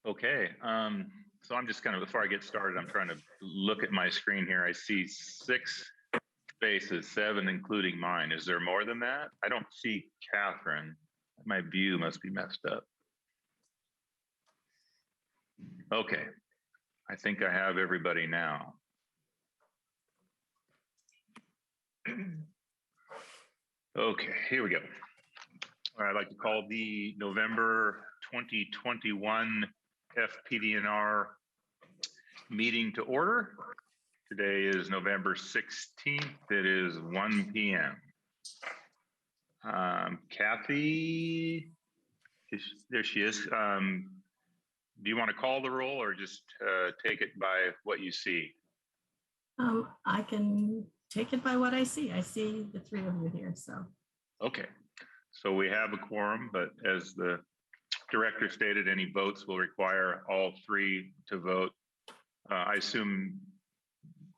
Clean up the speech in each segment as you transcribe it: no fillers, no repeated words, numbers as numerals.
Okay, so I'm just kind of, before I get started, I'm trying to look at my screen here. I see 6 spaces, 7 including mine. Is there more than that? I don't see Catherine. My view must be messed up. Okay, I think I have everybody now. Okay, here we go. All right, I'd like to call the November 2021 FPDR meeting to order. Today is November 16th. It is 1 p.m. Kathy, there she is. Do you want to call the roll or just take it by what you see? I can take it by what I see. I see the 3 of you here, so. Okay, so we have a quorum, but as the director stated, any votes will require all 3 to vote. I assume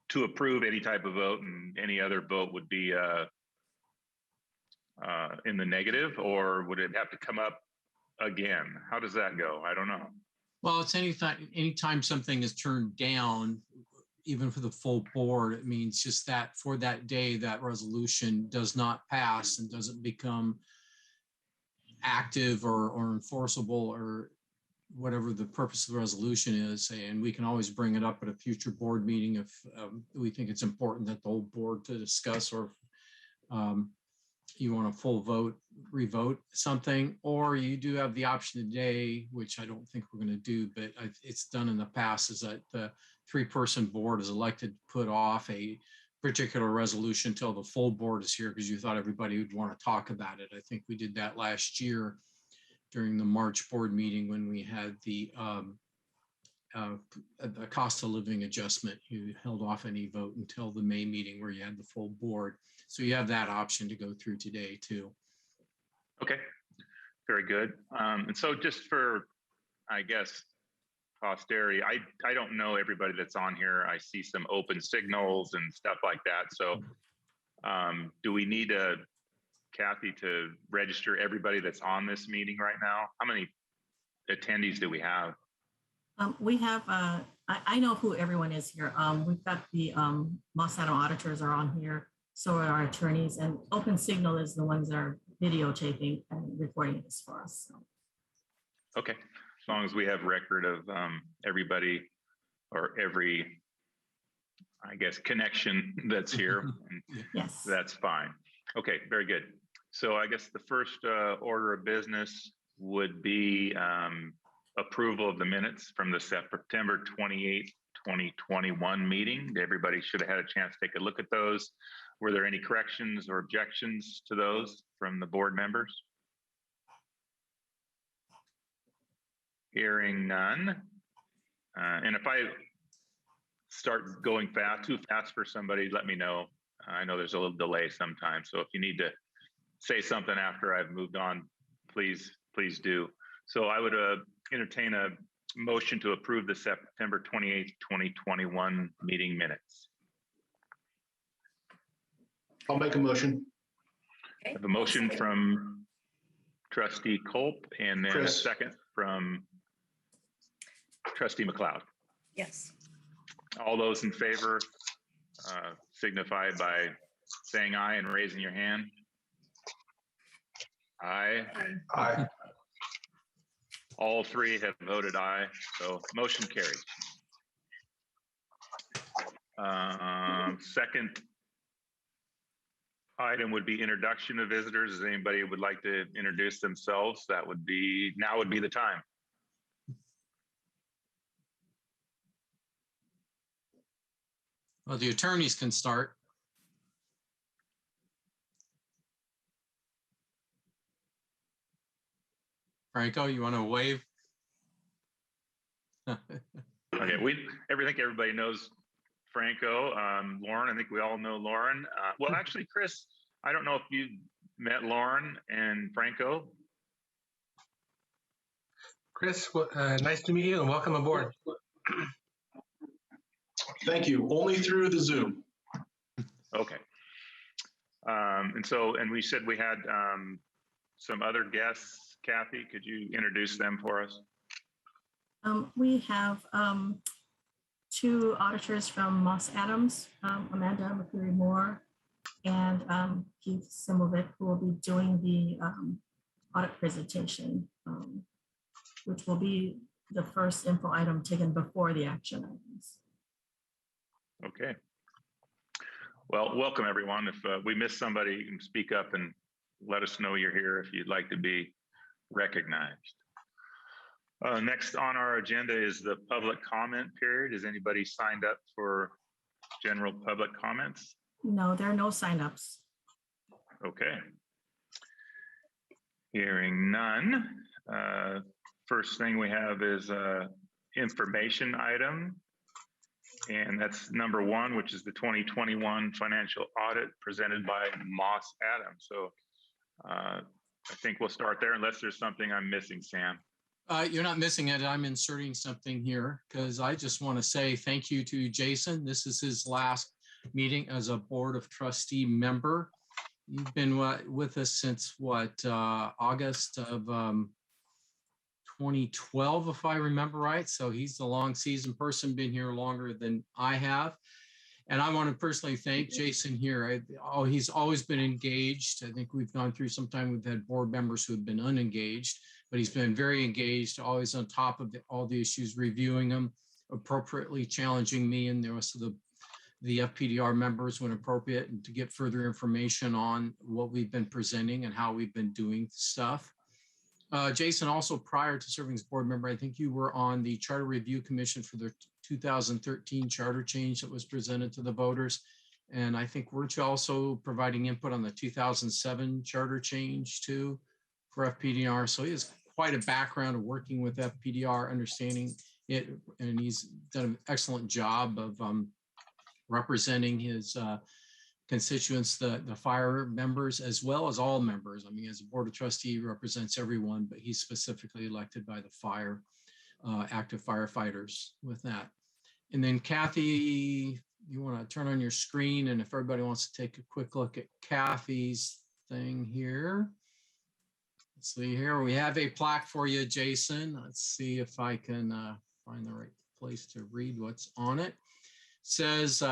to approve any type of vote, and any other vote would be in the negative, or would it have to come up again? How does that go? I don't know. Well, it's anytime something is turned down, even for the full board, it means just that for that day, that resolution does not pass and doesn't become active or enforceable or whatever the purpose of the resolution is. And we can always bring it up at a future board meeting if we think it's important that the whole board to discuss, or you want a full vote, revote something, or you do have the option today, which I don't think we're going to do, but it's done in the past, is that the 3-person board is elected to put off a particular resolution until the full board is here, because you thought everybody would want to talk about it. I think we did that last year during the March board meeting when we had the cost of living adjustment. You held off any vote until the May meeting where you had the full board. So you have that option to go through today too. Okay, very good. And so just for, I guess, posterity, I don't know everybody that's on here. I see some open signals and stuff like that. So do we need Kathy to register everybody that's on this meeting right now? How many attendees do we have? We have, I know who everyone is here. We've got the Los Alamos auditors are on here. So are our attorneys, and Open Signal is the ones that are videotaping and recording this for us. So. Okay, as long as we have record of everybody or every, I guess, connection that's here, yes, that's fine. Okay, very good. So I guess the first order of business would be approval of the minutes from the September 28th, 2021 meeting. Everybody should have had a chance to take a look at those. Were there any corrections or objections to those from the board members? Hearing none. And if I start going too fast for somebody, let me know. I know there's a little delay sometimes. So if you need to say something after I've moved on, please do. So I would entertain a motion to approve the September 28th, 2021 meeting minutes. I'll make a motion. I have a motion from Trustee Culp, and then Chris. A second from Trustee McLeod. Yes. All those in favor signify by saying aye and raising your hand. Aye. Aye. All 3 have voted aye, so motion carries. Second item would be introduction of visitors. Does anybody would like to introduce themselves? That would be, now would be the time. Well, the attorneys can start. Franco, you want to wave? Okay, everybody knows Franco. Lauren, I think we all know Lauren. Well, actually, Chris, I don't know if you met Lauren and Franco. Chris, nice to meet you and welcome aboard. Thank you. Only through the Zoom. Okay. And we said we had some other guests. Kathy, could you introduce them for us? We have two auditors from Moss Adams, Amanda McCreary Moore and Keith Simovic, who will be doing the audit presentation, which will be the first info item taken before the action items. Okay. Well, welcome everyone. If we miss somebody, you can speak up and let us know you're here if you'd like to be recognized. Next on our agenda is the public comment period. Is anybody signed up for general public comments? No, there are no signups. Okay. Hearing none. First thing we have is information item. And that's number one, which is the 2021 financial audit presented by Moss Adams. So I think we'll start there unless there's something I'm missing, Sam. You're not missing it. I'm inserting something here because I just want to say thank you to Jason. This is his last meeting as a Board of Trustee member. You've been with us since what, August of 2012, if I remember right. So he's a long seasoned person, been here longer than I have. And I want to personally thank Jason here. He's always been engaged. I think we've gone through some time, we've had board members who have been unengaged, but he's been very engaged, always on top of all the issues, reviewing them, appropriately challenging me and the rest of the FPDR members when appropriate, and to get further information on what we've been presenting and how we've been doing stuff. Jason, also prior to serving as board member, I think you were on the Charter Review Commission for the 2013 charter change that was presented to the voters. And I think weren't you also providing input on the 2007 charter change too for FPDR? So he has quite a background of working with FPDR, understanding it, and he's done an excellent job of representing his constituents, the fire members, as well as all members. I mean, as a board of trustee, he represents everyone, but he's specifically elected by the fire, active firefighters with that. And then Kathy, you want to turn on your screen, and if everybody wants to take a quick look at Kathy's thing here. Let's see here, we have a plaque for you, Jason. Let's see if I can find the right place to read what's on it. It says,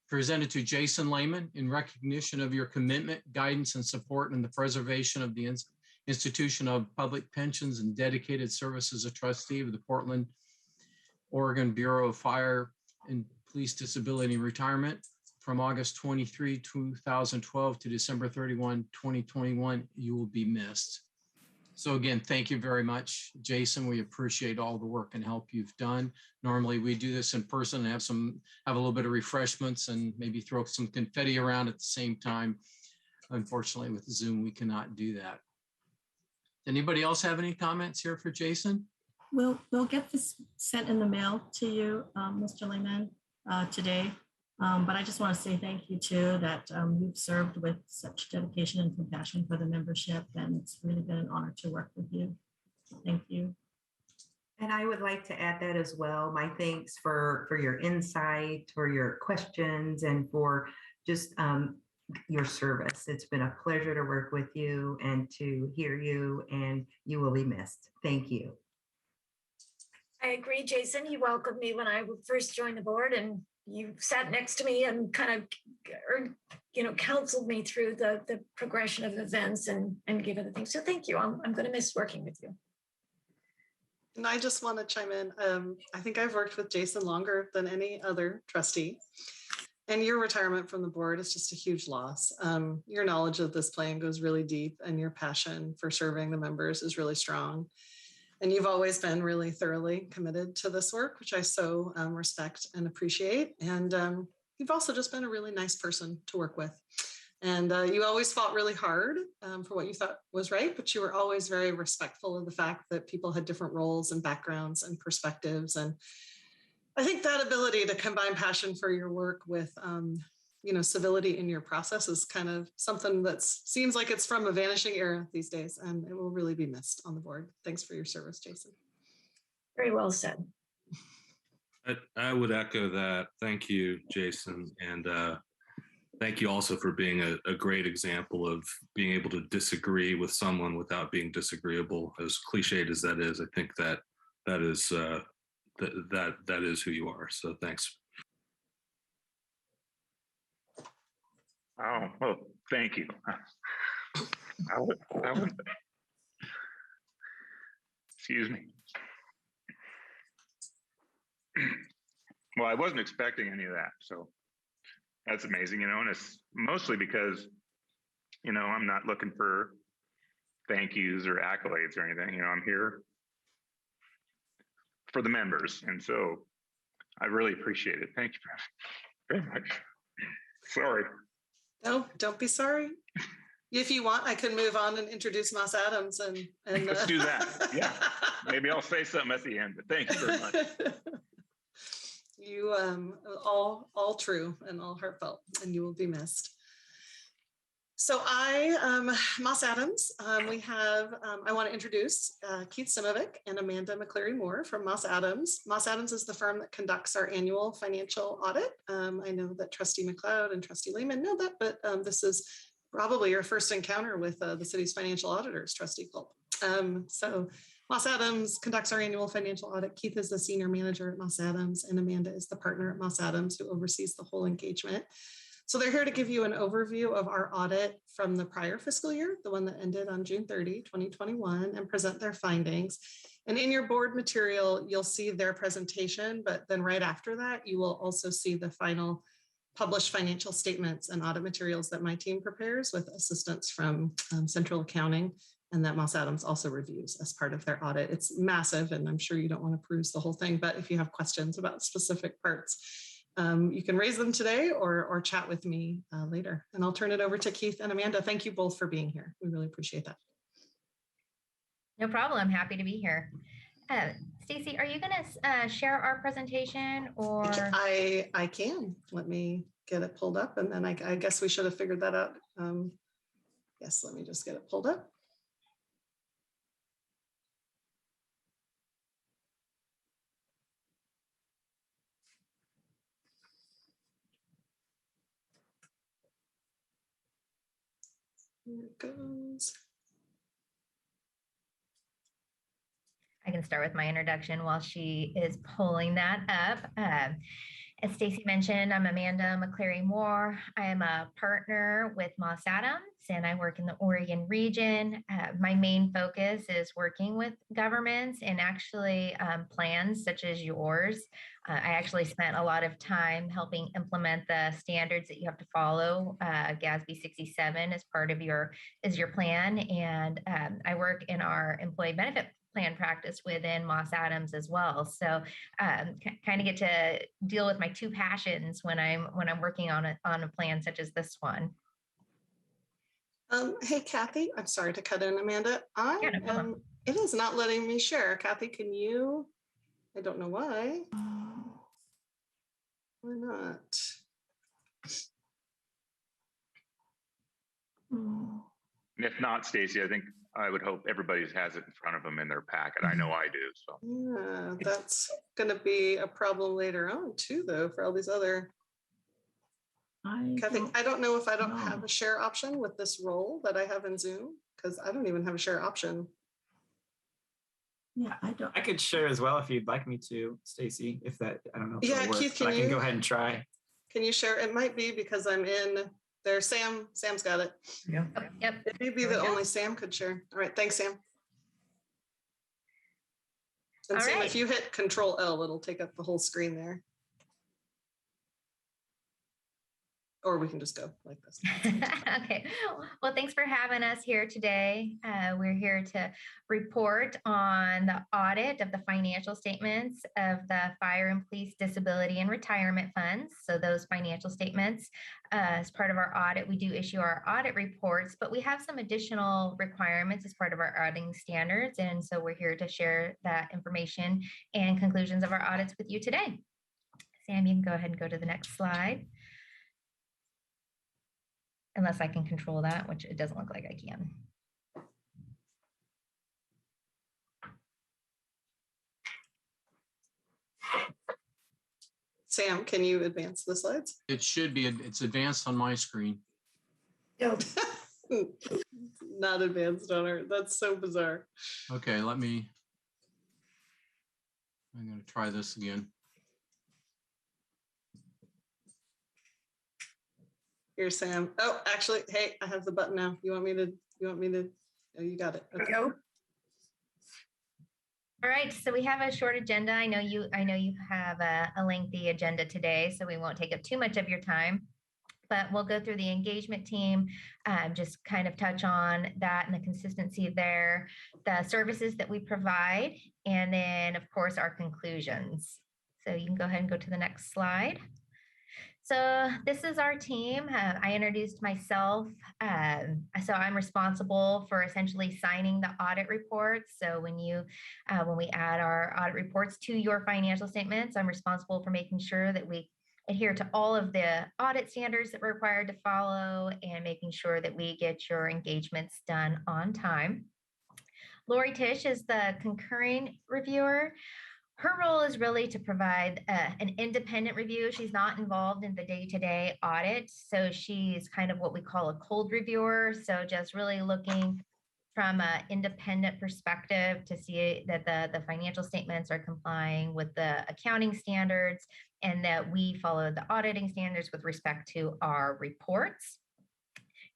presented to Jason Lehman in recognition of your commitment, guidance, and support in the preservation of the institution of public pensions and dedicated service as a trustee of the Portland, Oregon Bureau of Fire and Police Disability Retirement from August 23, 2012 to December 31, 2021. You will be missed. So again, thank you very much, Jason. We appreciate all the work and help you've done. Normally we do this in person and have a little bit of refreshments and maybe throw some confetti around at the same time. Unfortunately, with Zoom, we cannot do that. Anybody else have any comments here for Jason? We'll get this sent in the mail to you, Mr. Lehman, today. But I just want to say thank you too, that you've served with such dedication and compassion for the membership, and it's really been an honor to work with you. Thank you. And I would like to add that as well. My thanks for your insight, for your questions, and for just your service. It's been a pleasure to work with you and to hear you, and you will be missed. Thank you. I agree, Jason. You welcomed me when I first joined the board, and you sat next to me and kind of, counseled me through the progression of events and gave other things. So thank you. I'm going to miss working with you. And I just want to chime in. I think I've worked with Jason longer than any other trustee. And your retirement from the board is just a huge loss. Your knowledge of this plan goes really deep, and your passion for serving the members is really strong. And you've always been really thoroughly committed to this work, which I so respect and appreciate. And you've also just been a really nice person to work with. And you always fought really hard for what you thought was right, but you were always very respectful of the fact that people had different roles and backgrounds and perspectives. And I think that ability to combine passion for your work with civility in your process is kind of something that seems like it's from a vanishing era these days, and it will really be missed on the board. Thanks for your service, Jason. Very well said. I would echo that. Thank you, Jason. And Thank you also for being a great example of being able to disagree with someone without being disagreeable. As cliched as that is, I think that is that is who you are. So thanks. Oh, well, thank you. I would, excuse me. Well, I wasn't expecting any of that, so that's amazing, and it's mostly because, I'm not looking for thank yous or accolades or anything. I'm here for the members, and so I really appreciate it. Thank you very much. Sorry. No, don't be sorry. If you want, I can move on and introduce Moss Adams and Let's do that. Yeah, maybe I'll say something at the end, but thank you very much. You all true and all heartfelt, and you will be missed. So Moss Adams, I want to introduce Keith Simovic and Amanda McCleary Moore from Moss Adams. Moss Adams is the firm that conducts our annual financial audit. I know that Trustee McLeod and Trustee Lehman know that, but this is probably your first encounter with the city's financial auditors, Trustee Culp. So Moss Adams conducts our annual financial audit. Keith is the senior manager at Moss Adams, and Amanda is the partner at Moss Adams who oversees the whole engagement. So they're here to give you an overview of our audit from the prior fiscal year, the one that ended on June 30, 2021, and present their findings. And in your board material, you'll see their presentation, but then right after that, you will also see the final published financial statements and audit materials that my team prepares with assistance from Central Accounting, and that Moss Adams also reviews as part of their audit. It's massive, and I'm sure you don't want to peruse the whole thing, but if you have questions about specific parts, you can raise them today or chat with me later. And I'll turn it over to Keith and Amanda. Thank you both for being here. We really appreciate that. No problem. I'm happy to be here. Stacy, are you going to share our presentation or? I can. Let me get it pulled up, and then I guess we should have figured that out. Yes, let me just get it pulled up. Here it goes. I can start with my introduction while she is pulling that up. As Stacy mentioned, I'm Amanda McCleary Moore. I am a partner with Moss Adams, and I work in the Oregon region. My main focus is working with governments and actually plans such as yours. I actually spent a lot of time helping implement the standards that you have to follow. GASB 67 is part of your plan, and I work in our employee benefit plan practice within Moss Adams as well. So kind of get to deal with my two passions when I'm working on a plan such as this one. Hey, Kathy, I'm sorry to cut in, Amanda. It is not letting me share. Kathy, can you? I don't know why. Why not? If not, Stacy, I think I would hope everybody has it in front of them in their packet. I know I do. So yeah, that's going to be a problem later on too, though, for all these other. Kathy, I don't know if I don't have a share option with this role that I have in Zoom, because I don't even have a share option. Yeah, I don't. I could share as well if you'd like me to, Stacy, if that, I don't know if yeah, it'll work, Keith, but I can go ahead and try. Can you share? It might be because I'm in there. Sam's got it. Yeah. Yep. It may be that only Sam could share. All right. Thanks, Sam. And all Sam, right. if you hit Control L, it'll take up the whole screen there. Or we can just go like this. Okay. Well, thanks for having us here today. We're here to report on the audit of the financial statements of the Fire and Police Disability and Retirement Funds. So those financial statements, as part of our audit, we do issue our audit reports, but we have some additional requirements as part of our auditing standards. And so we're here to share that information and conclusions of our audits with you today. Sam, you can go ahead and go to the next slide. Unless I can control that, which it doesn't look like I can. Sam, can you advance the slides? It should be, it's advanced on my screen. No, Not advanced on her. That's so bizarre. Okay, I'm gonna try this again. Here, Sam. Oh, actually, hey, I have the button now. You want me to, oh, you got it. Okay. go. All right, so we have a short agenda. I know you have a lengthy agenda today, so we won't take up too much of your time. But we'll go through the engagement team, just kind of touch on that and the consistency there, the services that we provide, and then of course our conclusions. So you can go ahead and go to the next slide. So this is our team. I introduced myself. So I'm responsible for essentially signing the audit reports. So when we add our audit reports to your financial statements, I'm responsible for making sure that we adhere to all of the audit standards that we're required to follow and making sure that we get your engagements done on time. Lori Tish is the concurring reviewer. Her role is really to provide an independent review. She's not involved in the day-to-day audit. So she's kind of what we call a cold reviewer. So just really looking from an independent perspective to see that the financial statements are complying with the accounting standards and that we follow the auditing standards with respect to our reports.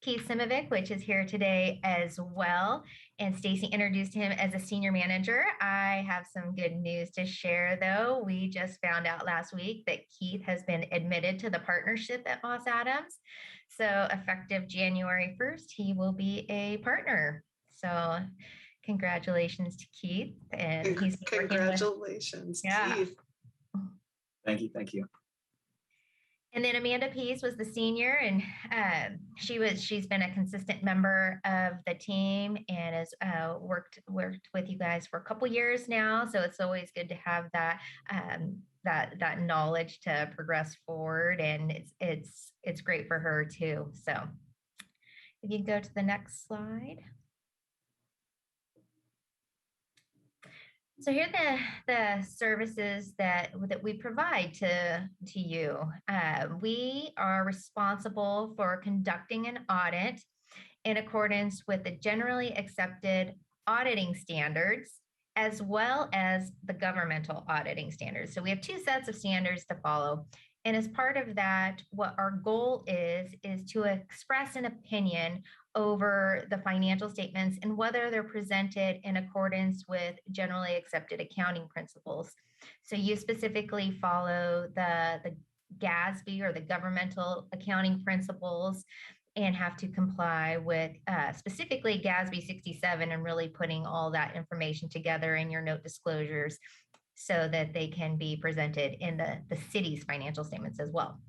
Keith Simovic, which is here today as well. And Stacy introduced him as a senior manager. I have some good news to share though. We just found out last week that Keith has been admitted to the partnership at Moss Adams. So effective January 1st, he will be a partner. So congratulations to Keith. And he's Congratulations, Keith. Thank you. Thank you. And then Amanda Pease was the senior, and she's been a consistent member of the team and has worked with you guys for a couple years now. So it's always good to have that that knowledge to progress forward, and it's great for her too. So if you can go to the next slide. So here are the services that we provide to you. We are responsible for conducting an audit in accordance with the generally accepted auditing standards, as well as the governmental auditing standards. So we have two sets of standards to follow. And as part of that, what our goal is to express an opinion over the financial statements and whether they're presented in accordance with generally accepted accounting principles. So you specifically follow the GASB or the governmental accounting principles and have to comply with specifically GASB 67 and really putting all that information together in your note disclosures so that they can be presented in the city's financial statements as well.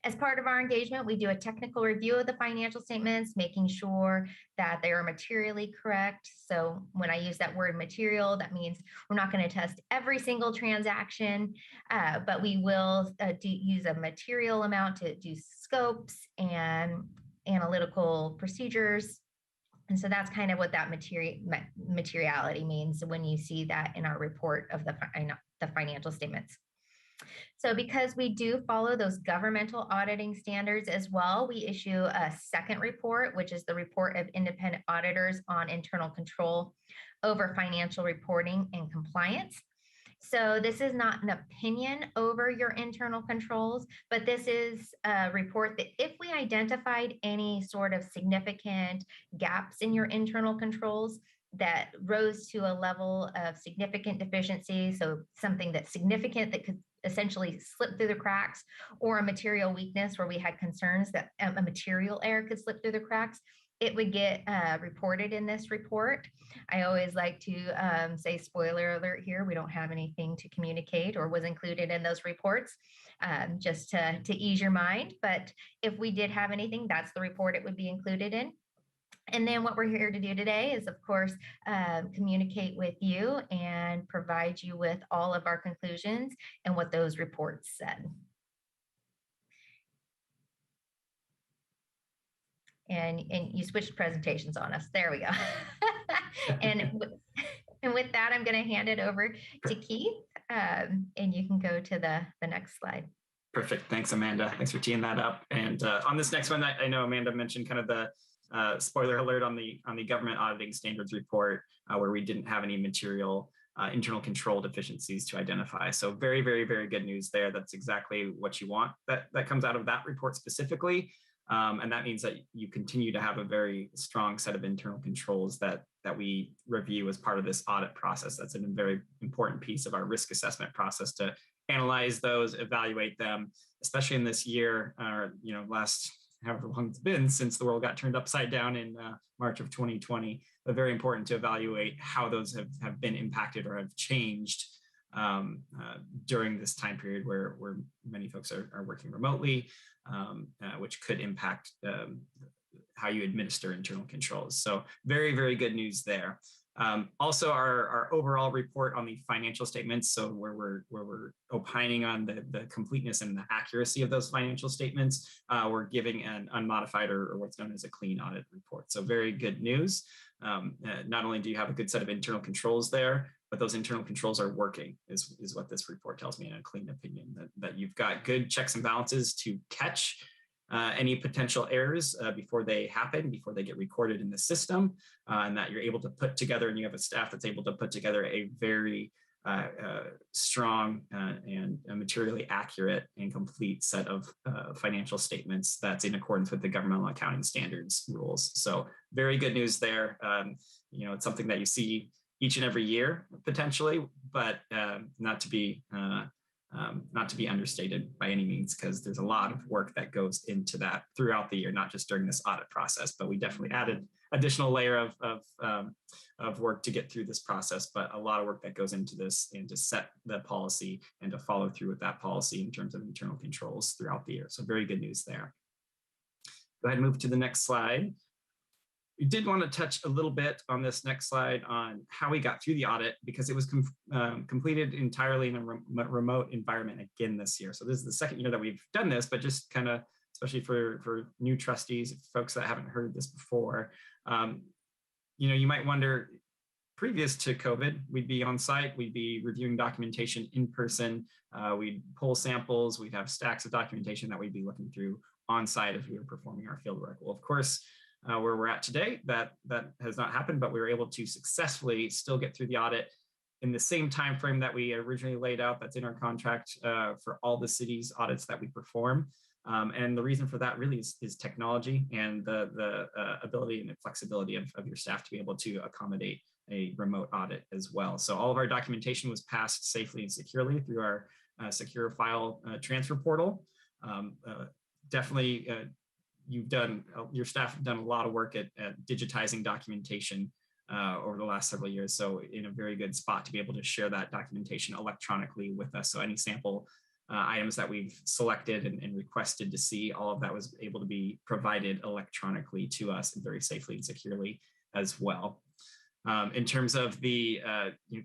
As part of our engagement, we do a technical review of the financial statements, making sure that they are materially correct. So when I use that word material, that means we're not going to test every single transaction, but we will use a material amount to do scopes and analytical procedures. And so that's kind of what that materiality means when you see that in our report of the financial statements. So because we do follow those governmental auditing standards as well, we issue a second report, which is the report of independent auditors on internal control over financial reporting and compliance. So this is not an opinion over your internal controls, but this is a report that if we identified any sort of significant gaps in your internal controls that rose to a level of significant deficiency, so something that's significant that could essentially slip through the cracks, or a material weakness where we had concerns that a material error could slip through the cracks, it would get reported in this report. I always like to say, spoiler alert here, we don't have anything to communicate or was included in those reports, just to ease your mind. But if we did have anything, that's the report it would be included in. And then what we're here to do today is, of course, communicate with you and provide you with all of our conclusions and what those reports said. And you switched presentations on us. There we go. and with that, I'm going to hand it over to Keith And you can go to the next slide. Perfect. Thanks, Amanda. Thanks for teeing that up. And on this next one, I know Amanda mentioned kind of the spoiler alert on the government auditing standards report, where we didn't have any material internal control deficiencies to identify. So very, very, very good news there. That's exactly what you want. That comes out of that report specifically. And that means that you continue to have a very strong set of internal controls that we review as part of this audit process. That's a very important piece of our risk assessment process, to analyze those, evaluate them, especially in this year, or last however long it's been since the world got turned upside down in March of 2020. But very important to evaluate how those have been impacted or have changed during this time period where many folks are working remotely, which could impact how you administer internal controls. So very, very good news there. Also, our overall report on the financial statements, so where we're opining on the completeness and the accuracy of those financial statements, we're giving an unmodified or what's known as a clean audit report. So very good news. Not only do you have a good set of internal controls there, but those internal controls are working, is what this report tells me in a clean opinion, that you've got good checks and balances to catch any potential errors before they happen, before they get recorded in the system, and that you're able to put together, and you have a staff that's able to put together a very strong and materially accurate and complete set of financial statements that's in accordance with the governmental accounting standards rules. So very good news there. It's something that you see each and every year potentially, but not to be understated by any means, because there's a lot of work that goes into that throughout the year, not just during this audit process. But we definitely added additional layer of work to get through this process, but a lot of work that goes into this and to set the policy and to follow through with that policy in terms of internal controls throughout the year. So very good news there. Go ahead and move to the next slide. We did want to touch a little bit on this next slide on how we got through the audit, because it was completed entirely in a remote environment again this year. So this is the second year that we've done this, but just kind of, especially for new trustees, folks that haven't heard this before, you might wonder, previous to COVID, we'd be on site, we'd be reviewing documentation in person, we'd pull samples, we'd have stacks of documentation that we'd be looking through on site as we were performing our field work. Well, of course, where we're at today, that has not happened, but we were able to successfully still get through the audit in the same time frame that we originally laid out. That's in our contract for all the city's audits that we perform. And the reason for that really is technology and the ability and flexibility of your staff to be able to accommodate a remote audit as well. So all of our documentation was passed safely and securely through our secure file transfer portal. Definitely, your staff have done a lot of work at digitizing documentation over the last several years. So in a very good spot to be able to share that documentation electronically with us. So any sample items that we've selected and requested to see, all of that was able to be provided electronically to us, and very safely and securely as well. In terms of the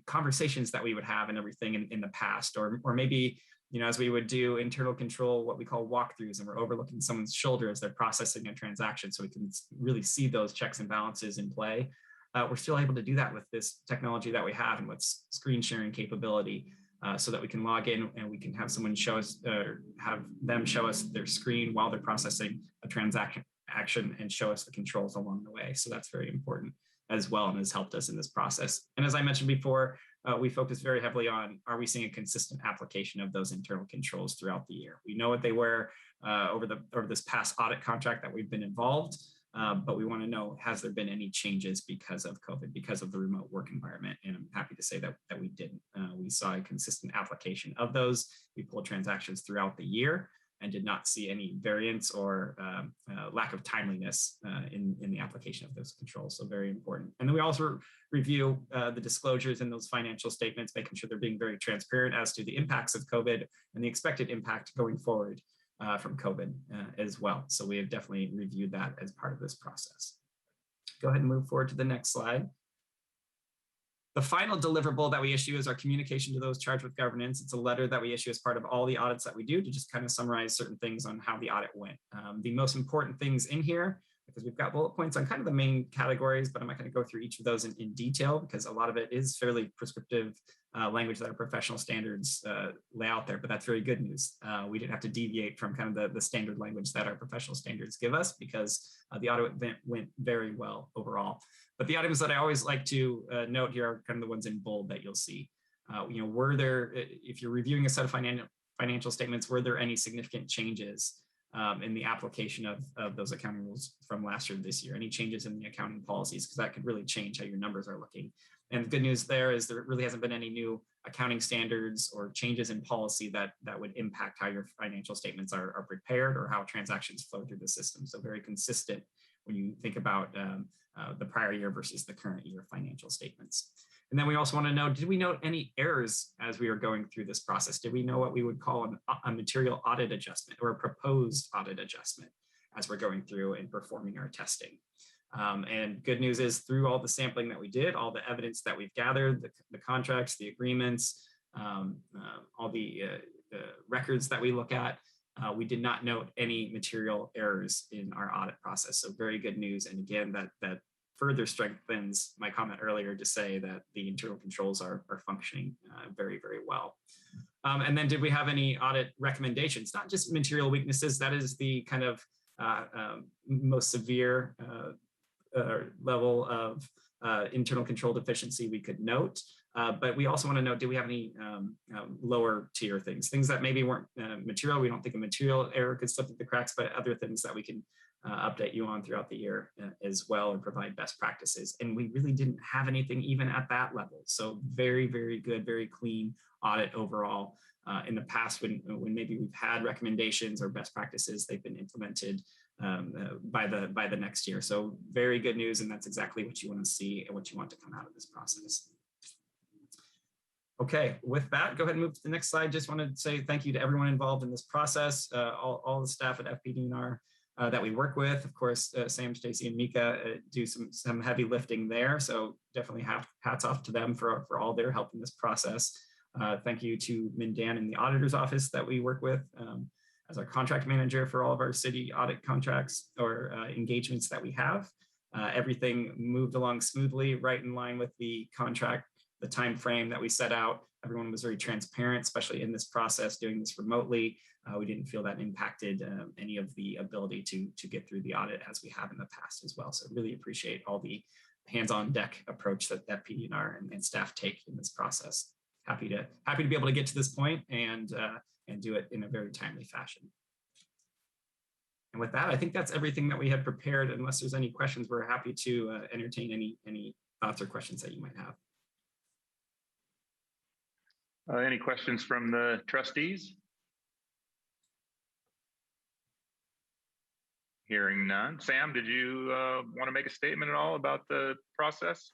conversations that we would have and everything in the past, or maybe as we would do internal control, what we call walkthroughs, and we're overlooking someone's shoulder as they're processing a transaction, so we can really see those checks and balances in play. We're still able to do that with this technology that we have and with screen sharing capability, so that we can log in and we can have someone show us, or have them show us their screen while they're processing a transaction and show us the controls along the way. So that's very important as well, and has helped us in this process. And as I mentioned before, we focus very heavily on, are we seeing a consistent application of those internal controls throughout the year? We know what they were over this past audit contract that we've been involved, but we want to know, has there been any changes because of COVID, because of the remote work environment? And I'm happy to say that we didn't. We saw a consistent application of those. We pulled transactions throughout the year and did not see any variance or lack of timeliness in the application of those controls. So very important. And then we also review the disclosures in those financial statements, making sure they're being very transparent as to the impacts of COVID and the expected impact going forward from COVID as well. So we have definitely reviewed that as part of this process. Go ahead and move forward to the next slide. The final deliverable that we issue is our communication to those charged with governance. It's a letter that we issue as part of all the audits that we do to just kind of summarize certain things on how the audit went. The most important things in here, because we've got bullet points on kind of the main categories, but I'm not going to go through each of those in detail because a lot of it is fairly prescriptive language that our professional standards lay out there, but that's very good news. We didn't have to deviate from kind of the standard language that our professional standards give us because the audit event went very well overall. But the items that I always like to note here are kind of the ones in bold that you'll see. Were there, if you're reviewing a set of financial statements, were there any significant changes in the application of those accounting rules from last year to this year? Any changes in the accounting policies? Because that could really change how your numbers are looking. And the good news there is there really hasn't been any new accounting standards or changes in policy that would impact how your financial statements are prepared or how transactions flow through the system. So very consistent when you think about the prior year versus the current year financial statements. And then we also want to know, did we note any errors as we were going through this process? Did we know what we would call a material audit adjustment or a proposed audit adjustment as we're going through and performing our testing? And good news is through all the sampling that we did, all the evidence that we've gathered, the contracts, the agreements, all the records that we look at, we did not note any material errors in our audit process. So very good news. And again, that further strengthens my comment earlier to say that the internal controls are functioning very, very well. And then did we have any audit recommendations? Not just material weaknesses, that is the kind of most severe level of internal control deficiency we could note. But we also want to know, do we have any lower tier things that maybe weren't material? We don't think a material error could slip through the cracks, but other things that we can update you on throughout the year as well and provide best practices. And we really didn't have anything even at that level. So very, very good, very clean audit overall. In the past, when maybe we've had recommendations or best practices, they've been implemented by the next year. So very good news, and that's exactly what you want to see and what you want to come out of this process. Okay, with that, go ahead and move to the next slide. Just want to say thank you to everyone involved in this process, all the staff at FPDR that we work with. Of course, Sam, Stacy, and Mika do some heavy lifting there. So definitely hats off to them for all their help in this process. Thank you to Mindan in the auditor's office that we work with as our contract manager for all of our city audit contracts or engagements that we have. Everything moved along smoothly, right in line with the contract, the time frame that we set out. Everyone was very transparent, especially in this process, doing this remotely. We didn't feel that impacted any of the ability to get through the audit as we have in the past as well. So really appreciate all the hands-on deck approach that FPDR and staff take in this process. Happy to be able to get to this point and do it in a very timely fashion. And with that, I think that's everything that we had prepared. Unless there's any questions, we're happy to entertain any thoughts or questions that you might have. Any questions from the trustees? Hearing none. Sam, did you want to make a statement at all about the process?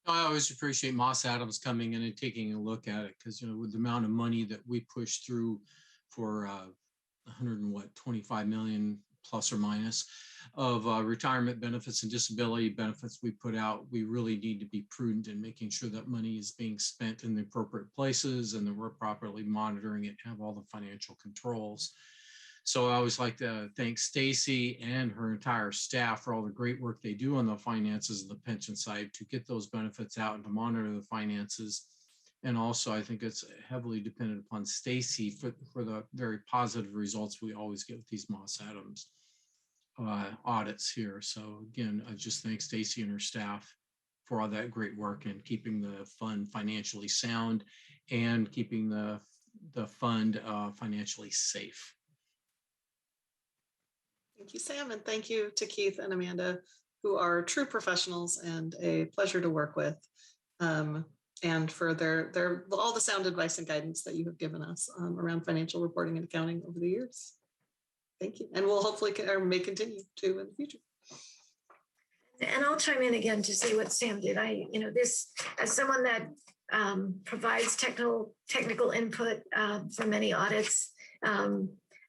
I always appreciate Moss Adams coming in and taking a look at it because, with the amount of money that we pushed through for 125 million plus or minus of retirement benefits and disability benefits we put out, we really need to be prudent in making sure that money is being spent in the appropriate places and that we're properly monitoring it and have all the financial controls. So I always like to thank Stacy and her entire staff for all the great work they do on the finances and the pension side to get those benefits out and to monitor the finances. And also, I think it's heavily dependent upon Stacy for the very positive results we always get with these Moss Adams audits here. So again, I just thank Stacy and her staff for all that great work and keeping the fund financially sound and keeping the fund financially safe. Thank you, Sam, and thank you to Keith and Amanda, who are true professionals and a pleasure to work with, and for their all the sound advice and guidance that you have given us around financial reporting and accounting over the years. Thank you, and we'll hopefully may continue to in the future. And I'll chime in again to say what Sam did. This as someone that provides technical input for many audits.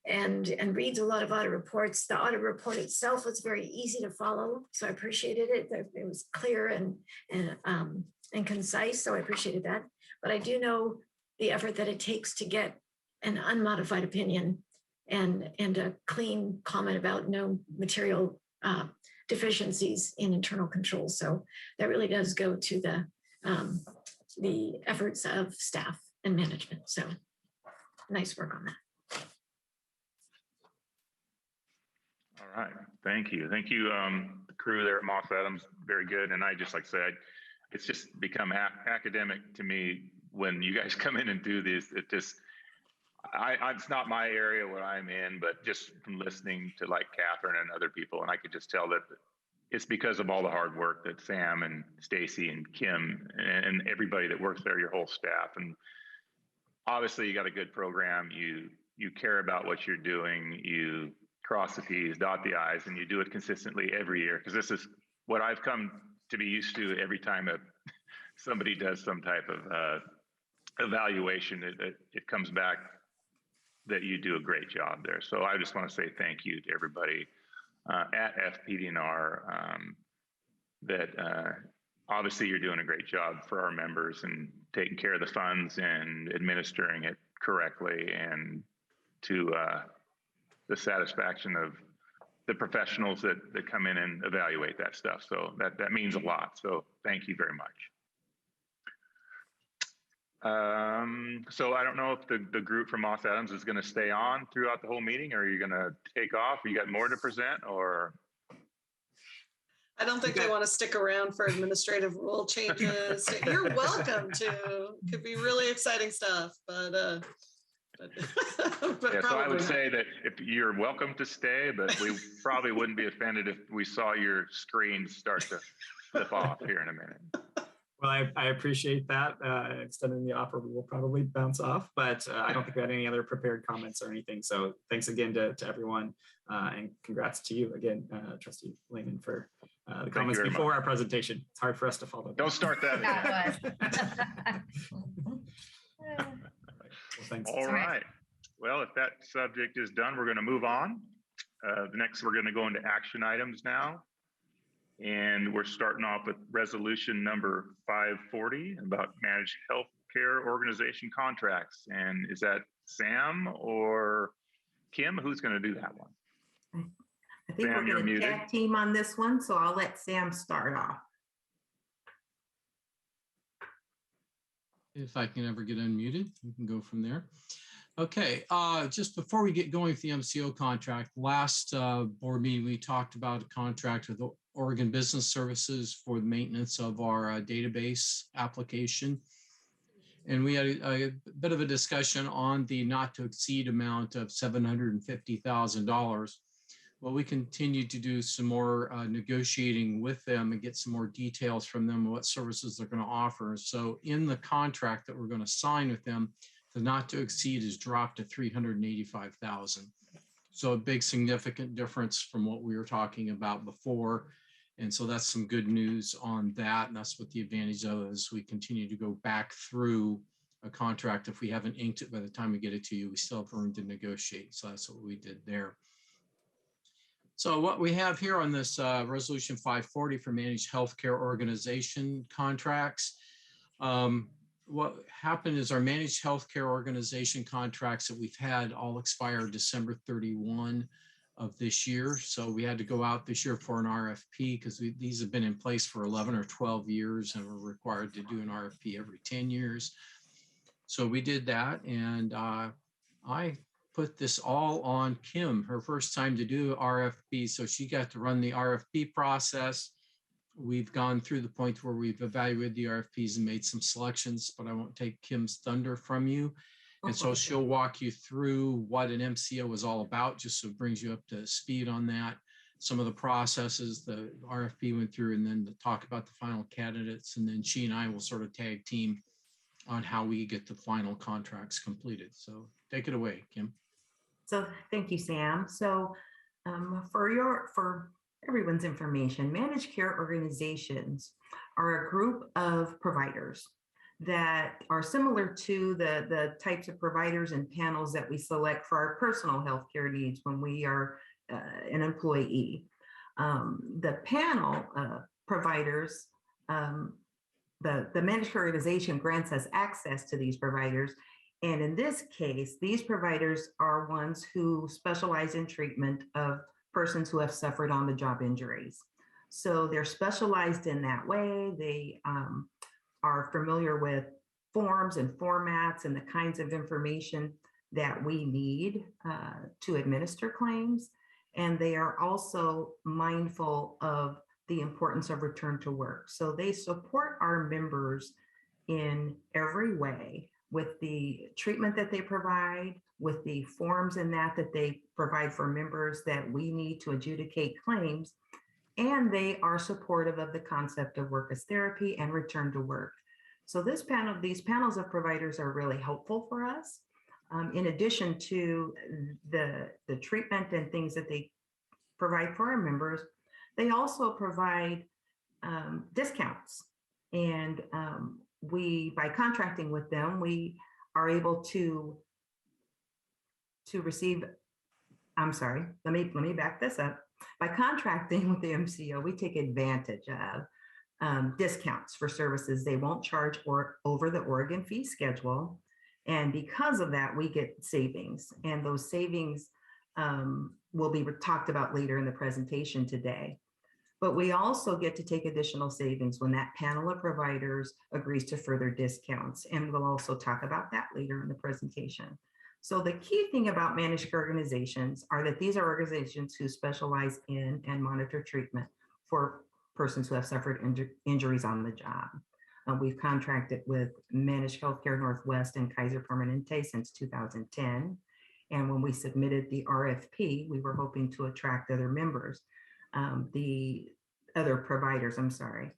And reads a lot of audit reports. The audit report itself was very easy to follow, so I appreciated it. It was clear and concise, so I appreciated that. But I do know the effort that it takes to get an unmodified opinion and a clean comment about no material deficiencies in internal controls. So that really does go to the efforts of staff and management. So nice work on that. All right, thank you. Thank you, the crew there at Moss Adams, very good. And I just, like I said, it's just become academic to me when you guys come in and do this. It just, it's not my area where I'm in, but just from listening to like Catherine and other people, and I could just tell that it's because of all the hard work that Sam and Stacy and Kim and everybody that works there, your whole staff. And obviously you got a good program. You care about what you're doing. You cross the T's, dot the I's, and you do it consistently every year. Because this is what I've come to be used to every time somebody does some type of evaluation. It comes back that you do a great job there. So I just want to say thank you to everybody at FPDR that obviously you're doing a great job for our members and taking care of the funds and administering it correctly and to the satisfaction of the professionals that come in and evaluate that stuff. So that means a lot. So thank you very much. So I don't know if the group from Moss Adams is going to stay on throughout the whole meeting, or are you going to take off? Or you got more to present, or? I don't think they want to stick around for administrative rule changes. You're welcome to. Could be really exciting stuff, but yeah, so I would say that if you're welcome to stay, but we probably wouldn't be offended if we saw your screen start to flip off here in a minute. Well, I appreciate that. Extending the offer, we will probably bounce off, but I don't think we had any other prepared comments or anything. So thanks again to everyone, and congrats to you again, Trustee Lehman, for the comments before our presentation. It's hard for us to follow. Don't start that. Well, thanks. All right. Well, if that subject is done, we're going to move on. Next, we're going to go into action items now. And we're starting off with resolution number 540 about managed healthcare organization contracts. And is that Sam or Kim? Who's going to do that one? I think Sam, we're going to tag team on this one, so I'll let Sam start off. If I can ever get unmuted, we can go from there. Okay, just before we get going with the MCO contract, last board meeting, we talked about a contract with Oregon Business Services for the maintenance of our database application. And we had a bit of a discussion on the not to exceed amount of $750,000. Well, we continued to do some more negotiating with them and get some more details from them, what services they're going to offer. So in the contract that we're going to sign with them, the not to exceed is dropped to $385,000. So a big significant difference from what we were talking about before. And so that's some good news on that. And that's what the advantage of is we continue to go back through a contract. If we haven't inked it by the time we get it to you, we still have room to negotiate. So that's what we did there. So what we have here on this resolution 540 for managed healthcare organization contracts, what happened is our managed healthcare organization contracts that we've had all expire December 31 of this year. So we had to go out this year for an RFP because these have been in place for 11 or 12 years and we're required to do an RFP every 10 years. So we did that, and I put this all on Kim, her first time to do RFP. So she got to run the RFP process. We've gone through the point where we've evaluated the RFPs and made some selections, but I won't take Kim's thunder from you. And so she'll walk you through what an MCO is all about, just so it brings you up to speed on that. Some of the processes the RFP went through, and then to talk about the final candidates. And then she and I will sort of tag team on how we get the final contracts completed. So take it away, Kim. So thank you, Sam. So for everyone's information, managed care organizations are a group of providers that are similar to the types of providers and panels that we select for our personal healthcare needs when we are an employee. The panel providers, the managed care organization grants us access to these providers. And in this case, these providers are ones who specialize in treatment of persons who have suffered on the job injuries. So they're specialized in that way. They are familiar with forms and formats and the kinds of information that we need to administer claims. And they are also mindful of the importance of return to work. So they support our members in every way with the treatment that they provide, with the forms and that they provide for members that we need to adjudicate claims. And they are supportive of the concept of work as therapy and return to work. So these panels of providers are really helpful for us. In addition to the treatment and things that they provide for our members, they also provide discounts. And by contracting with them, we are able to receive, I'm sorry, let me back this up. By contracting with the MCO, we take advantage of discounts for services they won't charge over the Oregon fee schedule. And because of that, we get savings. And those savings will be talked about later in the presentation today. But we also get to take additional savings when that panel of providers agrees to further discounts. And we'll also talk about that later in the presentation. So the key thing about managed care organizations are that these are organizations who specialize in and monitor treatment for persons who have suffered injuries on the job. We've contracted with Managed Healthcare Northwest and Kaiser Permanente since 2010. And when we submitted the RFP, we were hoping to attract other members, the other providers, I'm sorry.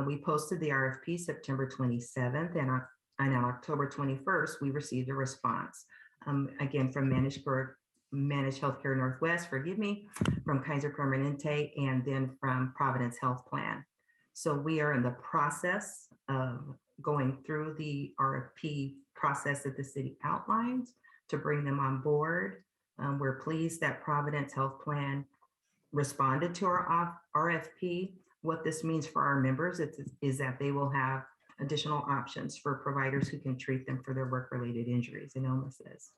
We posted the RFP September 27th, and on October 21st, we received a response. Again, from Managed Healthcare Northwest, forgive me, from Kaiser Permanente, and then from Providence Health Plan. So we are in the process of going through the RFP process that the city outlines to bring them on board. We're pleased that Providence Health Plan responded to our RFP. What this means for our members is that they will have additional options for providers who can treat them for their work-related injuries and illnesses.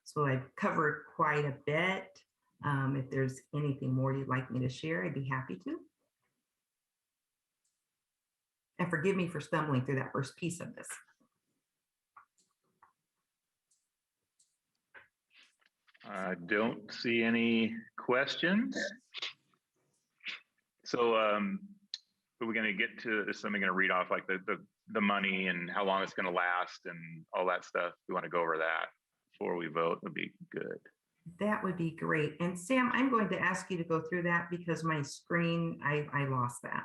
So I've covered quite a bit. If there's anything more you'd like me to share, I'd be happy to. And forgive me for stumbling through that first piece of this. I don't see any questions. So are we going to get to, is somebody going to read off like the money and how long it's going to last and all that stuff? We want to go over that before we vote would be good. That would be great. And Sam, I'm going to ask you to go through that because my screen, I lost that.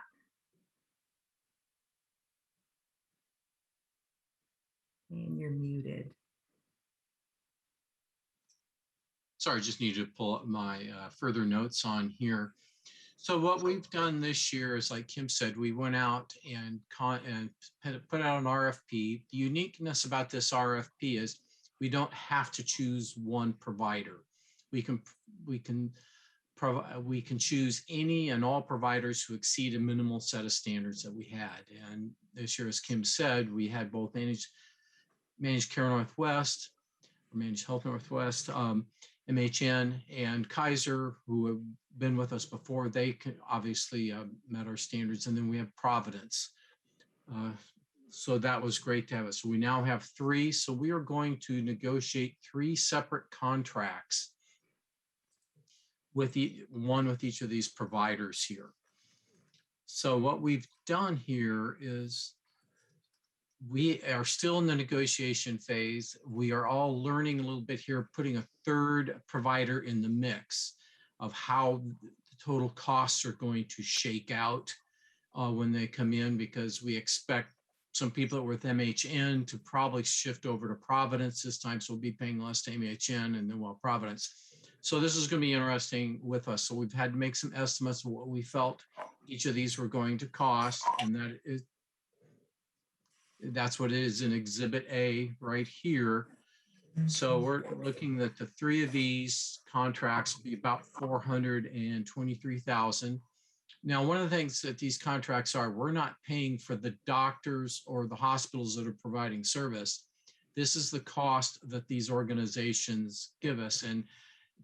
And you're muted. Sorry, just need to pull up my further notes on here. So what we've done this year is, like Kim said, we went out and put out an RFP. The uniqueness about this RFP is we don't have to choose one provider. We can choose any and all providers who exceed a minimal set of standards that we had. And this year, as Kim said, we had both Managed Care Northwest, or Managed Health Northwest, MHN, and Kaiser, who have been with us before. They obviously met our standards. And then we have Providence. So that was great to have it. So we now have 3. So we are going to negotiate 3 separate contracts with one with each of these providers here. So what we've done here is we are still in the negotiation phase. We are all learning a little bit here, putting a 3rd provider in the mix of how the total costs are going to shake out when they come in, because we expect some people that were with MHN to probably shift over to Providence this time. So we'll be paying less to MHN and then Providence. So this is going to be interesting with us. So we've had to make some estimates of what we felt each of these were going to cost. And that's what it is in Exhibit A right here. So we're looking at the 3 of these contracts will be about $423,000. Now, one of the things that these contracts are, we're not paying for the doctors or the hospitals that are providing service. This is the cost that these organizations give us. And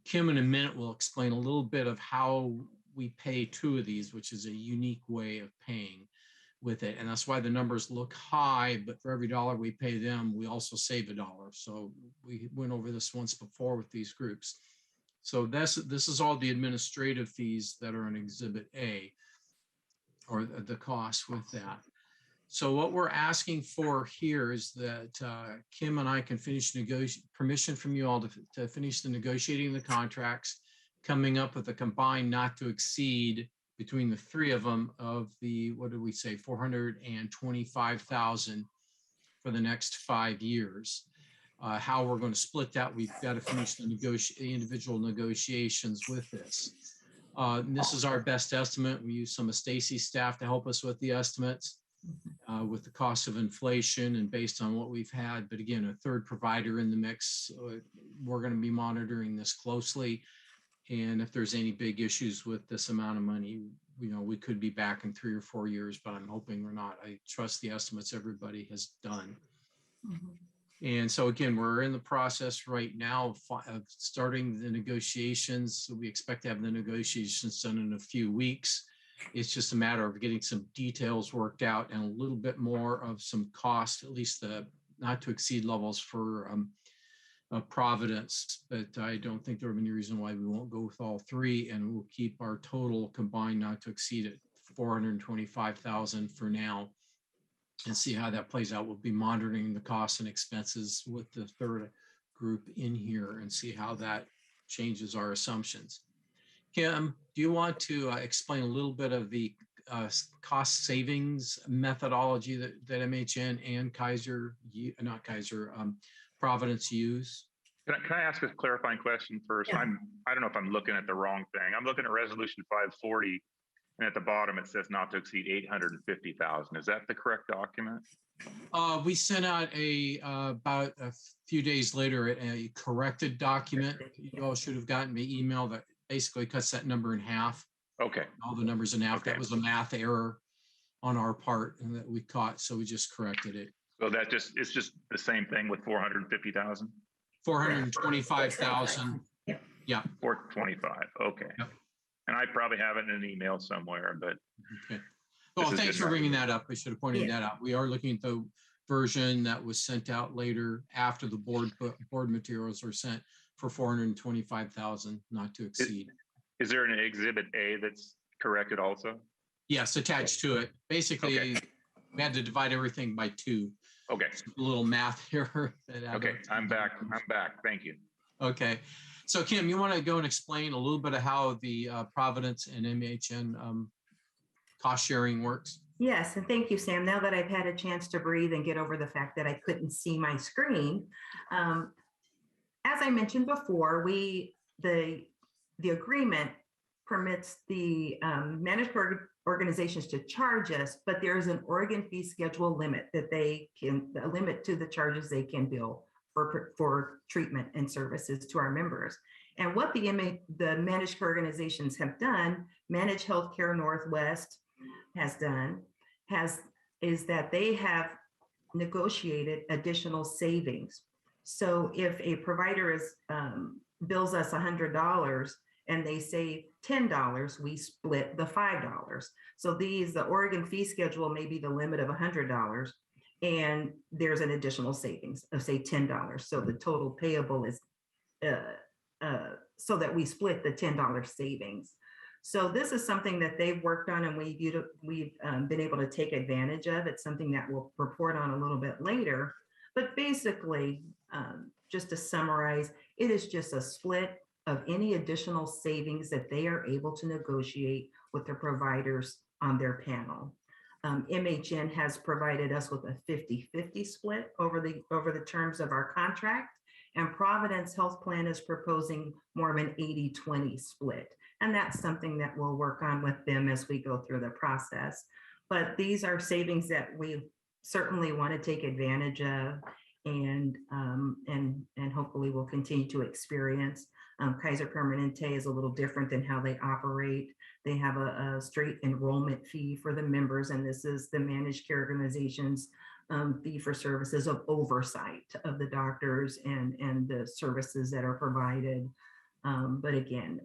Kim in a minute will explain a little bit of how we pay two of these, which is a unique way of paying with it. And that's why the numbers look high, but for every dollar we pay them, we also save $1. So we went over this once before with these groups. So this is all the administrative fees that are in Exhibit A, or the cost with that. So what we're asking for here is that Kim and I can finish permission from you all to finish the negotiating the contracts, coming up with a combined not to exceed between the three of them of the, what did we say, 425,000 for the next 5 years. How we're going to split that, we've got to finish the individual negotiations with this. This is our best estimate. We use some of Stacy's staff to help us with the estimates. With the cost of inflation and based on what we've had. But again, a third provider in the mix, we're going to be monitoring this closely. And if there's any big issues with this amount of money, we could be back in 3 or 4 years, but I'm hoping we're not. I trust the estimates everybody has done. Mm-hmm. And so again, we're in the process right now of starting the negotiations. So we expect to have the negotiations done in a few weeks. It's just a matter of getting some details worked out and a little bit more of some cost, at least the not to exceed levels for Providence. But I don't think there will be any reason why we won't go with all three, and we'll keep our total combined not to exceed at 425,000 for now and see how that plays out. We'll be monitoring the costs and expenses with the third group in here and see how that changes our assumptions. Kim, do you want to explain a little bit of the cost savings methodology that MHN and Providence use? Can I ask a clarifying question first? Yeah. I don't know if I'm looking at the wrong thing. I'm looking at Resolution 540, and at the bottom it says not to exceed 850,000. Is that the correct document? We sent out about a few days later a corrected document. You all should have gotten the email that basically cuts that number in half. Okay. All the numbers in half. Okay. That was a math error on our part and that we caught, so we just corrected it. So it's just the same thing with 450,000? 425,000. Yeah. 425. Okay. Yep. And I probably have it in an email somewhere, but. Okay. Well, thanks for bringing that up. I should have pointed that out. We are looking at the version that was sent out later after the board materials are sent for 425,000 not to exceed. Is there an Exhibit A that's corrected also? Yes, attached to it. Basically, we had to divide everything by 2. Okay. It's a little math here. Okay, I'm back. Thank you. Okay. So Kim, you want to go and explain a little bit of how the Providence and MHN cost sharing works? Yes, and thank you, Sam. Now that I've had a chance to breathe and get over the fact that I couldn't see my screen, as I mentioned before, the agreement permits the managed organizations to charge us, but there is an Oregon fee schedule limit that a limit to the charges they can bill for treatment and services to our members. And what the managed organizations have done, Managed Healthcare Northwest has done, is that they have negotiated additional savings. So if a provider bills us $100 and they save $10, we split the $5. So the Oregon fee schedule may be the limit of $100, and there's an additional savings of say $10. So the total payable is so that we split the $10 savings. So this is something that they've worked on and we've been able to take advantage of. It's something that we'll report on a little bit later. But basically, just to summarize, it is just a split of any additional savings that they are able to negotiate with the providers on their panel. MHN has provided us with a 50-50 split over the terms of our contract, and Providence Health Plan is proposing more of an 80-20 split. And that's something that we'll work on with them as we go through the process. But these are savings that we certainly want to take advantage of, and hopefully we'll continue to experience. Kaiser Permanente is a little different than how they operate. They have a straight enrollment fee for the members, and this is the managed care organization's fee for services of oversight of the doctors and the services that are provided. But again,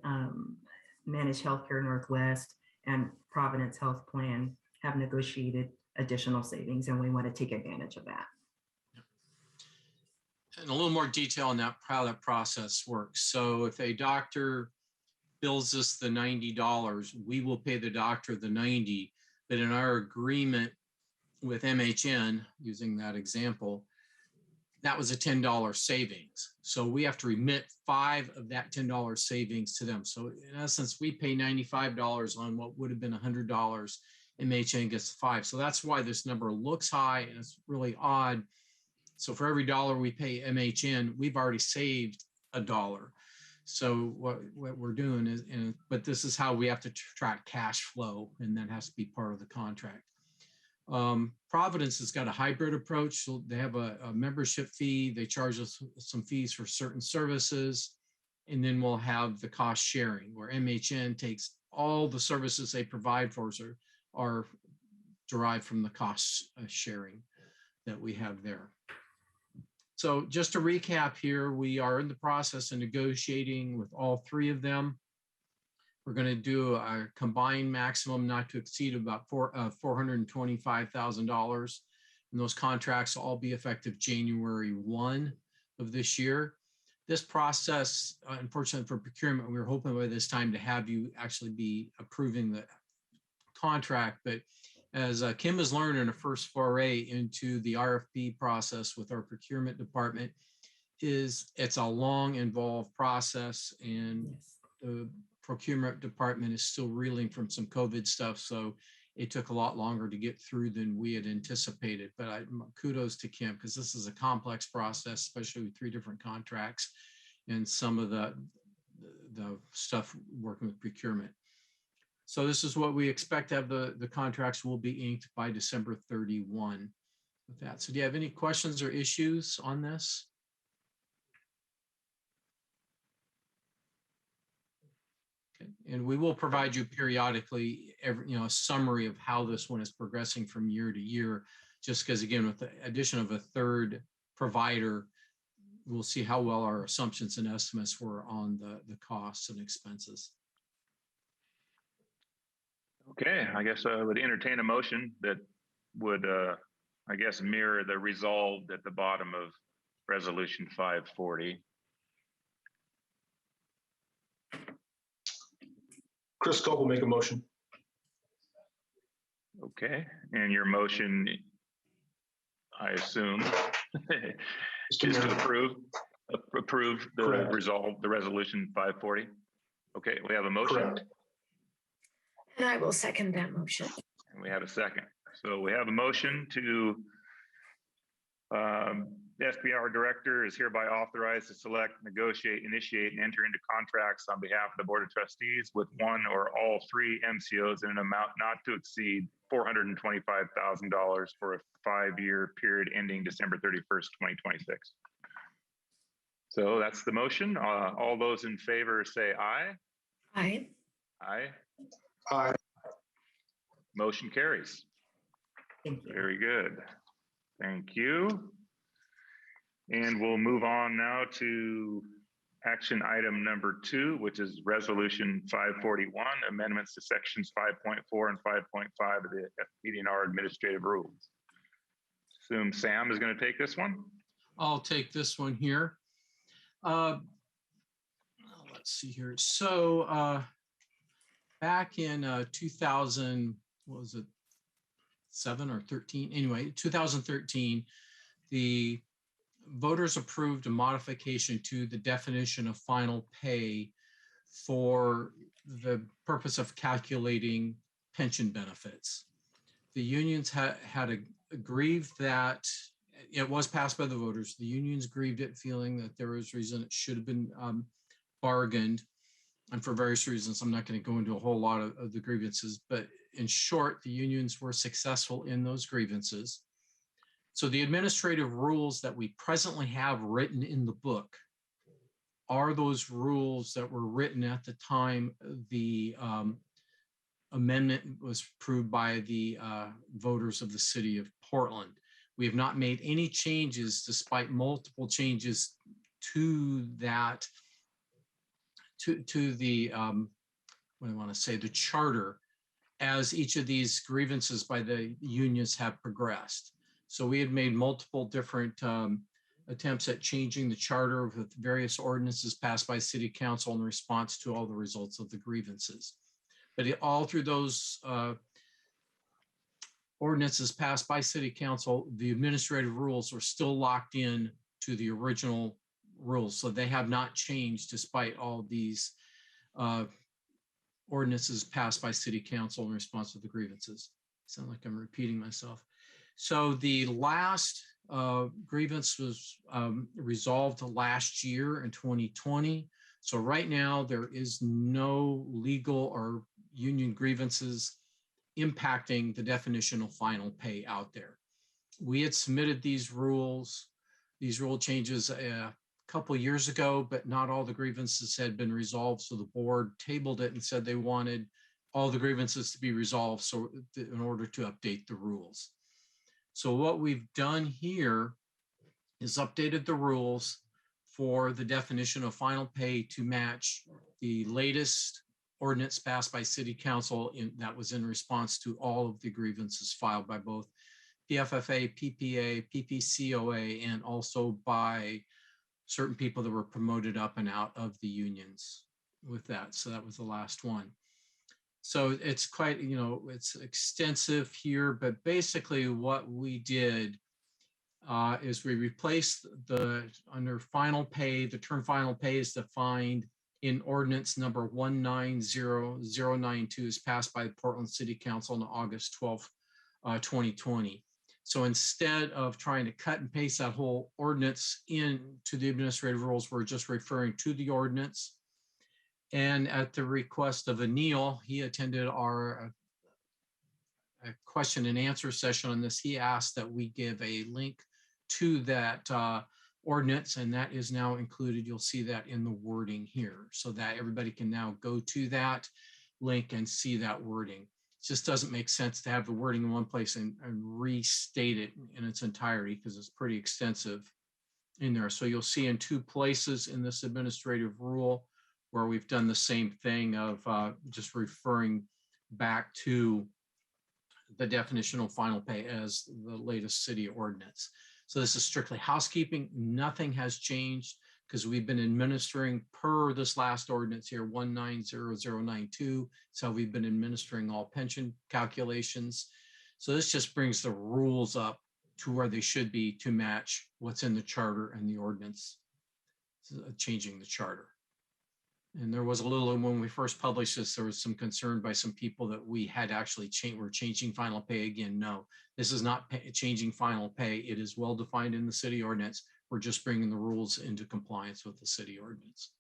Managed Healthcare Northwest and Providence Health Plan have negotiated additional savings, and we want to take advantage of that. And a little more detail on that, how that process works. So if a doctor bills us the $90, we will pay the doctor the 90, but in our agreement with MHN, using that example, that was a $10 savings. So we have to remit 5 of that $10 savings to them. So in essence, we pay $95 on what would have been $100. MHN gets 5. So that's why this number looks high and it's really odd. So for every dollar we pay MHN, we've already saved $1. So what we're doing is, but this is how we have to track cash flow, and that has to be part of the contract. Providence has got a hybrid approach. So they have a membership fee. They charge us some fees for certain services, and then we'll have the cost sharing, where MHN takes all the services they provide for us are derived from the cost sharing that we have there. So just to recap here, we are in the process of negotiating with all 3 of them. We're going to do a combined maximum not to exceed about $425,000. And those contracts will all be effective January 1 of this year. This process, unfortunately for procurement, we were hoping by this time to have you actually be approving the contract. But as Kim has learned in her first foray into the RFP process with our procurement department, it's a long, involved process, and the procurement department is still reeling from some COVID stuff. So it took a lot longer to get through than we had anticipated. But kudos to Kim, because this is a complex process, especially with 3 different contracts and some of the stuff working with procurement. So this is what we expect to have. The contracts will be inked by December 31 with that. So do you have any questions or issues on this? Okay. And we will provide you periodically a summary of how this one is progressing from year to year, just because again, with the addition of a 3rd provider, we'll see how well our assumptions and estimates were on the costs and expenses. Okay, I guess I would entertain a motion that would, I guess, mirror the resolved at the bottom of Resolution 540. Chris Cope will make a motion. Okay, and your motion, I assume, is to approve the Correct. the Resolution 540. Okay, we have a motion. Correct. And I will second that motion. And we have a second. So we have a motion to the FPDR director is hereby authorized to select, negotiate, initiate, and enter into contracts on behalf of the Board of Trustees with 1 or all 3 MCOs in an amount not to exceed $425,000 for a 5-year period ending December 31st, 2026. So that's the motion. All those in favor say aye. Aye. Aye. Aye. Motion carries. Thank you. Very good. Thank you. And we'll move on now to action item number 2, which is Resolution 541, amendments to sections 5.4 and 5.5 of the FPDR administrative rules. Assume Sam is going to take this one. I'll take this one here. Let's see here. So back in 2000, what was it, 7 or 13? Anyway, 2013, the voters approved a modification to the definition of final pay for the purpose of calculating pension benefits. The unions had grieved that it was passed by the voters. The unions grieved it, feeling that there was reason it should have been bargained. And for various reasons, I'm not going to go into a whole lot of the grievances, but in short, the unions were successful in those grievances. So the administrative rules that we presently have written in the book are those rules that were written at the time the amendment was approved by the voters of the city of Portland. We have not made any changes, despite multiple changes to that to the, what do I want to say, the charter as each of these grievances by the unions have progressed. So we had made multiple different attempts at changing the charter with various ordinances passed by city council in response to all the results of the grievances. But all through those ordinances passed by city council, the administrative rules are still locked in to the original rules. So they have not changed despite all these ordinances passed by city council in response to the grievances. Sound like I'm repeating myself. So the last grievance was resolved last year in 2020. So right now there is no legal or union grievances impacting the definition of final pay out there. We had submitted these rule changes a couple years ago, but not all the grievances had been resolved. So the board tabled it and said they wanted all the grievances to be resolved so in order to update the rules. So what we've done here is updated the rules for the definition of final pay to match the latest ordinance passed by city council that was in response to all of the grievances filed by both PFFA, PPA, PPCOA, and also by certain people that were promoted up and out of the unions with that. So that was the last one. So it's quite, it's extensive here, but basically what we did is we replaced under final pay, the term final pay is defined in ordinance number 190092 is passed by the Portland City Council on August 12th, 2020. So instead of trying to cut and paste that whole ordinance into the administrative rules, we're just referring to the ordinance. And at the request of Anil, he attended our question and answer session on this. He asked that we give a link to that ordinance, and that is now included. You'll see that in the wording here so that everybody can now go to that link and see that wording. It just doesn't make sense to have the wording in one place and restate it in its entirety because it's pretty extensive in there. So you'll see in two places in this administrative rule where we've done the same thing of just referring back to the definition of final pay as the latest city ordinance. So this is strictly housekeeping. Nothing has changed because we've been administering per this last ordinance here, 190092. So we've been administering all pension calculations. So this just brings the rules up to where they should be to match what's in the charter and the ordinance, changing the charter. And there was a little, when we first published this, there was some concern by some people that we had actually changed, we're changing final pay again. No, this is not changing final pay. It is well defined in the city ordinance. We're just bringing the rules into compliance with the city ordinance.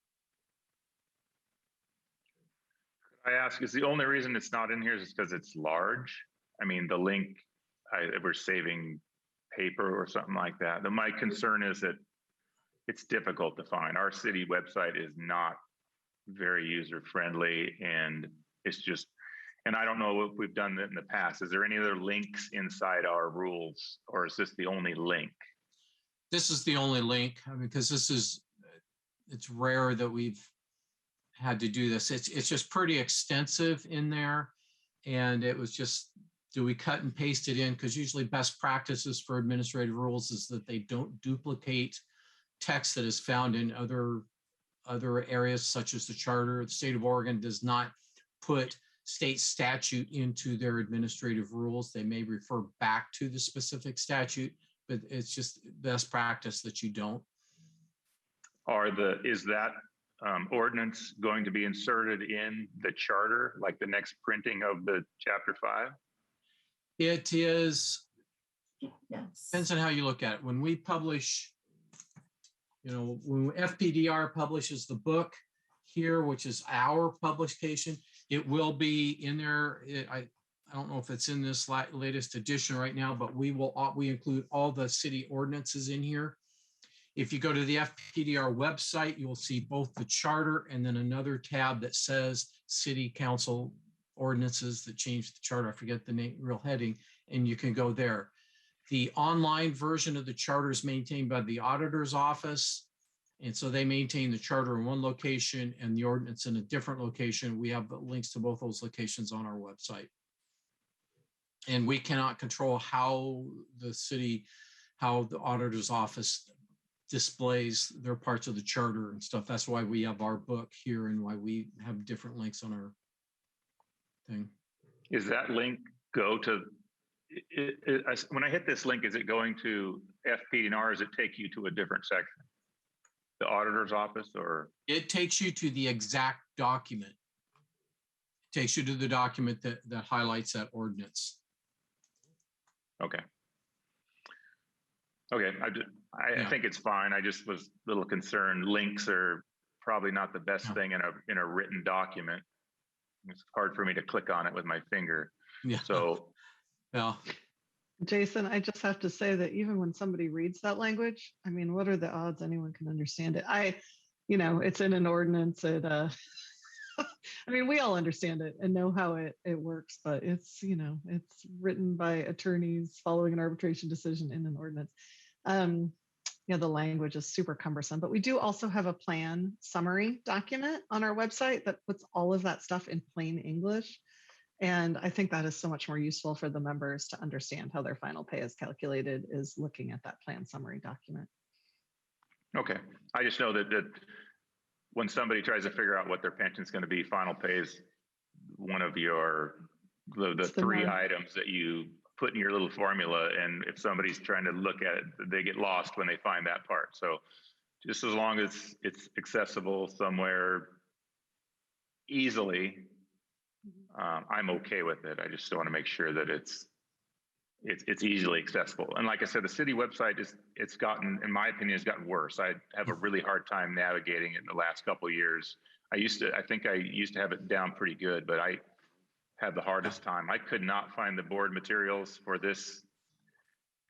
I ask, is the only reason it's not in here is because it's large? I mean, the link, we're saving paper or something like that. My concern is that it's difficult to find. Our city website is not very user friendly, and it's just, and I don't know if we've done that in the past. Is there any other links inside our rules, or is this the only link? This is the only link. I mean, because it's rare that we've had to do this. It's just pretty extensive in there, and it was just, do we cut and paste it in? Because usually best practices for administrative rules is that they don't duplicate text that is found in other areas such as the charter. The state of Oregon does not put state statute into their administrative rules. They may refer back to the specific statute, but it's just best practice that you don't. Is that ordinance going to be inserted in the charter, like the next printing of the chapter 5? It is, Yes. depends on how you look at it. When we publish, when FPDR publishes the book here, which is our publication, it will be in there. I don't know if it's in this latest edition right now, but we include all the city ordinances in here. If you go to the FPDR website, you will see both the charter and then another tab that says City Council ordinances that change the charter. I forget the name, real heading, and you can go there. The online version of the charter is maintained by the auditor's office. And so they maintain the charter in one location and the ordinance in a different location. We have links to both those locations on our website. And we cannot control how how the auditor's office displays their parts of the charter and stuff. That's why we have our book here and why we have different links on our thing. Is that link go to, when I hit this link, is it going to FPDR or does it take you to a different section? The auditor's office or? It takes you to the exact document. It takes you to the document that highlights that ordinance. Okay. Okay, I think it's fine. I just was a little concerned. Links are probably not the best thing in a written document. It's hard for me to click on it with my finger. Yeah. So, yeah. Jason, I just have to say that even when somebody reads that language, I mean, what are the odds anyone can understand it? It's in an ordinance. I mean, we all understand it and know how it works, but it's written by attorneys following an arbitration decision in an ordinance. The language is super cumbersome, but we do also have a plan summary document on our website that puts all of that stuff in plain English. And I think that is so much more useful for the members to understand how their final pay is calculated, is looking at that plan summary document. okay. I just know that when somebody tries to figure out what their pension is going to be, final pay is one of the three items that you put in your little formula. And if somebody's trying to look at it, they get lost when they find that part. So just as long as it's accessible somewhere easily, I'm okay with it. I just want to make sure that it's easily accessible. And like I said, the city website it's gotten, in my opinion, has gotten worse. I have a really hard time navigating it in the last couple of years. I think I used to have it down pretty good, but I had the hardest time. I could not find the board materials for this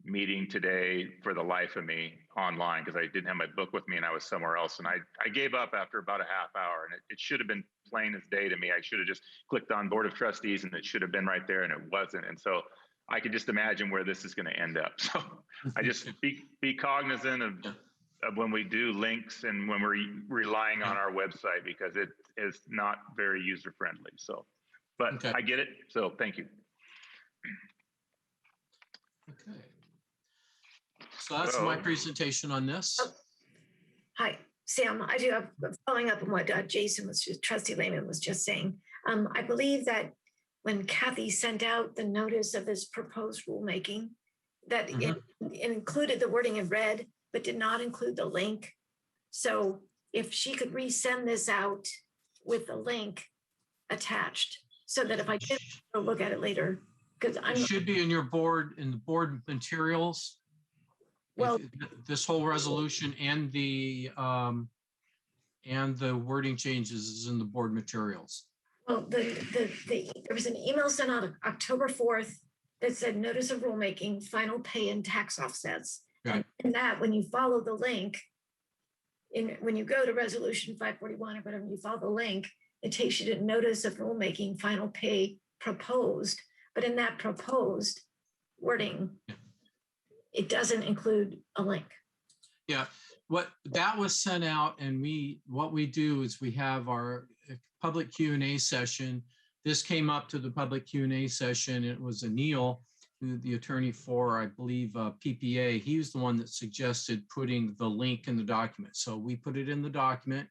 meeting today for the life of me online because I didn't have my book with me and I was somewhere else. And I gave up after about a half hour, and it should have been plain as day to me. I should have just clicked on Board of Trustees and it should have been right there, and it wasn't. And so I could just imagine where this is going to end up. So I just be cognizant of when we do links and when we're relying on our website, because it is not very user friendly. So, but I get it. So thank you. Okay. So that's my presentation on this. Oh, hi, Sam. I do have, following up on what Trustee Lehman was just saying. I believe that when Kathy sent out the notice of this proposed rulemaking, that it included the wording in red, but did not include the link. So if she could resend this out with the link attached, so that if I did look at it later, because it should be in your board, in the board materials. Well, this whole resolution and the wording changes is in the board materials. Well, there was an email sent out October 4th that said notice of rulemaking, final pay and tax offsets. Right. And that when you follow the link, when you go to resolution 541 or whatever, you follow the link, it takes you to notice of rulemaking, final pay proposed. But in that proposed wording, it doesn't include a link. Yeah, what that was sent out, and what we do is we have our public Q&A session. This came up to the public Q&A session. It was Anil, the attorney for, I believe, PPA. He was the one that suggested putting the link in the document. So we put it in the document.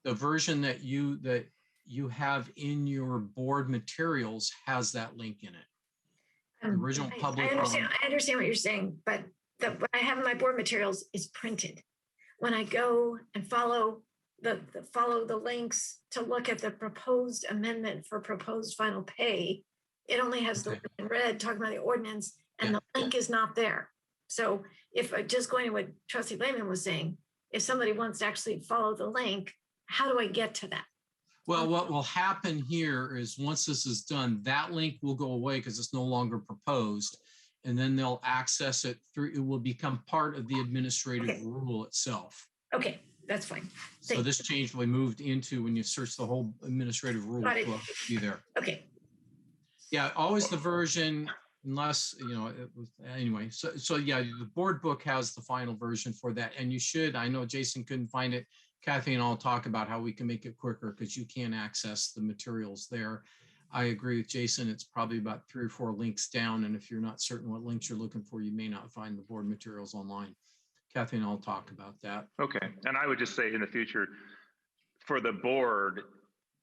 The version that you have in your board materials has that link in it. The original public. I understand what you're saying, but what I have in my board materials is printed. When I go and follow the links to look at the proposed amendment for proposed final pay, it only has the in red talking about the ordinance, and the link is not there. So if just going to what Trustee Lehman was saying, if somebody wants to actually follow the link, how do I get to that? Well, what will happen here is once this is done, that link will go away because it's no longer proposed. And then they'll access it through, it will become part of the administrative rule itself. Okay, that's fine. So this change will be moved into when you search the whole administrative rule, will be there. Okay. Yeah, always the version unless, anyway, so yeah, the board book has the final version for that. And you should, I know Jason couldn't find it. Kathy and I'll talk about how we can make it quicker because you can't access the materials there. I agree with Jason. It's probably about 3 or 4 links down. And if you're not certain what links you're looking for, you may not find the board materials online. Kathy and I'll talk about that. Okay. And I would just say in the future, for the board,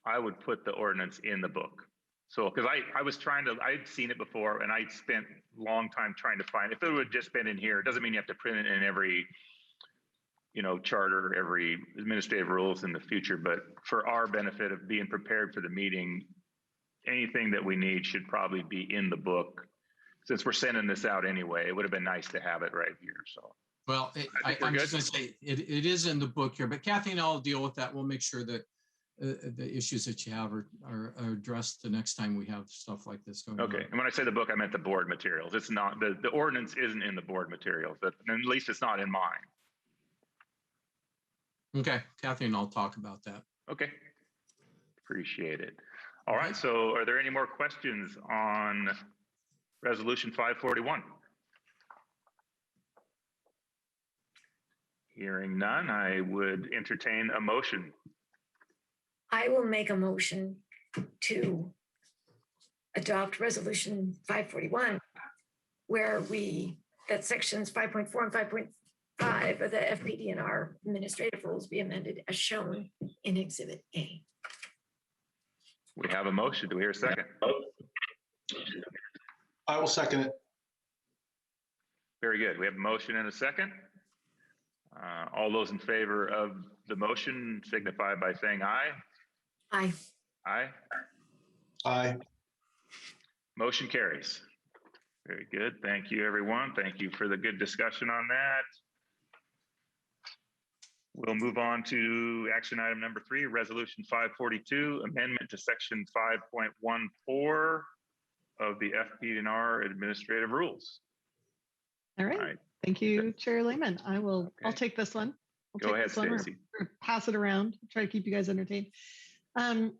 I would put the ordinance in the book. So, because I was trying to, I'd seen it before and I spent a long time trying to find, if it would just been in here, it doesn't mean you have to print it in every, charter, every administrative rules in the future, but for our benefit of being prepared for the meeting, anything that we need should probably be in the book. Since we're sending this out anyway, it would have been nice to have it right here, so. Well, I'm just going to say it is in the book here, but Kathy and I'll deal with that. We'll make sure that the issues that you have are addressed the next time we have stuff like this going on. Okay, and when I say the book, I meant the board materials. It's not, the ordinance isn't in the board materials, at least it's not in mine. Okay, Kathy and I'll talk about that. Okay, appreciate it. All right, so are there any more questions on Resolution 541? Hearing none, I would entertain a motion. I will make a motion to adopt Resolution 541, where that sections 5.4 and 5.5 of the FPDR administrative rules be amended as shown in Exhibit A. We have a motion. Do we hear a second? I will second it. Very good. We have a motion and a second. All those in favor of the motion signify by saying aye. Aye. Aye. Aye. Motion carries. Very good. Thank you, everyone. Thank you for the good discussion on that. We'll move on to action item number 3, Resolution 542, amendment to section 5.14 of the FPDR administrative rules. All right. Thank you, Chair Lehman. I'll take this one. Go ahead, Stacy. Pass it around. Try to keep you guys entertained.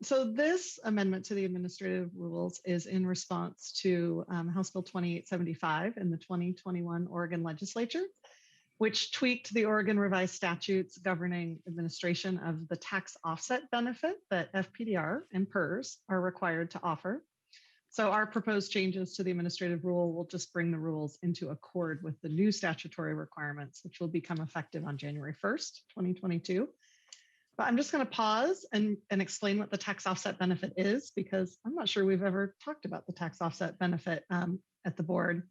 So this amendment to the administrative rules is in response to House Bill 2875 in the 2021 Oregon legislature, which tweaked the Oregon revised statutes governing administration of the tax offset benefit that FPDR and PERS are required to offer. So our proposed changes to the administrative rule will just bring the rules into accord with the new statutory requirements, which will become effective on January 1st, 2022. But I'm just going to pause and explain what the tax offset benefit is, because I'm not sure we've ever talked about the tax offset benefit at the board.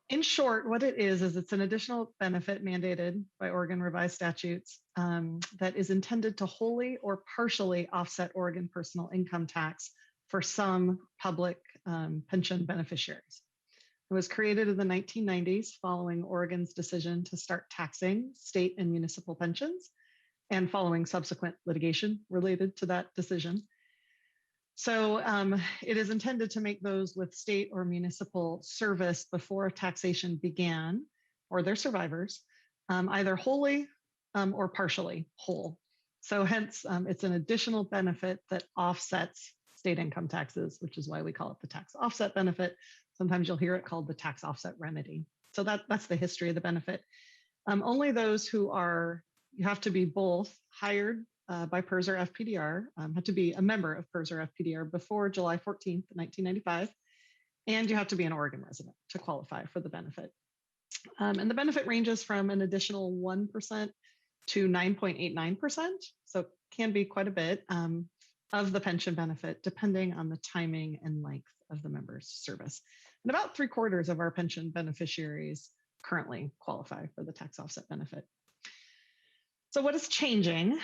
In short, what it is it's an additional benefit mandated by Oregon revised statutes that is intended to wholly or partially offset Oregon personal income tax for some public pension beneficiaries. It was created in the 1990s following Oregon's decision to start taxing state and municipal pensions and following subsequent litigation related to that decision. So it is intended to make those with state or municipal service before taxation began, or their survivors, either wholly or partially whole. So hence, it's an additional benefit that offsets state income taxes, which is why we call it the tax offset benefit. Sometimes you'll hear it called the tax offset remedy. So that's the history of the benefit. Only those who you have to be both hired by PERS or FPDR, have to be a member of PERS or FPDR before July 14th, 1995, and you have to be an Oregon resident to qualify for the benefit. And the benefit ranges from an additional 1% to 9.89%, so it can be quite a bit of the pension benefit, depending on the timing and length of the member's service. And about 3/4 of our pension beneficiaries currently qualify for the tax offset benefit. So what is changing?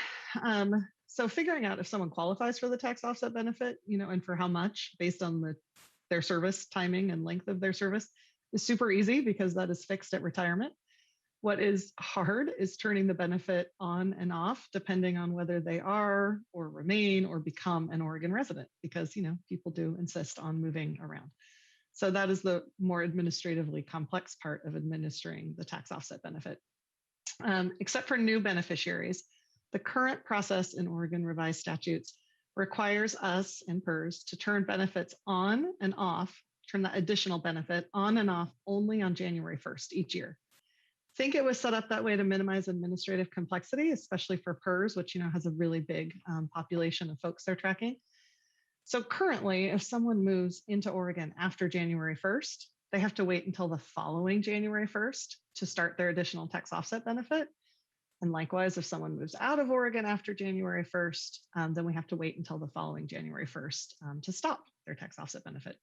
So figuring out if someone qualifies for the tax offset benefit, and for how much based on their service timing and length of their service is super easy because that is fixed at retirement. What is hard is turning the benefit on and off depending on whether they are or remain or become an Oregon resident, because people do insist on moving around. So that is the more administratively complex part of administering the tax offset benefit. Except for new beneficiaries, the current process in Oregon revised statutes requires us and PERS to turn benefits on and off turn that additional benefit on and off only on January 1st each year. I think it was set up that way to minimize administrative complexity, especially for PERS, which has a really big population of folks they're tracking. So currently, if someone moves into Oregon after January 1st, they have to wait until the following January 1st to start their additional tax offset benefit. And likewise, if someone moves out of Oregon after January 1st, then we have to wait until the following January 1st to stop their tax offset benefit.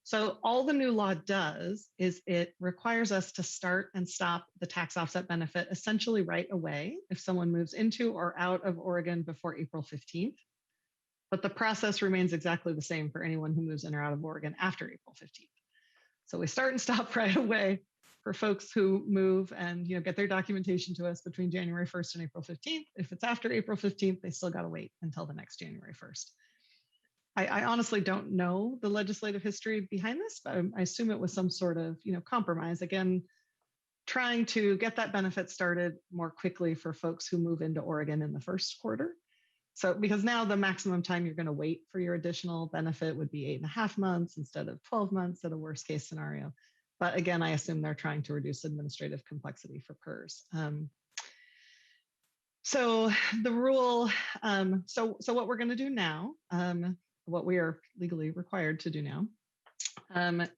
So all the new law does is it requires us to start and stop the tax offset benefit essentially right away if someone moves into or out of Oregon before April 15th. But the process remains exactly the same for anyone who moves in or out of Oregon after April 15th. So we start and stop right away for folks who move and get their documentation to us between January 1st and April 15th. If it's after April 15th, they still got to wait until the next January 1st. I honestly don't know the legislative history behind this, but I assume it was some sort of compromise. Again, trying to get that benefit started more quickly for folks who move into Oregon in the first quarter. So because now the maximum time you're going to wait for your additional benefit would be 8.5 months instead of 12 months at a worst case scenario. But again, I assume they're trying to reduce administrative complexity for PERS. So the rule, so what we're going to do now, what we are legally required to do now,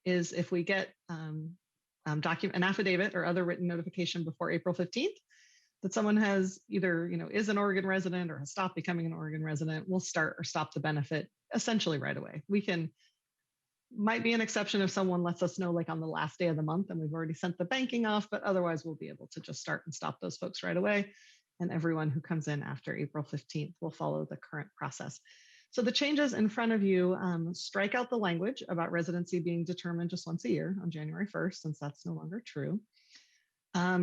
is if we get an affidavit or other written notification before April 15th, that someone has either, is an Oregon resident or has stopped becoming an Oregon resident, we'll start or stop the benefit essentially right away. Might be an exception if someone lets us know like on the last day of the month and we've already sent the banking off, but otherwise we'll be able to just start and stop those folks right away. And everyone who comes in after April 15th will follow the current process. So the changes in front of you strike out the language about residency being determined just once a year on January 1st, since that's no longer true.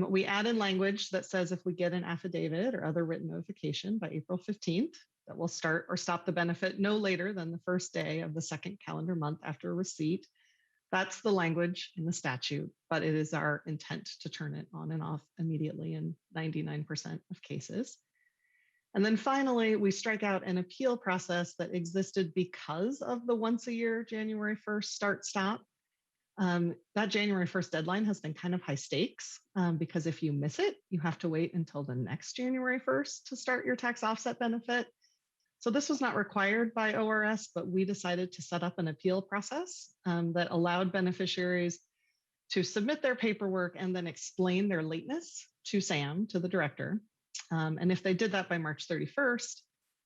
We add in language that says if we get an affidavit or other written notification by April 15th, that will start or stop the benefit no later than the first day of the second calendar month after receipt. That's the language in the statute, but it is our intent to turn it on and off immediately in 99% of cases. And then finally, we strike out an appeal process that existed because of the once a year January 1st start stop. That January 1st deadline has been kind of high stakes because if you miss it, you have to wait until the next January 1st to start your tax offset benefit. So this was not required by ORS, but we decided to set up an appeal process that allowed beneficiaries to submit their paperwork and then explain their lateness to SAM, to the director. And if they did that by March 31st,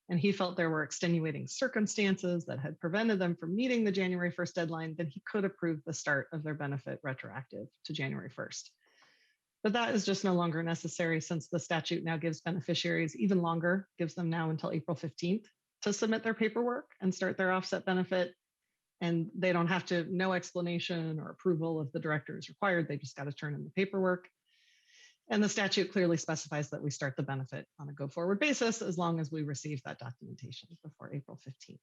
and he felt there were extenuating circumstances that had prevented them from meeting the January 1st deadline, then he could approve the start of their benefit retroactive to January 1st. But that is just no longer necessary since the statute now gives beneficiaries even longer, gives them now until April 15th to submit their paperwork and start their offset benefit. And they don't have to, no explanation or approval of the director is required. They just got to turn in the paperwork. And the statute clearly specifies that we start the benefit on a go-forward basis as long as we receive that documentation before April 15th.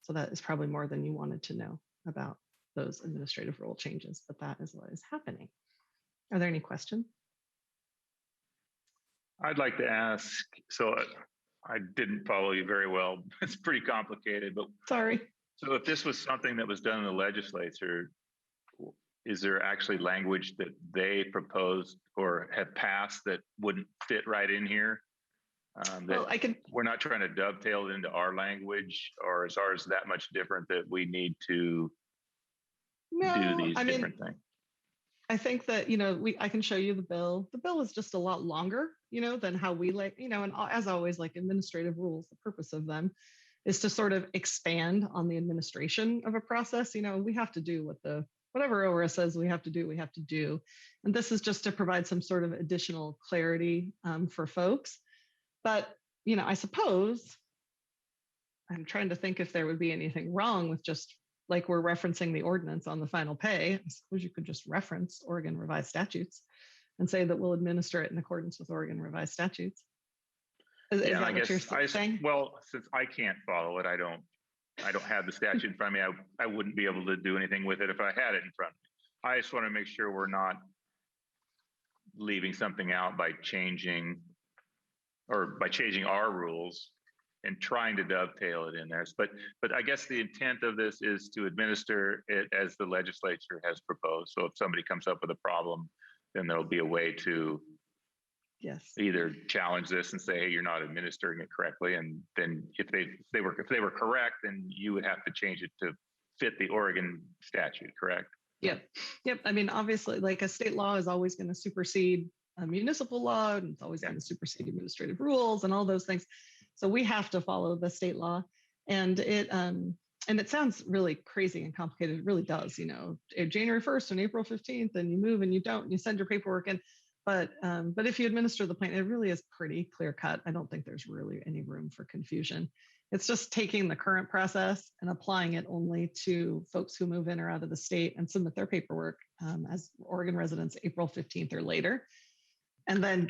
So that is probably more than you wanted to know about those administrative rule changes, but that is what is happening. Are there any questions? I'd like to ask, so I didn't follow you very well. It's pretty complicated, but sorry. So if this was something that was done in the legislature, is there actually language that they proposed or have passed that wouldn't fit right in here? Well, we're not trying to dovetail it into our language, or is ours that much different that we need to do these different things? I think that, I can show you the bill. The bill is just a lot longer, than how we and as always, like administrative rules, the purpose of them is to sort of expand on the administration of a process. We have to do whatever ORS says we have to do. And this is just to provide some sort of additional clarity for folks. But, I suppose I'm trying to think if there would be anything wrong with just like we're referencing the ordinance on the final pay. I suppose you could just reference Oregon revised statutes and say that we'll administer it in accordance with Oregon revised statutes. Is that what you're saying? Well, since I can't follow it, I don't have the statute in front of me. I wouldn't be able to do anything with it if I had it in front of me. I just want to make sure we're not leaving something out by changing our rules and trying to dovetail it in there. But I guess the intent of this is to administer it as the legislature has proposed. So if somebody comes up with a problem, then there'll be a way to Yes. either challenge this and say, hey, you're not administering it correctly. And then if they were correct, then you would have to change it to fit the Oregon statute, correct? Yep. Yep. I mean, obviously, like a state law is always going to supersede a municipal law, and it's always going to supersede administrative rules and all those things. So we have to follow the state law, and it sounds really crazy and complicated. It really does. You know, January 1st and April 15th, and you move and you don't, and you send your paperwork in. But if you administer the plan, it really is pretty clear cut. I don't think there's really any room for confusion. It's just taking the current process and applying it only to folks who move in or out of the state and submit their paperwork as Oregon residents April 15th or later. And then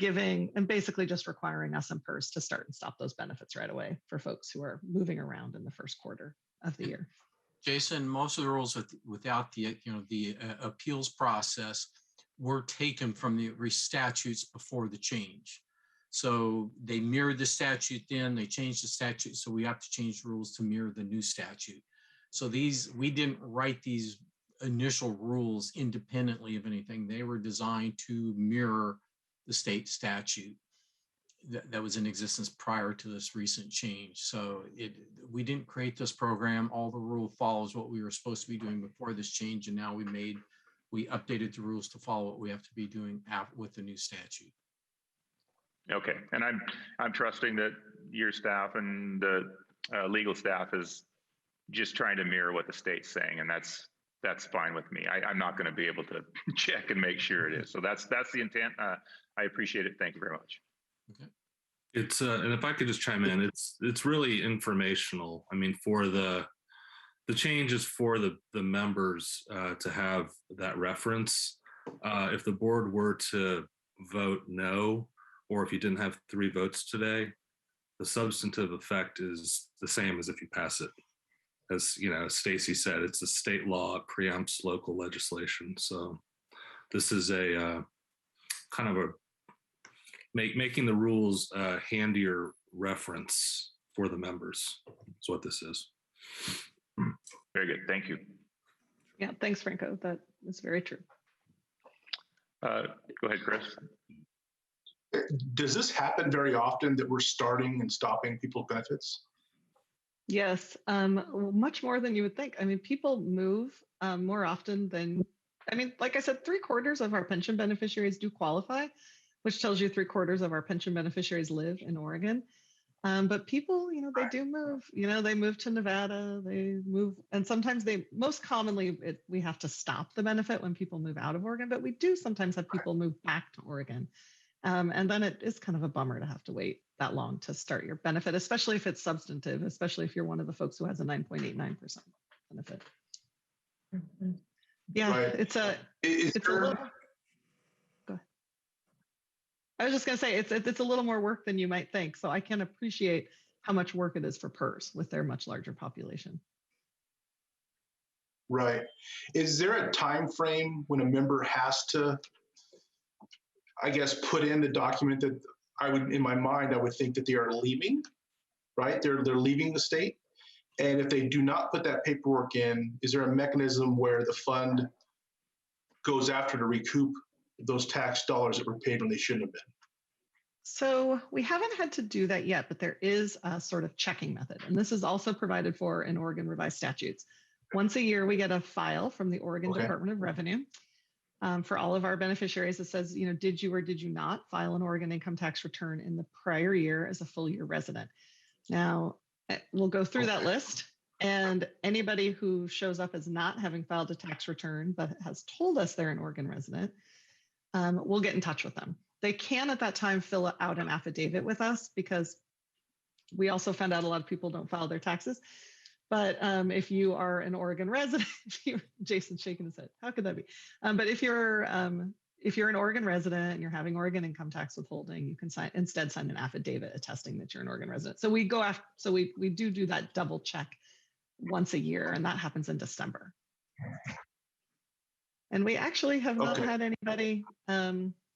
basically just requiring us and PERS to start and stop those benefits right away for folks who are moving around in the first quarter of the year. Jason, most of the rules without the appeals process were taken from the statutes before the change. So they mirrored the statute then, they changed the statute. So we have to change the rules to mirror the new statute. So we didn't write these initial rules independently of anything. They were designed to mirror the state statute that was in existence prior to this recent change. So we didn't create this program. All the rule follows what we were supposed to be doing before this change. And now we updated the rules to follow what we have to be doing with the new statute. Okay, and I'm trusting that your staff and the legal staff is just trying to mirror what the state's saying, and that's fine with me. I'm not going to be able to check and make sure it is. So that's the intent. I appreciate it. Thank you very much. Okay. It's and if I could just chime in, it's really informational. I mean, for the changes for the members to have that reference. If the board were to vote no, or if you didn't have 3 votes today, the substantive effect is the same as if you pass it. As you know, Stacy said, it's a state law, it preempts local legislation. So this is a kind of a making the rules a handier reference for the members. Is what this is. Very good. Thank you. Yeah, thanks, Franco. That is very true. Go ahead, Chris. Does this happen very often that we're starting and stopping people's benefits? Yes, much more than you would think. I mean, people move more often than, I mean, like I said, 3/4 of our pension beneficiaries do qualify, which tells you 3/4 of our pension beneficiaries live in Oregon. But people, you know, they do move, you know, they move to Nevada, they move, and sometimes most commonly, we have to stop the benefit when people move out of Oregon, but we do sometimes have people move back to Oregon. And then it is kind of a bummer to have to wait that long to start your benefit, especially if it's substantive, especially if you're one of the folks who has a 9.89% benefit. Yeah, Right. it's a little, go ahead. I was just going to say, it's a little more work than you might think. So I can appreciate how much work it is for PERS with their much larger population. Right. Is there a time frame when a member has to, I guess, put in the document that in my mind, I would think that they are leaving, right? They're leaving the state. And if they do not put that paperwork in, is there a mechanism where the fund goes after to recoup those tax dollars that were paid when they shouldn't have been? So we haven't had to do that yet, but there is a sort of checking method. And this is also provided for in Oregon revised statutes. Once a year, we get a file from the Oregon Department of Revenue. For all of our beneficiaries, it says, you know, did you or did you not file an Oregon income tax return in the prior year as a full year resident? Now, we'll go through that list, and anybody who shows up as not having filed a tax return but has told us they're an Oregon resident, we'll get in touch with them. They can at that time fill out an affidavit with us, because we also found out a lot of people don't file their taxes. But if you are an Oregon resident, Jason's shaking his head, how could that be? But if you're an Oregon resident and you're having Oregon income tax withholding, you can instead sign an affidavit attesting that you're an Oregon resident. So we go after, so we do that double check once a year, and that happens in December. And we actually have not had anybody,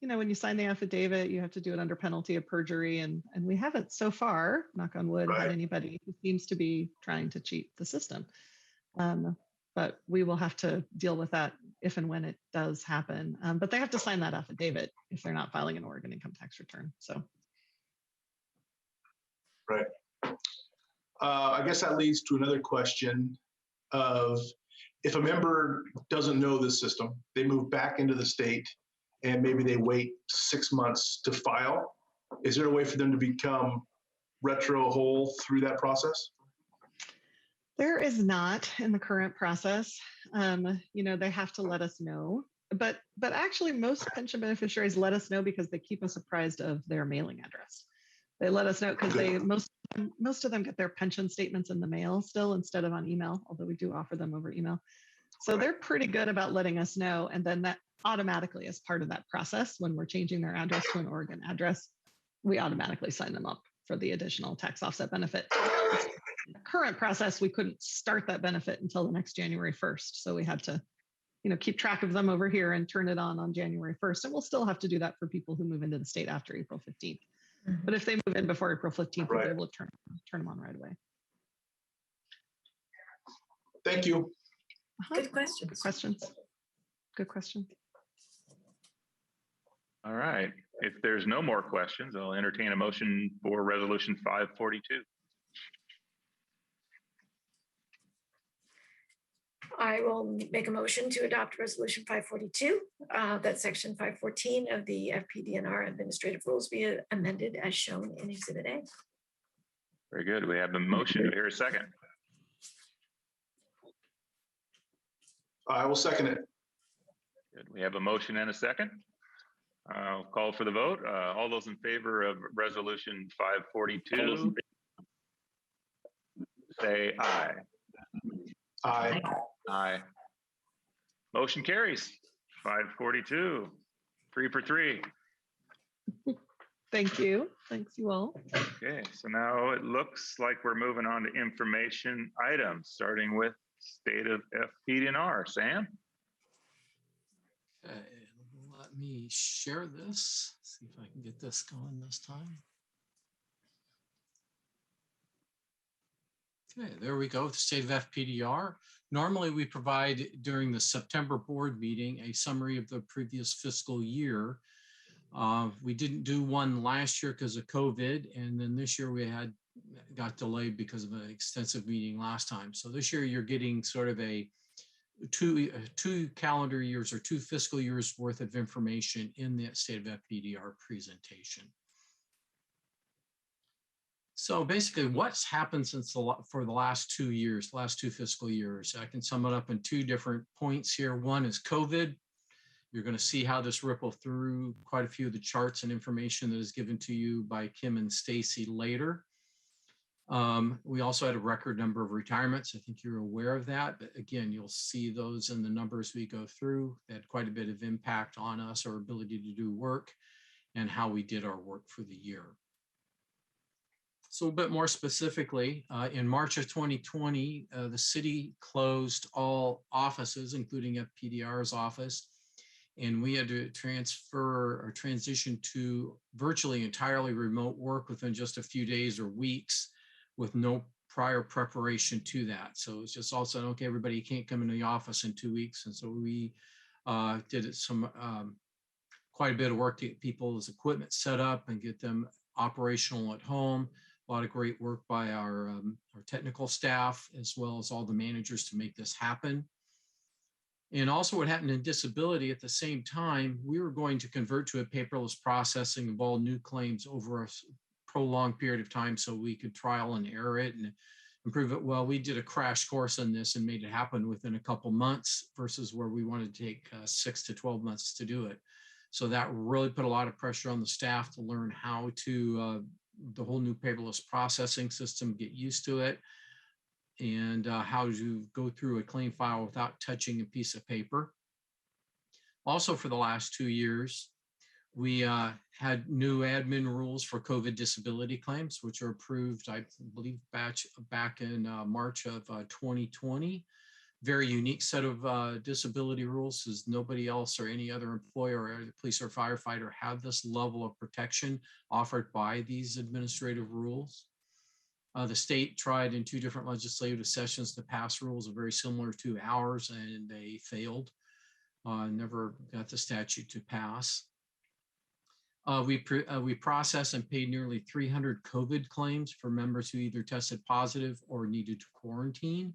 when you sign the affidavit, you have to do it under penalty of perjury. And we haven't so far, knock on wood, had anybody who seems to be trying to cheat the system. But we will have to deal with that if and when it does happen. But they have to sign that affidavit if they're not filing an Oregon income tax return. So. Right. I guess that leads to another question of, if a member doesn't know the system, they move back into the state and maybe they wait 6 months to file, is there a way for them to become retro whole through that process? There is not in the current process. They have to let us know. But actually, most pension beneficiaries let us know because they keep us apprised of their mailing address. They let us know because most of them get their pension statements in the mail still instead of on email, although we do offer them over email. So they're pretty good about letting us know. And then that automatically, as part of that process, when we're changing their address to an Oregon address, we automatically sign them up for the additional tax offset benefit. In the current process, we couldn't start that benefit until the next January 1st. So we had to, keep track of them over here and turn it on January 1st. And we'll still have to do that for people who move into the state after April 15th. But if they move in before April 15th, we'll be able to turn them on right away. Thank you. Good questions. Good questions. All right. If there's no more questions, I'll entertain a motion for resolution 542. I will make a motion to adopt resolution 542, that section 514 of the FPDR administrative rules be amended as shown in Exhibit A. Very good. We have a motion. Do I hear a second? I will second it. Good. We have a motion and a second. I'll call for the vote. All those in favor of resolution 542, say aye. Aye. Aye. Motion carries. 542, 3 for 3. Thank you. Thanks, you all. Okay, so now it looks like we're moving on to information items, starting with state of FPDR. Sam? Okay, let me share this. See if I can get this going this time. Okay, there we go, the state of FPDR. Normally we provide during the September board meeting a summary of the previous fiscal year. We didn't do one last year because of COVID, and then this year we got delayed because of an extensive meeting last time. So this year you're getting sort of a two calendar years or 2 fiscal years worth of information in the state of FPDR presentation. So basically what's happened for the last 2 years, last 2 fiscal years, I can sum it up in 2 different points here. One is COVID. You're going to see how this rippled through quite a few of the charts and information that is given to you by Kim and Stacy later. We also had a record number of retirements. I think you're aware of that. But again, you'll see those in the numbers we go through. They had quite a bit of impact on us, our ability to do work, and how we did our work for the year. So a bit more specifically, in March of 2020, the city closed all offices, including FPDR's office, and we had to transfer or transition to virtually entirely remote work within just a few days or weeks with no prior preparation to that. So it's just all of a sudden, okay, everybody can't come into the office in 2 weeks. And so we did quite a bit of work to get people's equipment set up and get them operational at home. A lot of great work by our technical staff, as well as all the managers to make this happen. And also what happened in disability at the same time, we were going to convert to a paperless processing of all new claims over a prolonged period of time so we could trial and error it and improve it. Well, we did a crash course on this and made it happen within a couple months versus where we wanted to take 6 to 12 months to do it. So that really put a lot of pressure on the staff to learn how to the whole new paperless processing system, get used to it, and how to go through a claim file without touching a piece of paper. Also, for the last 2 years, we had new admin rules for COVID disability claims, which are approved, I believe, back in March of 2020. very unique set of disability rules, as nobody else or any other employer or police or firefighter have this level of protection offered by these administrative rules. The state tried in 2 different legislative sessions to pass rules very similar to ours, and they failed. Never got the statute to pass. We processed and paid nearly 300 COVID claims for members who either tested positive or needed to quarantine.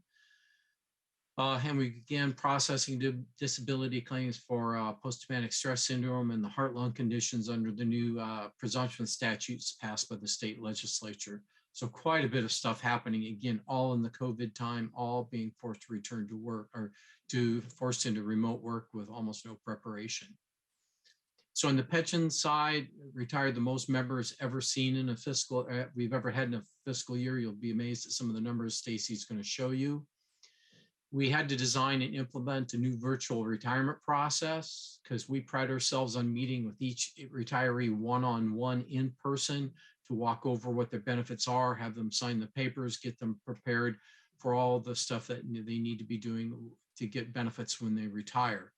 And we began processing disability claims for post-traumatic stress syndrome and the heart-lung conditions under the new presumption statutes passed by the state legislature. So quite a bit of stuff happening, again, all in the COVID time, all being forced to return to work or forced into remote work with almost no preparation. So on the pension side, retired the most members ever seen in a fiscal, we've ever had in a fiscal year. You'll be amazed at some of the numbers Stacy's going to show you. We had to design and implement a new virtual retirement process because we pride ourselves on meeting with each retiree one-on-one in person to walk over what their benefits are, have them sign the papers, get them prepared for all the stuff that they need to be doing to get benefits when they retire.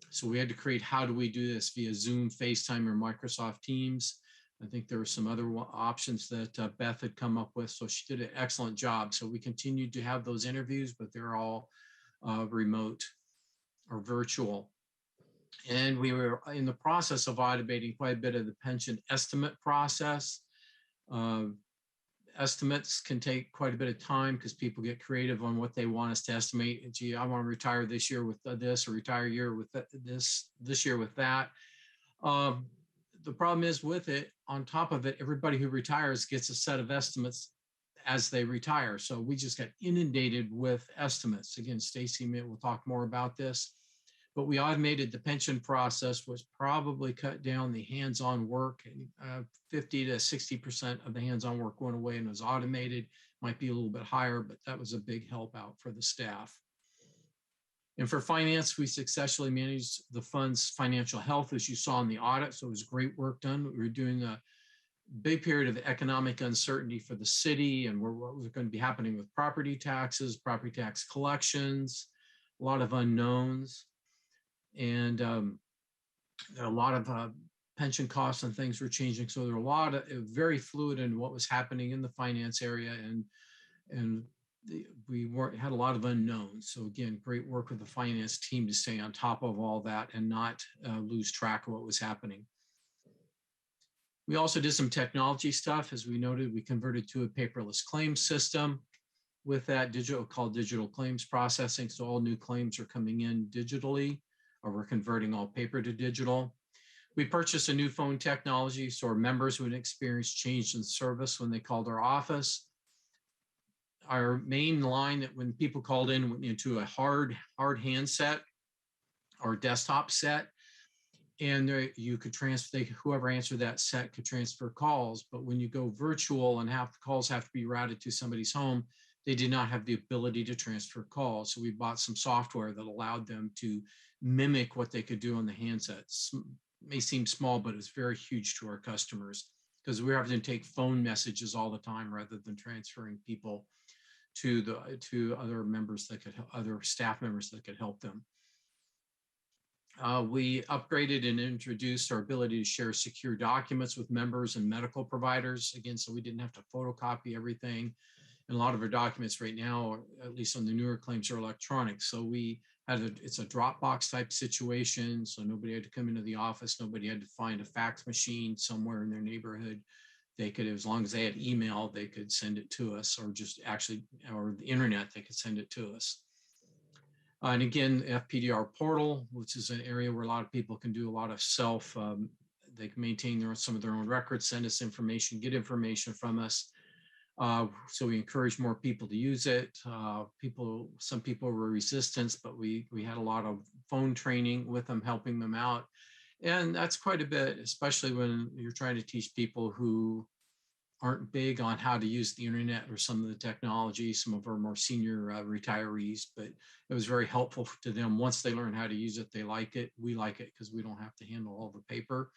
So we had to create, how do we do this via Zoom, FaceTime, or Microsoft Teams? I think there were some other options that Beth had come up with. So she did an excellent job. So we continued to have those interviews, but they're all remote or virtual. And we were in the process of automating quite a bit of the pension estimate process. Estimates can take quite a bit of time because people get creative on what they want us to estimate. Gee, I want to retire this year with this, or retire year with this year with that. The problem is with it, on top of it, everybody who retires gets a set of estimates as they retire. So we just got inundated with estimates. Again, Stacy will talk more about this, but we automated the pension process, which probably cut down the hands-on work. 50 to 60% of the hands-on work went away and was automated. Might be a little bit higher, but that was a big help out for the staff. And for finance, we successfully managed the fund's financial health, as you saw in the audit. So it was great work done. We were doing a big period of economic uncertainty for the city and what was going to be happening with property taxes, property tax collections, a lot of unknowns. And a lot of pension costs and things were changing. So there were a lot of very fluid in what was happening in the finance area, and we had a lot of unknowns. So again, great work with the finance team to stay on top of all that and not lose track of what was happening. We also did some technology stuff. As we noted, we converted to a paperless claims system with that called digital claims processing. So all new claims are coming in digitally, or we're converting all paper to digital. We purchased a new phone technology so our members who had experienced change in service when they called our office. Our main line, that when people called in, went into a hard handset or desktop set, and you could transfer, whoever answered that set could transfer calls. But when you go virtual and half the calls have to be routed to somebody's home, they did not have the ability to transfer calls. So we bought some software that allowed them to mimic what they could do on the handsets. May seem small, but it's very huge to our customers because we're having to take phone messages all the time rather than transferring people to other members that could, other staff members that could help them. We upgraded and introduced our ability to share secure documents with members and medical providers, again, so we didn't have to photocopy everything. And a lot of our documents right now, at least on the newer claims, are electronic. So we had it's a Dropbox type situation. So nobody had to come into the office. Nobody had to find a fax machine somewhere in their neighborhood. They could, as long as they had email, they could send it to us, or just actually, or the internet, they could send it to us. And again, FPDR portal, which is an area where a lot of people can do a lot of they can maintain some of their own records, send us information, get information from us. So we encourage more people to use it. Some people were resistant, but we had a lot of phone training with them, helping them out. And that's quite a bit, especially when you're trying to teach people who aren't big on how to use the internet or some of the technology, some of our more senior retirees, but it was very helpful to them. Once they learn how to use it, they like it. We like it because we don't have to handle all the paper.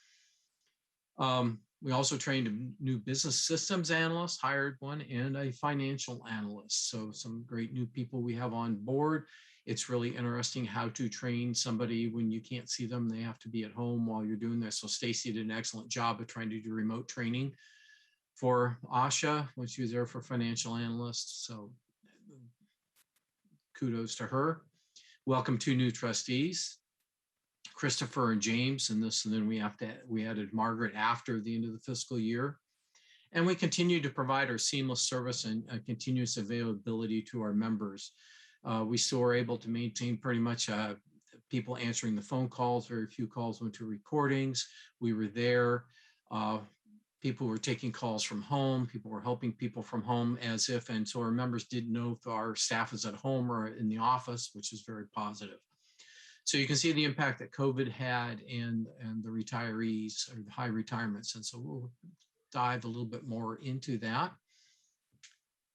We also trained a new business systems analyst, hired one, and a financial analyst. So some great new people we have on board. It's really interesting how to train somebody when you can't see them. They have to be at home while you're doing this. So Stacy did an excellent job of trying to do remote training for Asha when she was there for financial analysts. So kudos to her. Welcome to new trustees, Christopher and James, and then we added Margaret after the end of the fiscal year. And we continue to provide our seamless service and continuous availability to our members. We still were able to maintain pretty much people answering the phone calls. Very few calls went to recordings. We were there. People were taking calls from home. People were helping people from home and so our members didn't know if our staff is at home or in the office, which is very positive. So you can see the impact that COVID had and the retirees or the high retirements. And so we'll dive a little bit more into that.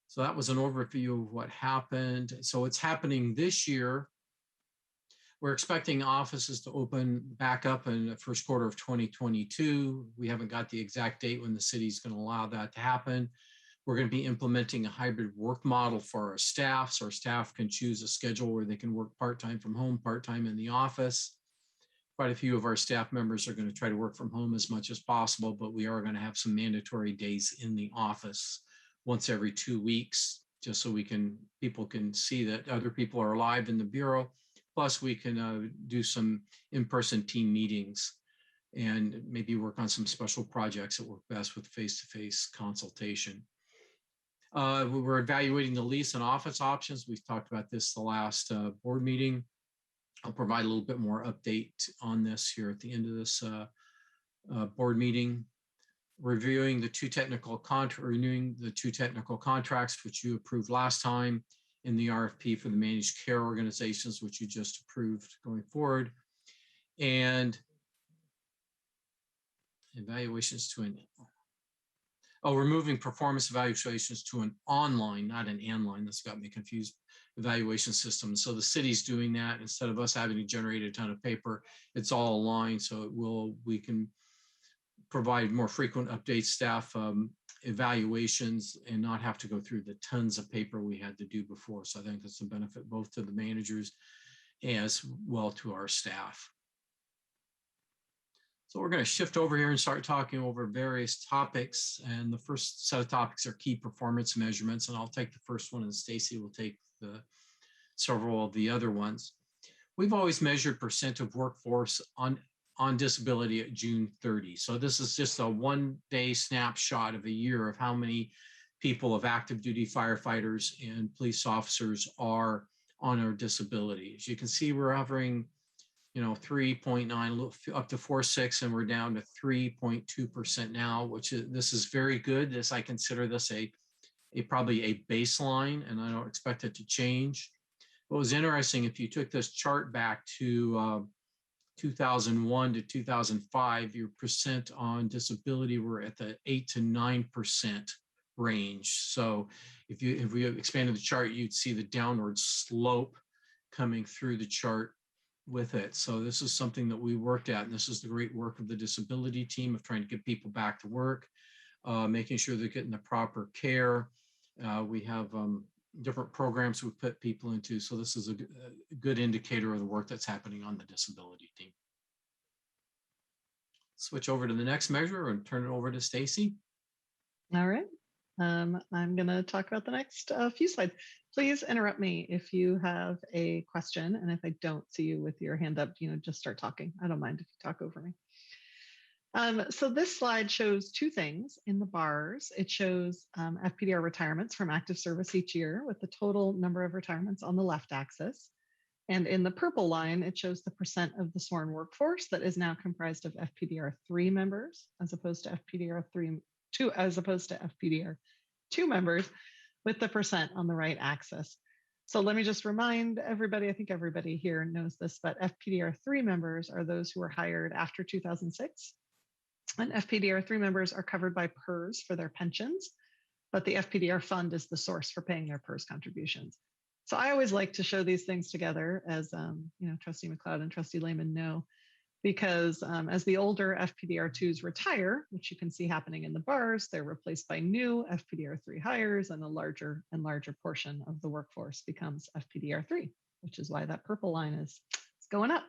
So that was an overview of what happened. So it's happening this year. We're expecting offices to open back up in the first quarter of 2022. We haven't got the exact date when the city's going to allow that to happen. We're going to be implementing a hybrid work model for our staff. So our staff can choose a schedule where they can work part-time from home, part-time in the office. Quite a few of our staff members are going to try to work from home as much as possible, but we are going to have some mandatory days in the office once every 2 weeks, just so people can see that other people are alive in the Bureau. Plus we can do some in-person team meetings and maybe work on some special projects that work best with face-to-face consultation. We're evaluating the lease and office options. We've talked about this the last board meeting. I'll provide a little bit more update on this here at the end of this board meeting. Renewing the two technical contracts, which you approved last time, in the RFP for the managed care organizations, which you just approved going forward, and evaluations to removing performance evaluations to an online, not an online. That's got me confused. Evaluation system. So the city's doing that instead of us having to generate a ton of paper. It's all aligned, so we can provide more frequent updates, staff evaluations, and not have to go through the tons of paper we had to do before. So I think that's a benefit both to the managers as well to our staff. So we're going to shift over here and start talking over various topics. And the first set of topics are key performance measurements. And I'll take the first one and Stacy will take several of the other ones. We've always measured percent of workforce on disability at June 30. So this is just a one-day snapshot of a year of how many people of active duty firefighters and police officers are on our disability. As you can see, we're hovering 3.9 up to 4.6, and we're down to 3.2% now, this is very good. I consider this probably a baseline, and I don't expect it to change. What was interesting, if you took this chart back to 2001 to 2005, your percent on disability were at the 8 to 9% range. So if we expanded the chart, you'd see the downward slope coming through the chart with it. So this is something that we worked at, and this is the great work of the disability team of trying to get people back to work, making sure they're getting the proper care. We have different programs we put people into. So this is a good indicator of the work that's happening on the disability team. Switch over to the next measure and turn it over to Stacy. All right. I'm going to talk about the next few slides. Please interrupt me if you have a question. And if I don't see you with your hand up, just start talking. I don't mind if you talk over me. So this slide shows two things in the bars. It shows FPDR retirements from active service each year with the total number of retirements on the left axis. And in the purple line, it shows the percent of the sworn workforce that is now comprised of FPDR 3 members as opposed to FPDR 2 members, with the percent on the right axis. So let me just remind everybody, I think everybody here knows this, but FPDR 3 members are those who were hired after 2006. And FPDR 3 members are covered by PERS for their pensions, but the FPDR fund is the source for paying their PERS contributions. So I always like to show these things together, as Trustee McLeod and Trustee Lehman know, because as the older FPDR2s retire, which you can see happening in the bars, they're replaced by new FPDR3 hires, and a larger and larger portion of the workforce becomes FPDR3 which is why that purple line is going up.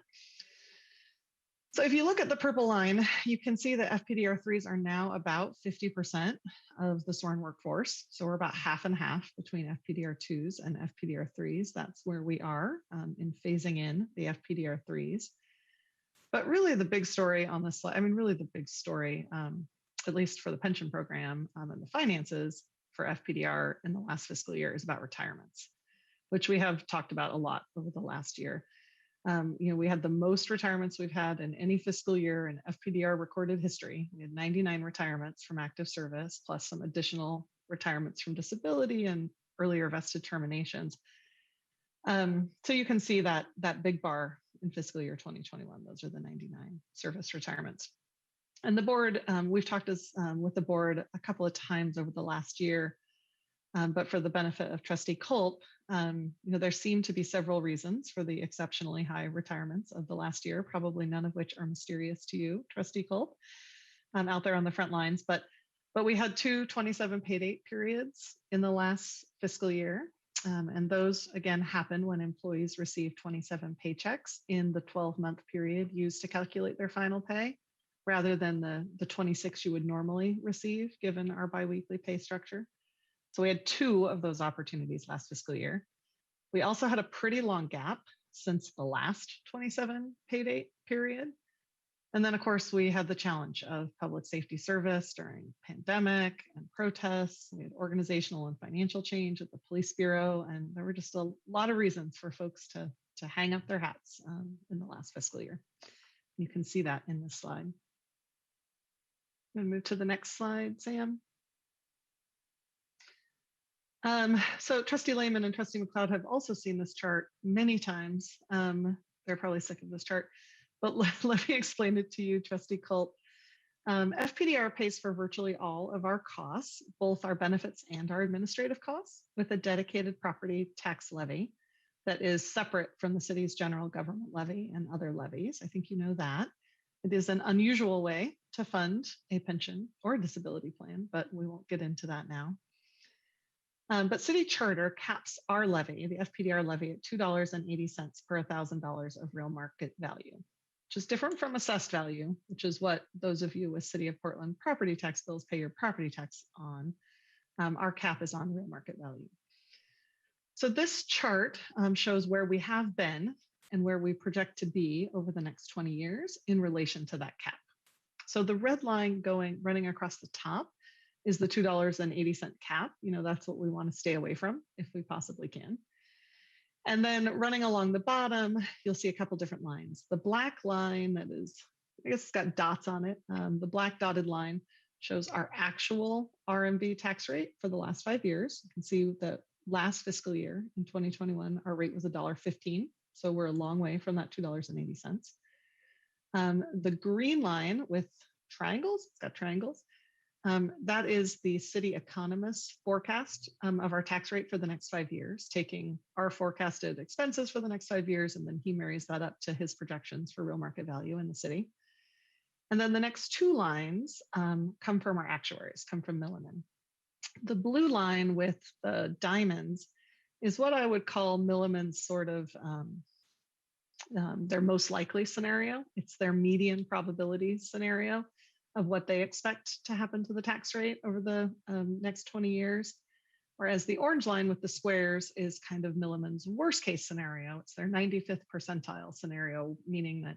So if you look at the purple line, you can see that FPDR 3s are now about 50% of the SORN workforce. So we're about half and half between FPDR 2s and FPDR 3s. That's where we are in phasing in the FPDR 3s. But really the big story on this slide, I mean, really the big story, at least for the pension program and the finances for FPDR in the last fiscal year, is about retirements, which we have talked about a lot over the last year. We had the most retirements we've had in any fiscal year in FPDR recorded history. We had 99 retirements from active service, plus some additional retirements from disability and earlier vested terminations. So you can see that big bar in fiscal year 2021. Those are the 99 service retirements. And the board, we've talked with the board a couple of times over the last year, but for the benefit of Trustee Culp, there seem to be several reasons for the exceptionally high retirements of the last year, probably none of which are mysterious to you, Trustee Culp, out there on the front lines. But we had two 27 pay date periods in the last fiscal year. And those, again, happen when employees receive 27 paychecks in the 12-month period used to calculate their final pay, rather than the 26 you would normally receive given our biweekly pay structure. So we had two of those opportunities last fiscal year. We also had a pretty long gap since the last 27 pay date period. And then, of course, we had the challenge of public safety service during pandemic and protests. We had organizational and financial change at the police bureau. And there were just a lot of reasons for folks to hang up their hats in the last fiscal year. You can see that in this slide. I'm going to move to the next slide, Sam. So Trustee Lehman and Trustee McLeod have also seen this chart many times. They're probably sick of this chart, but let me explain it to you, Trustee Culp. FPDR pays for virtually all of our costs, both our benefits and our administrative costs, with a dedicated property tax levy that is separate from the city's general government levy and other levies. I think you know that. It is an unusual way to fund a pension or a disability plan, but we won't get into that now. But city charter caps our levy, the FPDR levy, at $2.80 per $1,000 of real market value, which is different from assessed value, which is what those of you with City of Portland property tax bills pay your property tax on. Our cap is on real market value. So this chart shows where we have been and where we project to be over the next 20 years in relation to that cap. So the red line running across the top is the $2.80 cap. That's what we want to stay away from if we possibly can. And then running along the bottom, you'll see a couple different lines. The black line that is, I guess it's got dots on it. The black dotted line shows our actual RMV tax rate for the last 5 years. You can see that last fiscal year in 2021, our rate was $1.15. So we're a long way from that $2.80. The green line with triangles, it's got triangles. That is the city economist's forecast of our tax rate for the next 5 years, taking our forecasted expenses for the next 5 years, and then he marries that up to his projections for real market value in the city. And then the next two lines come from our actuaries, come from Milliman. The blue line with the diamonds is what I would call Milliman's sort of their most likely scenario. It's their median probability scenario of what they expect to happen to the tax rate over the next 20 years. Whereas the orange line with the squares is kind of Milliman's worst case scenario. It's their 95th percentile scenario, meaning that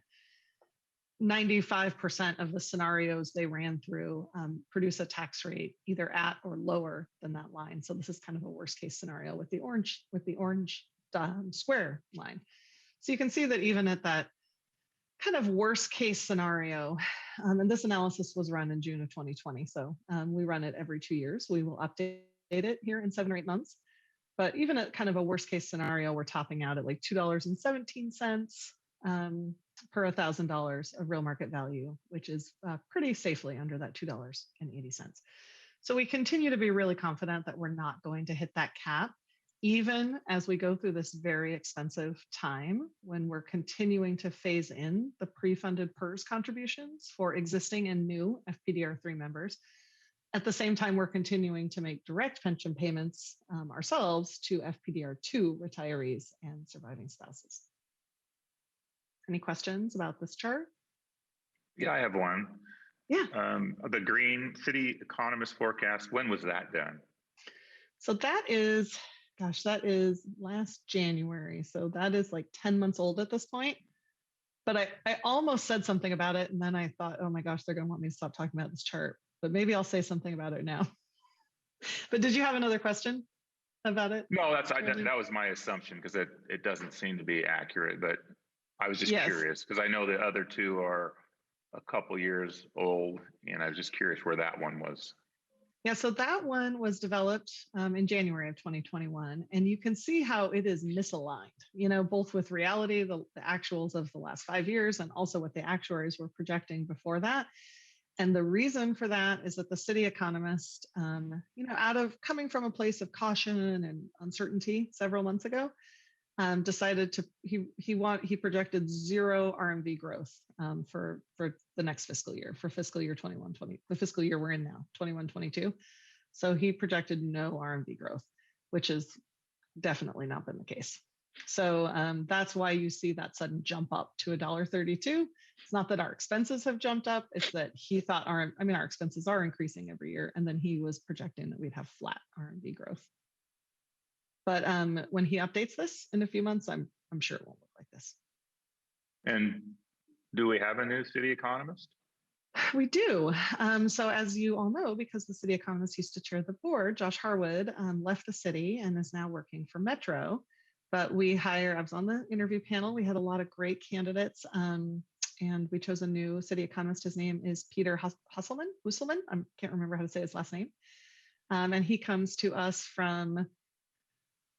95% of the scenarios they ran through produce a tax rate either at or lower than that line. So this is kind of a worst case scenario with the orange square line. So you can see that even at that kind of worst case scenario, and this analysis was run in June of 2020. So we run it every 2 years. We will update it here in 7 or 8 months. But even at kind of a worst case scenario, we're topping out at like $2.17 per $1,000 of real market value, which is pretty safely under that $2.80. So we continue to be really confident that we're not going to hit that cap, even as we go through this very expensive time when we're continuing to phase in the pre-funded PERS contributions for existing and new FPDR 3 members. At the same time, we're continuing to make direct pension payments ourselves to FPDR2 retirees and surviving spouses. Any questions about this chart? Yeah, I have one. Yeah. The green city economist forecast, when was that done? So that is, gosh, that is last January. So that is like 10 months old at this point. But I almost said something about it. And then I thought, oh my gosh, they're going to want me to stop talking about this chart. But maybe I'll say something about it now. But did you have another question about it? No, that was my assumption because it doesn't seem to be accurate. But I was just curious because I know the other two are a couple years old, and I was just curious where that one was. Yeah, so that one was developed in January of 2021, and you can see how it is misaligned, both with reality, the actuals of the last 5 years, and also what the actuaries were projecting before that. And the reason for that is that the city economist, out of coming from a place of caution and uncertainty several months ago, decided he projected 0 RMV growth for the next fiscal year, for fiscal year 21-20, the fiscal year we're in now, 21-22. So he projected no RMV growth, which has definitely not been the case. So that's why you see that sudden jump up to $1.32. It's not that our expenses have jumped up, it's that he thought our expenses are increasing every year, and then he was projecting that we'd have flat RMV growth. But when he updates this in a few months, I'm sure it won't look like this. And do we have a new city economist? We do. So as you all know, because the city economist used to chair the board, Josh Harwood left the city and is now working for Metro. But I was on the interview panel. We had a lot of great candidates, and we chose a new city economist. His name is Peter Husselman. I can't remember how to say his last name. And he comes to us from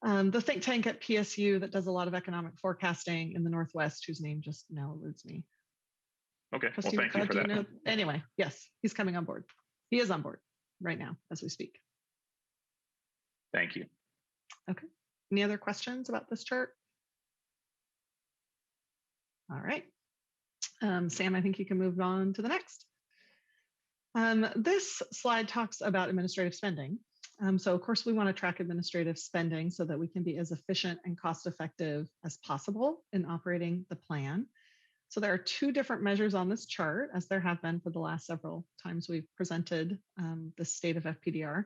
the think tank at PSU that does a lot of economic forecasting in the Northwest, whose name just now eludes me. Okay, well, thank you for that. Anyway, yes, he's coming on board. He is on board right now as we speak. Thank you. Okay. Any other questions about this chart? All right. Sam, I think you can move on to the next. This slide talks about administrative spending. So of course we want to track administrative spending so that we can be as efficient and cost effective as possible in operating the plan. So there are 2 different measures on this chart, as there have been for the last several times we've presented the state of FPDR.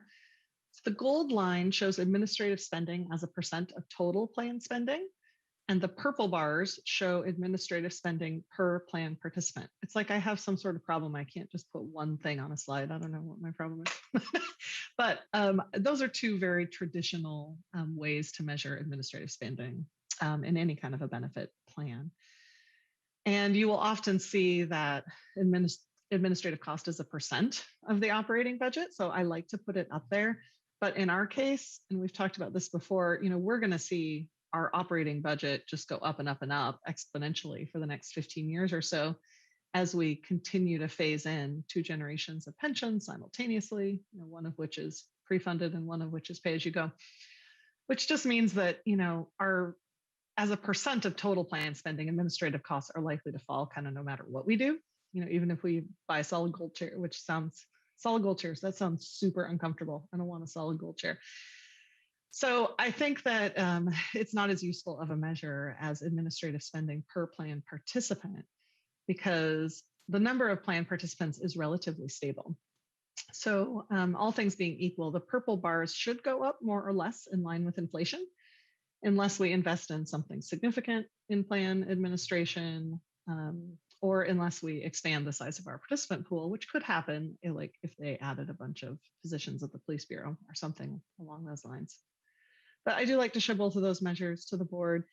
So the gold line shows administrative spending as a % of total plan spending, and the purple bars show administrative spending per plan participant. It's like I have some sort of problem. I can't just put one thing on a slide. I don't know what my problem is. But those are 2 very traditional ways to measure administrative spending in any kind of a benefit plan. And you will often see that administrative cost is a % of the operating budget. So I like to put it up there. But in our case, and we've talked about this before, we're going to see our operating budget just go up and up and up exponentially for the next 15 years or so as we continue to phase in 2 generations of pensions simultaneously, one of which is pre-funded and one of which is pay-as-you-go, which just means that, as a % of total plan spending, administrative costs are likely to fall kind of no matter what we do. Even if we buy a solid gold chair, which sounds solid gold chairs, that sounds super uncomfortable. I don't want a solid gold chair. So I think that it's not as useful of a measure as administrative spending per plan participant, because the number of plan participants is relatively stable. So all things being equal, the purple bars should go up more or less in line with inflation, unless we invest in something significant in plan administration, or unless we expand the size of our participant pool, which could happen like if they added a bunch of positions at the police bureau or something along those lines. But I do like to show both of those measures to the board.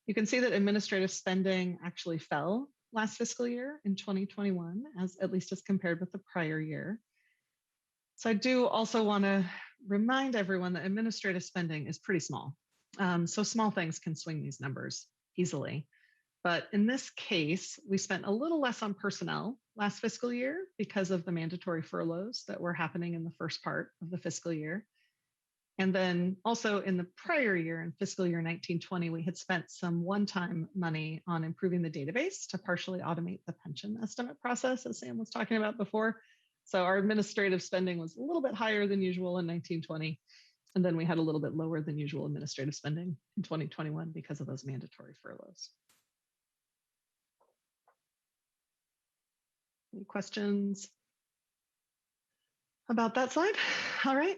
You can see that administrative spending actually fell last fiscal year in 2021, at least as compared with the prior year. So I do also want to remind everyone that administrative spending is pretty small. So small things can swing these numbers easily. But in this case, we spent a little less on personnel last fiscal year because of the mandatory furloughs that were happening in the first part of the fiscal year. And then also in the prior year, in fiscal year 1920, we had spent some one-time money on improving the database to partially automate the pension estimate process, as Sam was talking about before. So our administrative spending was a little bit higher than usual in 1920. And then we had a little bit lower than usual administrative spending in 2021 because of those mandatory furloughs. Any questions about that slide? All right.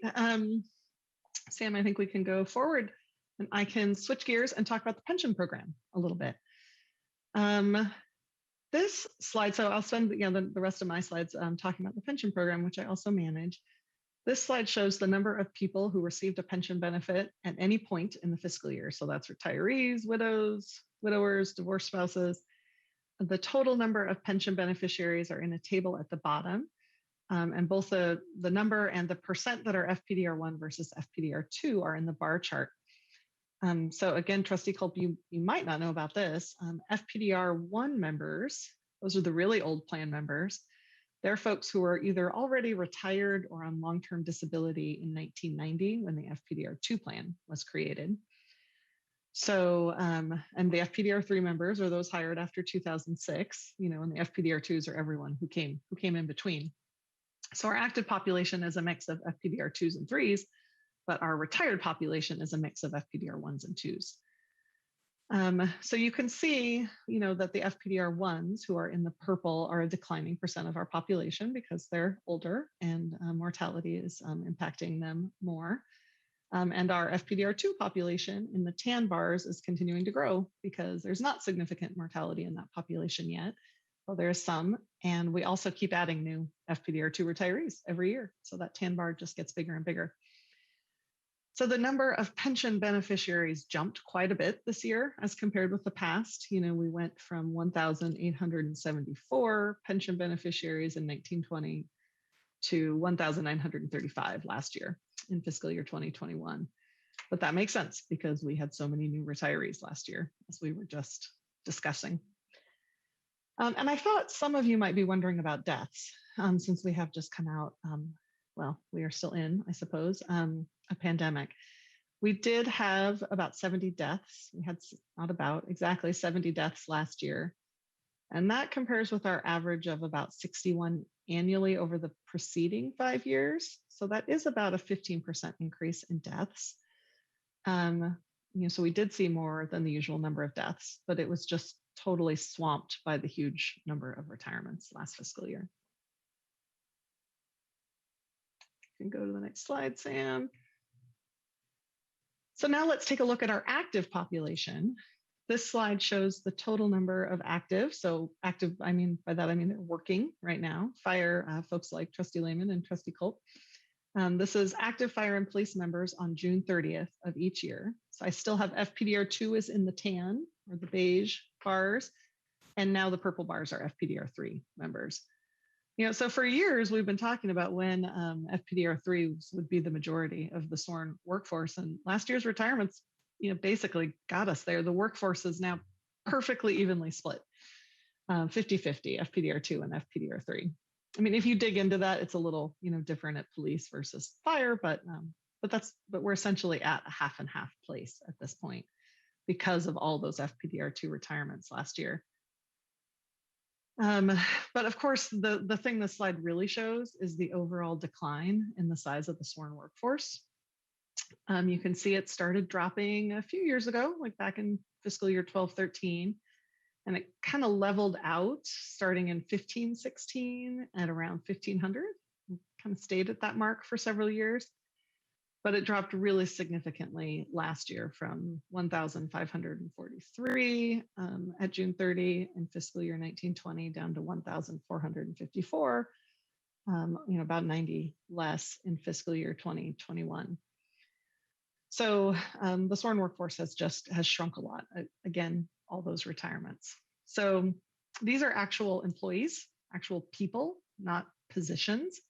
Sam, I think we can go forward and I can switch gears and talk about the pension program a little bit. This slide, so I'll spend the rest of my slides talking about the pension program, which I also manage. This slide shows the number of people who received a pension benefit at any point in the fiscal year. So that's retirees, widows, widowers, divorced spouses. The total number of pension beneficiaries are in a table at the bottom. And both the number and the percent that are FPDR1 versus FPDR2 are in the bar chart. So again, Trustee Culp, you might not know about this. FPDR1 members, those are the really old plan members. They're folks who are either already retired or on long-term disability in 1990 when the FPDR2 plan was created. So, and the FPDR3 members are those hired after 2006, and the FPDR2s are everyone who came in between. So our active population is a mix of FPDR2s and 3s, but our retired population is a mix of FPDR1s and 2s. So you can see, that the FPDR1s who are in the purple are a declining percent of our population because they're older and mortality is impacting them more. And our FPDR2 population in the tan bars is continuing to grow because there's not significant mortality in that population yet. Well, there's some, and we also keep adding new FPDR2 retirees every year. So that tan bar just gets bigger and bigger. So the number of pension beneficiaries jumped quite a bit this year as compared with the past. We went from 1,874 pension beneficiaries in 1920 to 1,935 last year in fiscal year 2021. But that makes sense because we had so many new retirees last year, as we were just discussing. And I thought some of you might be wondering about deaths, since we have just come out, well, we are still in, I suppose, a pandemic. We did have about 70 deaths. We had not about exactly 70 deaths last year. And that compares with our average of about 61 annually over the preceding 5 years. So that is about a 15% increase in deaths. So we did see more than the usual number of deaths, but it was just totally swamped by the huge number of retirements last fiscal year. You can go to the next slide, Sam. So now let's take a look at our active population. This slide shows the total number of active. So active, by that I mean they're working right now. Fire folks like Trustee Lehman and Trustee Culp. This is active fire and police members on June 30th of each year. So I still have FPDR2 is in the tan or the beige bars, and now the purple bars are FPDR3 members. So for years we've been talking about when FPDR3 would be the majority of the SORN workforce, and last year's retirements, basically got us there. The workforce is now perfectly evenly split, 50-50 FPDR2 and FPDR3. If you dig into that, it's a little, different at police versus fire, but we're essentially at a half and half place at this point because of all those FPDR2 retirements last year. But of course, the thing this slide really shows is the overall decline in the size of the SORN workforce. You can see it started dropping a few years ago, like back in fiscal year 12-13, and it kind of leveled out starting in 15-16 at around 1,500, kind of stayed at that mark for several years. But it dropped really significantly last year from 1,543 at June 30 in fiscal year 1920 down to 1,454, about 90 less in fiscal year 2021. So the SORN workforce has shrunk a lot. Again, all those retirements. So these are actual employees, actual people, not positions.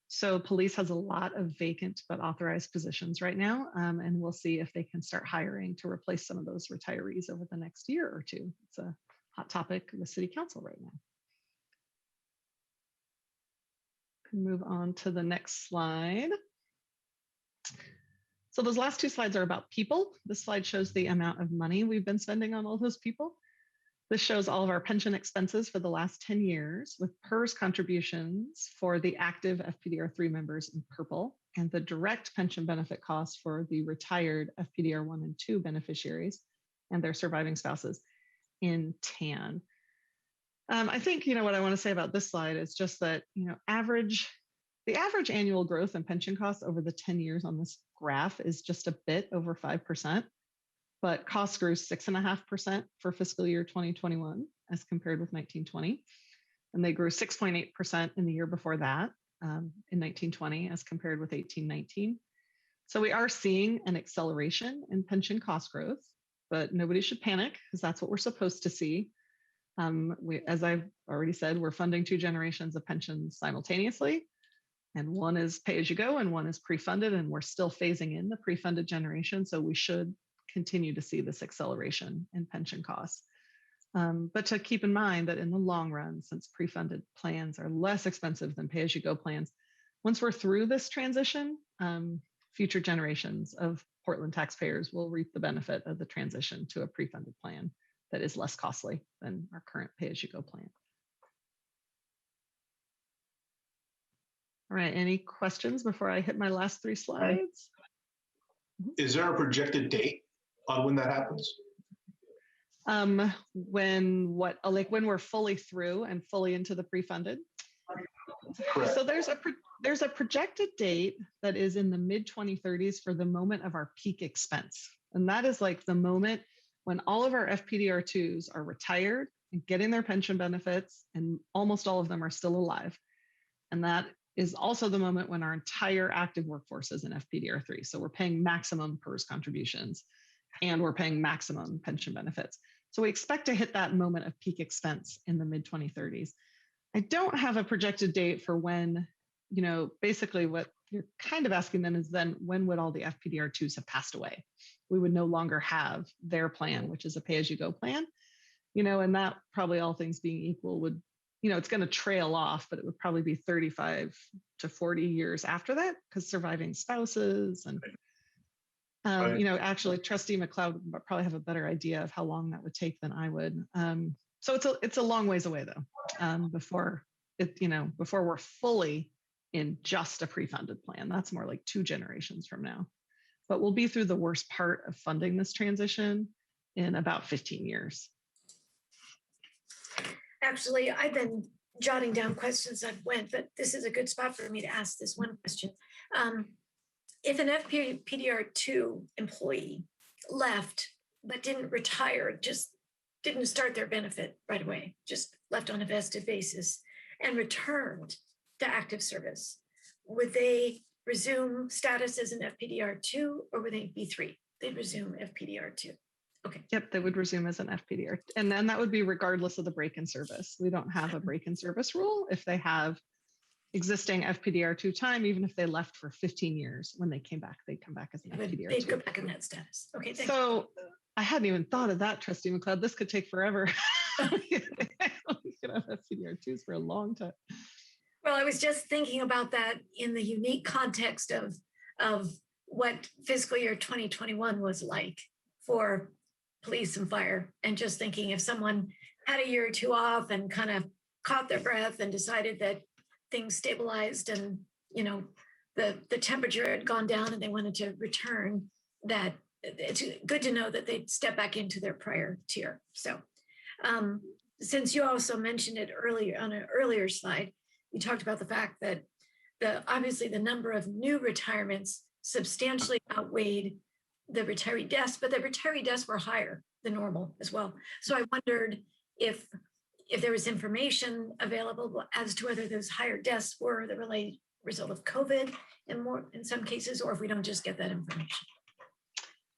So police has a lot of vacant but authorized positions right now, and we'll see if they can start hiring to replace some of those retirees over the next year or two. It's a hot topic with City Council right now. Can move on to the next slide. So those last two slides are about people. This slide shows the amount of money we've been spending on all those people. This shows all of our pension expenses for the last 10 years with PERS contributions for the active FPDR3 members in purple and the direct pension benefit costs for the retired FPDR1 and 2 beneficiaries and their surviving spouses in tan. I think, what I want to say about this slide is just that, the average annual growth in pension costs over the 10 years on this graph is just a bit over 5%. But costs grew 6.5% for fiscal year 2021 as compared with 1920. And they grew 6.8% in the year before that, in 1920 as compared with 1819. So we are seeing an acceleration in pension cost growth, but nobody should panic because that's what we're supposed to see. As I've already said, we're funding 2 generations of pensions simultaneously. And one is pay as you go and one is pre-funded, and we're still phasing in the pre-funded generation. So we should continue to see this acceleration in pension costs. But to keep in mind that in the long run, since pre-funded plans are less expensive than pay-as-you-go plans, once we're through this transition, future generations of Portland taxpayers will reap the benefit of the transition to a pre-funded plan that is less costly than our current pay-as-you-go plan. All right, any questions before I hit my last 3 slides? Is there a projected date on when that happens? When we're fully through and fully into the pre-funded? Correct. So there's a projected date that is in the mid 2030s for the moment of our peak expense. And that is like the moment when all of our FPDR2s are retired and getting their pension benefits, and almost all of them are still alive. And that is also the moment when our entire active workforce is in FPDR3. So we're paying maximum PERS contributions and we're paying maximum pension benefits. So we expect to hit that moment of peak expense in the mid 2030s. I don't have a projected date for when, basically what you're kind of asking then is then when would all the FPDR2s have passed away? We would no longer have their plan, which is a pay-as-you-go plan, and that probably all things being equal would, it's going to trail off, but it would probably be 35 to 40 years after that because surviving spouses and actually, Trustee McLeod would probably have a better idea of how long that would take than I would. So it's a long ways away though, before we're fully in just a pre-funded plan. That's more like 2 generations from now. But we'll be through the worst part of funding this transition in about 15 years. Actually, I've been jotting down questions that went, but this is a good spot for me to ask this one question. If an FPDR2 employee left but didn't retire, just didn't start their benefit right away, just left on a vested basis and returned to active service, would they resume status as an FPDR2 or would they be 3? They'd resume FPDR2. Okay. Yep, they would resume as an FPDR. And then that would be regardless of the break in service. We don't have a break in service rule. If they have existing FPDR2 time, even if they left for 15 years, when they came back, they'd come back as an FPDR2. They'd go back in that status. Okay, thanks. So I hadn't even thought of that, Trustee McLeod. This could take forever. We could have FPDR2s for a long time. Well, I was just thinking about that in the unique context of what fiscal year 2021 was like for police and fire, and just thinking if someone had a year or 2 off and kind of caught their breath and decided that things stabilized and the temperature had gone down and they wanted to return, that it's good to know that they'd step back into their prior tier. So since you also mentioned it earlier on an earlier slide, you talked about the fact that obviously the number of new retirements substantially outweighed the retiree deaths, but the retiree deaths were higher than normal as well. So I wondered if there was information available as to whether those higher deaths were the result of COVID in some cases, or if we don't just get that information.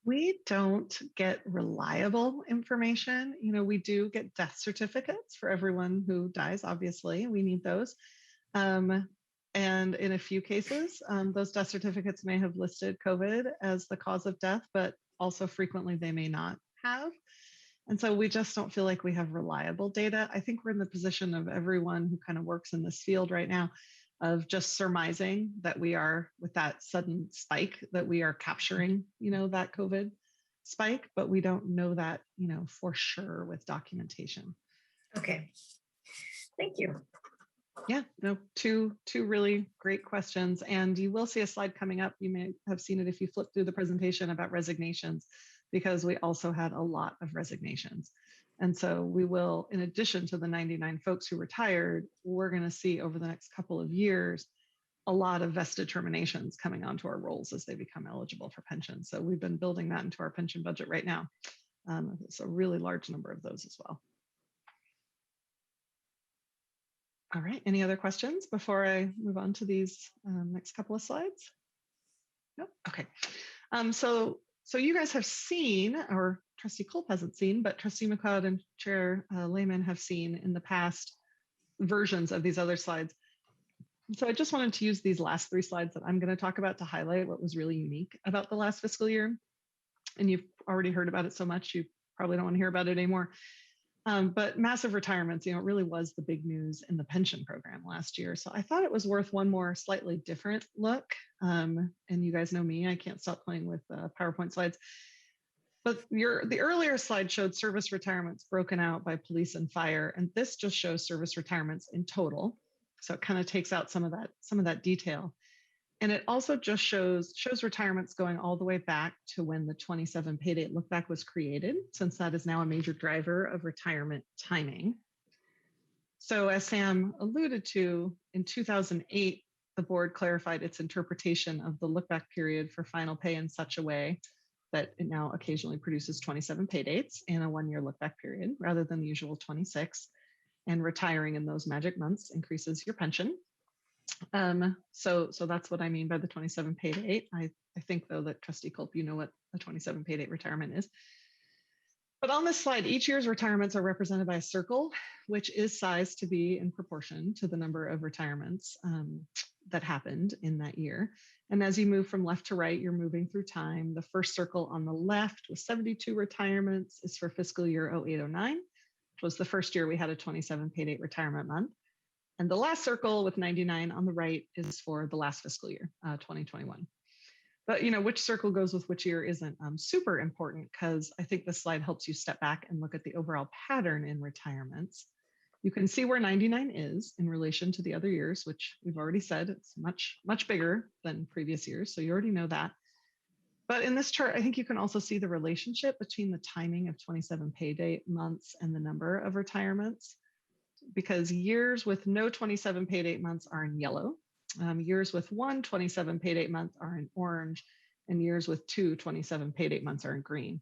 We don't get reliable information. We do get death certificates for everyone who dies, obviously. We need those. And in a few cases, those death certificates may have listed COVID as the cause of death, but also frequently they may not have. And so we just don't feel like we have reliable data. I think we're in the position of everyone who kind of works in this field right now of just surmising that we are, with that sudden spike, that we are capturing, that COVID spike, but we don't know that, for sure with documentation. Okay. Thank you. Yeah, no, two really great questions. And you will see a slide coming up. You may have seen it if you flip through the presentation about resignations, because we also had a lot of resignations. And so we will, in addition to the 99 folks who retired, we're going to see over the next couple of years a lot of vested terminations coming onto our rolls as they become eligible for pension. So we've been building that into our pension budget right now. It's a really large number of those as well. All right, any other questions before I move on to these next couple of slides? Nope, okay. So you guys have seen, or Trustee Culp hasn't seen, but Trustee McLeod and Chair Lehman have seen in the past versions of these other slides. So I just wanted to use these last 3 slides that I'm going to talk about to highlight what was really unique about the last fiscal year. And you've already heard about it so much, you probably don't want to hear about it anymore. But massive retirements, it really was the big news in the pension program last year. So I thought it was worth one more slightly different look. And you guys know me, I can't stop playing with PowerPoint slides. But the earlier slide showed service retirements broken out by police and fire. And this just shows service retirements in total. So it kind of takes out some of that detail. And it also just shows retirements going all the way back to when the 27 pay date look back was created, since that is now a major driver of retirement timing. So as Sam alluded to, in 2008, the board clarified its interpretation of the look back period for final pay in such a way that it now occasionally produces 27 pay dates in a 1-year look back period rather than the usual 26. And retiring in those magic months increases your pension. So that's what I mean by the 27 pay date. I think though that Trustee Culp, you know what a 27 pay date retirement is. But on this slide, each year's retirements are represented by a circle, which is sized to be in proportion to the number of retirements that happened in that year. And as you move from left to right, you're moving through time. The first circle on the left with 72 retirements is for fiscal year 0809, which was the first year we had a 27 pay date retirement month. And the last circle with 99 on the right is for the last fiscal year, 2021. But which circle goes with which year isn't super important, because I think this slide helps you step back and look at the overall pattern in retirements. You can see where 99 is in relation to the other years, which we've already said it's much, much bigger than previous years. So you already know that. But in this chart, I think you can also see the relationship between the timing of 27 pay date months and the number of retirements, because years with no 27 pay date months are in yellow. Years with one 27 pay date month are in orange, and years with 2 27 pay date months are in green.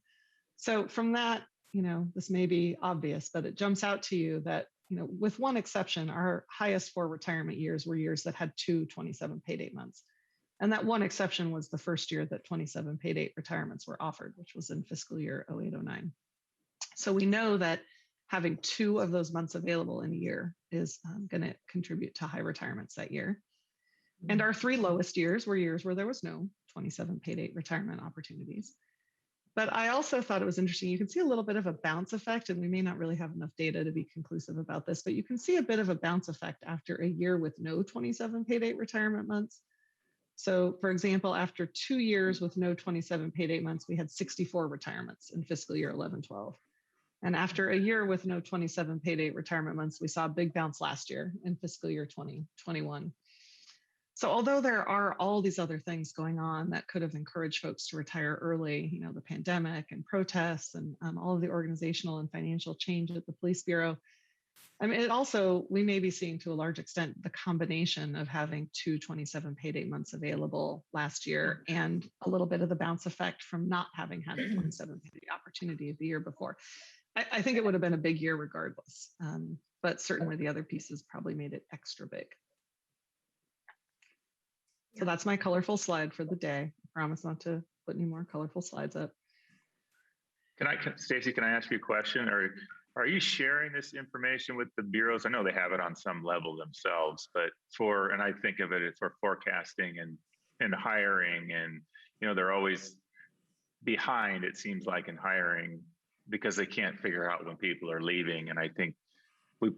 So from that, this may be obvious, but it jumps out to you that, with one exception, our highest 4 retirement years were years that had 2 27 pay date months. And that one exception was the first year that 27 pay date retirements were offered, which was in fiscal year 0809. So we know that having 2 of those months available in a year is going to contribute to high retirements that year. And our 3 lowest years were years where there was no 27 pay date retirement opportunities. But I also thought it was interesting. You can see a little bit of a bounce effect, and we may not really have enough data to be conclusive about this, but you can see a bit of a bounce effect after a year with no 27 pay date retirement months. So for example, after 2 years with no 27 pay date months, we had 64 retirements in fiscal year 11-12. And after a year with no 27 pay date retirement months, we saw a big bounce last year in fiscal year 2021. So although there are all these other things going on that could have encouraged folks to retire early, the pandemic and protests and all of the organizational and financial change at the police bureau, it also, we may be seeing to a large extent the combination of having 2 27 pay date months available last year and a little bit of the bounce effect from not having had a 27 pay date opportunity the year before. I think it would have been a big year regardless, but certainly the other pieces probably made it extra big. So that's my colorful slide for the day. I promise not to put any more colorful slides up. Stacy, can I ask you a question? Or are you sharing this information with the bureaus? I know they have it on some level themselves, but and I think of it for forecasting and hiring, and they're always behind, it seems like, in hiring because they can't figure out when people are leaving. And I think we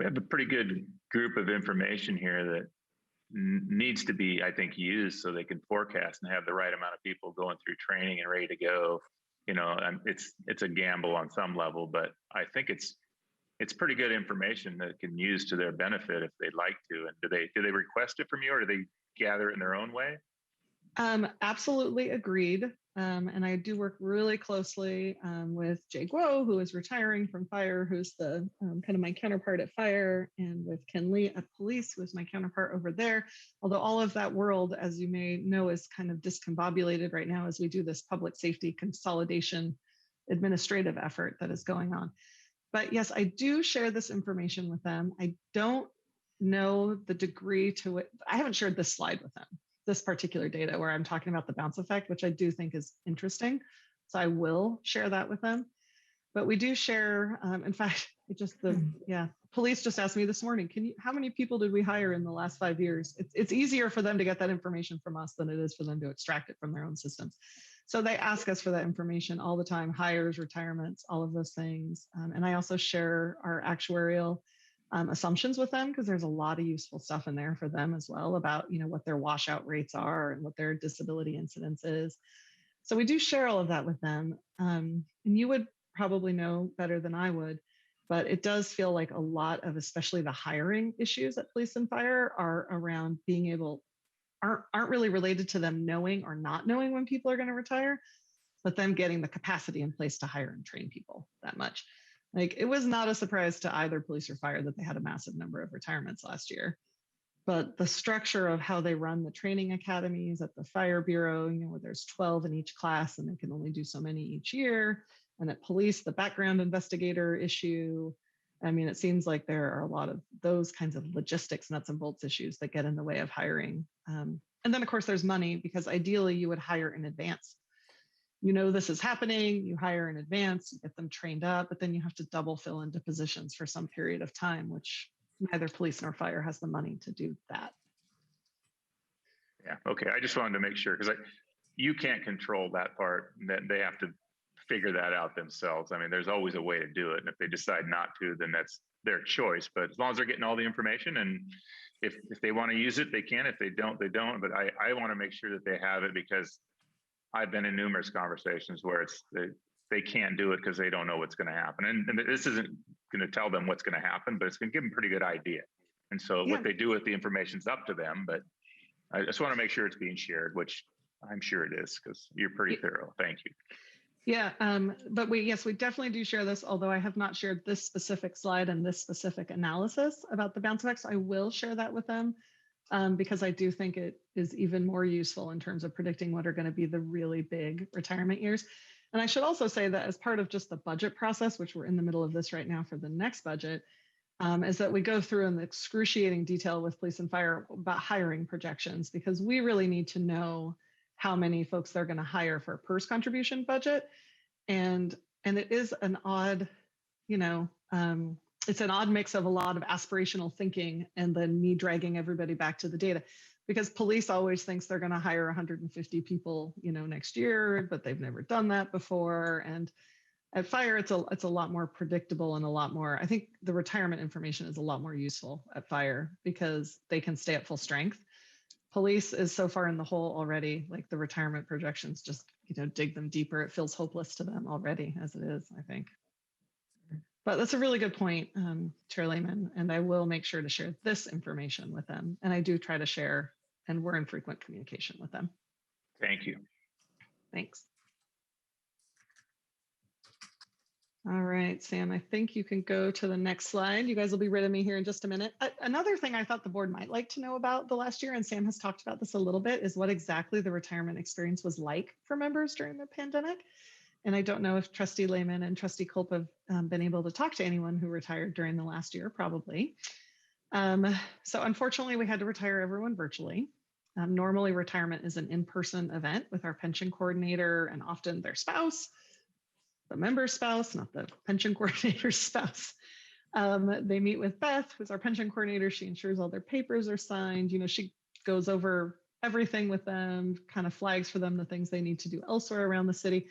have a pretty good group of information here that needs to be, I think, used so they can forecast and have the right amount of people going through training and ready to go it's a gamble on some level, but I think it's pretty good information that can use to their benefit if they'd like to. And do they request it from you, or do they gather it in their own way? Absolutely agreed. And I do work really closely with Jay Guo, who is retiring from fire, who's the kind of my counterpart at fire, and with Ken Lee at police, who is my counterpart over there. Although all of that world, as you may know, is kind of discombobulated right now as we do this public safety consolidation administrative effort that is going on. But yes, I do share this information with them. I don't know the degree to it. I haven't shared this slide with them, this particular data where I'm talking about the bounce effect, which I do think is interesting. So I will share that with them. But we do share, in fact, police just asked me this morning, how many people did we hire in the last 5 years? It's easier for them to get that information from us than it is for them to extract it from their own systems. So they ask us for that information all the time, hires, retirements, all of those things. And I also share our actuarial assumptions with them, because there's a lot of useful stuff in there for them as well about what their washout rates are and what their disability incidence is. So we do share all of that with them. And you would probably know better than I would, but it does feel like a lot of, especially the hiring issues at police and fire, are around being able, aren't really related to them knowing or not knowing when people are going to retire, but them getting the capacity in place to hire and train people that much. Like, it was not a surprise to either police or fire that they had a massive number of retirements last year. But the structure of how they run the training academies at the Fire Bureau, where there's 12 in each class and they can only do so many each year. And at police, the background investigator issue. I mean, it seems like there are a lot of those kinds of logistics, nuts and bolts issues that get in the way of hiring. And then, of course, there's money, because ideally you would hire in advance. This is happening, you hire in advance, you get them trained up, but then you have to double fill into positions for some period of time, which neither police nor fire has the money to do that. Yeah, okay. I just wanted to make sure, because you can't control that part. That they have to figure that out themselves. I mean, there's always a way to do it. And if they decide not to, then that's their choice. But as long as they're getting all the information, and if they want to use it, they can. If they don't, they don't. But I want to make sure that they have it, because I've been in numerous conversations where they can't do it because they don't know what's going to happen. And this isn't going to tell them what's going to happen, but it's going to give them a pretty good idea. And so what they do with the information's up to them. But I just want to make sure it's being shared, which I'm sure it is, because you're pretty thorough. Thank you. Yeah, but we definitely do share this, although I have not shared this specific slide and this specific analysis about the bounce effects. I will share that with them, because I do think it is even more useful in terms of predicting what are going to be the really big retirement years. And I should also say that as part of just the budget process, which we're in the middle of this right now for the next budget, is that we go through in the excruciating detail with police and fire about hiring projections, because we really need to know how many folks they're going to hire for a PERS contribution budget. And it is an odd, it's an odd mix of a lot of aspirational thinking and then me dragging everybody back to the data, because police always thinks they're going to hire 150 people, next year, but they've never done that before. And at fire, it's a lot more predictable and a lot more, I think the retirement information is a lot more useful at fire because they can stay at full strength. Police is so far in the hole already, like the retirement projections just, dig them deeper. It feels hopeless to them already as it is, I think. But that's a really good point, Chair Lehman, and I will make sure to share this information with them. And I do try to share, and we're in frequent communication with them. Thank you. Thanks. All right, Sam, I think you can go to the next slide. You guys will be rid of me here in just a minute. Another thing I thought the board might like to know about the last year, and Sam has talked about this a little bit, is what exactly the retirement experience was like for members during the pandemic. And I don't know if Trustee Lehman and Trustee Culp have been able to talk to anyone who retired during the last year, probably. So unfortunately, we had to retire everyone virtually. Normally, retirement is an in-person event with our pension coordinator and often their spouse, the member's spouse, not the pension coordinator's spouse. They meet with Beth, who's our pension coordinator. She ensures all their papers are signed. She goes over everything with them, kind of flags for them the things they need to do elsewhere around the city.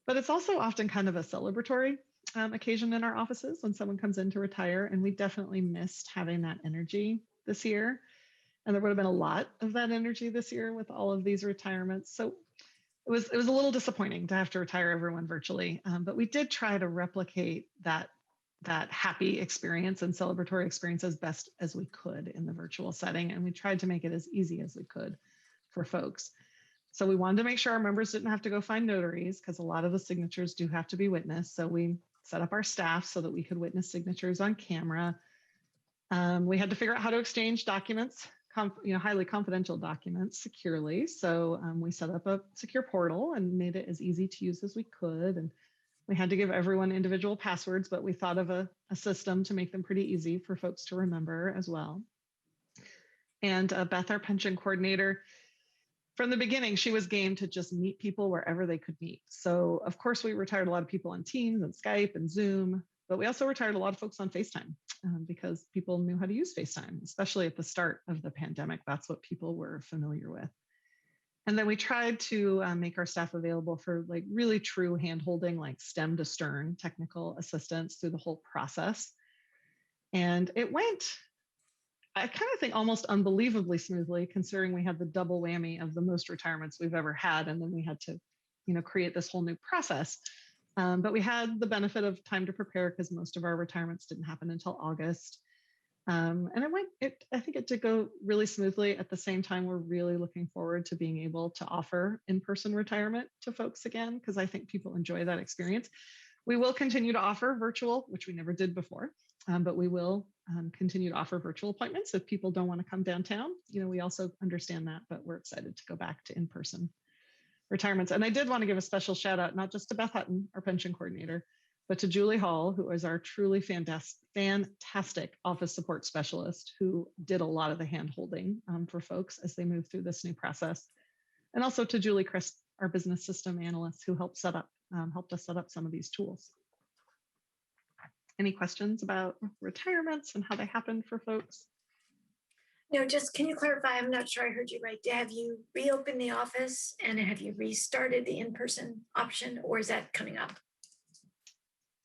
But it's also often kind of a celebratory occasion in our offices when someone comes in to retire. And we definitely missed having that energy this year. And there would have been a lot of that energy this year with all of these retirements. So it was a little disappointing to have to retire everyone virtually, but we did try to replicate that happy experience and celebratory experience as best as we could in the virtual setting, and we tried to make it as easy as we could for folks. So we wanted to make sure our members didn't have to go find notaries, because a lot of the signatures do have to be witnessed. So we set up our staff so that we could witness signatures on camera. We had to figure out how to exchange documents, highly confidential documents securely. So we set up a secure portal and made it as easy to use as we could. And we had to give everyone individual passwords, but we thought of a system to make them pretty easy for folks to remember as well. And Beth, our pension coordinator, from the beginning, she was game to just meet people wherever they could meet. So of course, we retired a lot of people on Teams and Skype and Zoom, but we also retired a lot of folks on FaceTime because people knew how to use FaceTime, especially at the start of the pandemic. That's what people were familiar with. And then we tried to make our staff available for like really true hand-holding, like stem to stern technical assistance through the whole process. And it went, I kind of think, almost unbelievably smoothly, considering we had the double whammy of the most retirements we've ever had. And then we had to, create this whole new process. But we had the benefit of time to prepare because most of our retirements didn't happen until August. And I think it did go really smoothly. At the same time, we're really looking forward to being able to offer in-person retirement to folks again, because I think people enjoy that experience. We will continue to offer virtual, which we never did before, but we will continue to offer virtual appointments if people don't want to come downtown. We also understand that, but we're excited to go back to in-person retirements. And I did want to give a special shout out, not just to Beth Hutton, our pension coordinator, but to Julie Hall, who is our truly fantastic office support specialist, who did a lot of the hand-holding for folks as they move through this new process. And also to Julie Chris, our business system analyst, who helped us set up some of these tools. Any questions about retirements and how they happen for folks? No, just can you clarify? I'm not sure I heard you right. Have you reopened the office and have you restarted the in-person option, or is that coming up?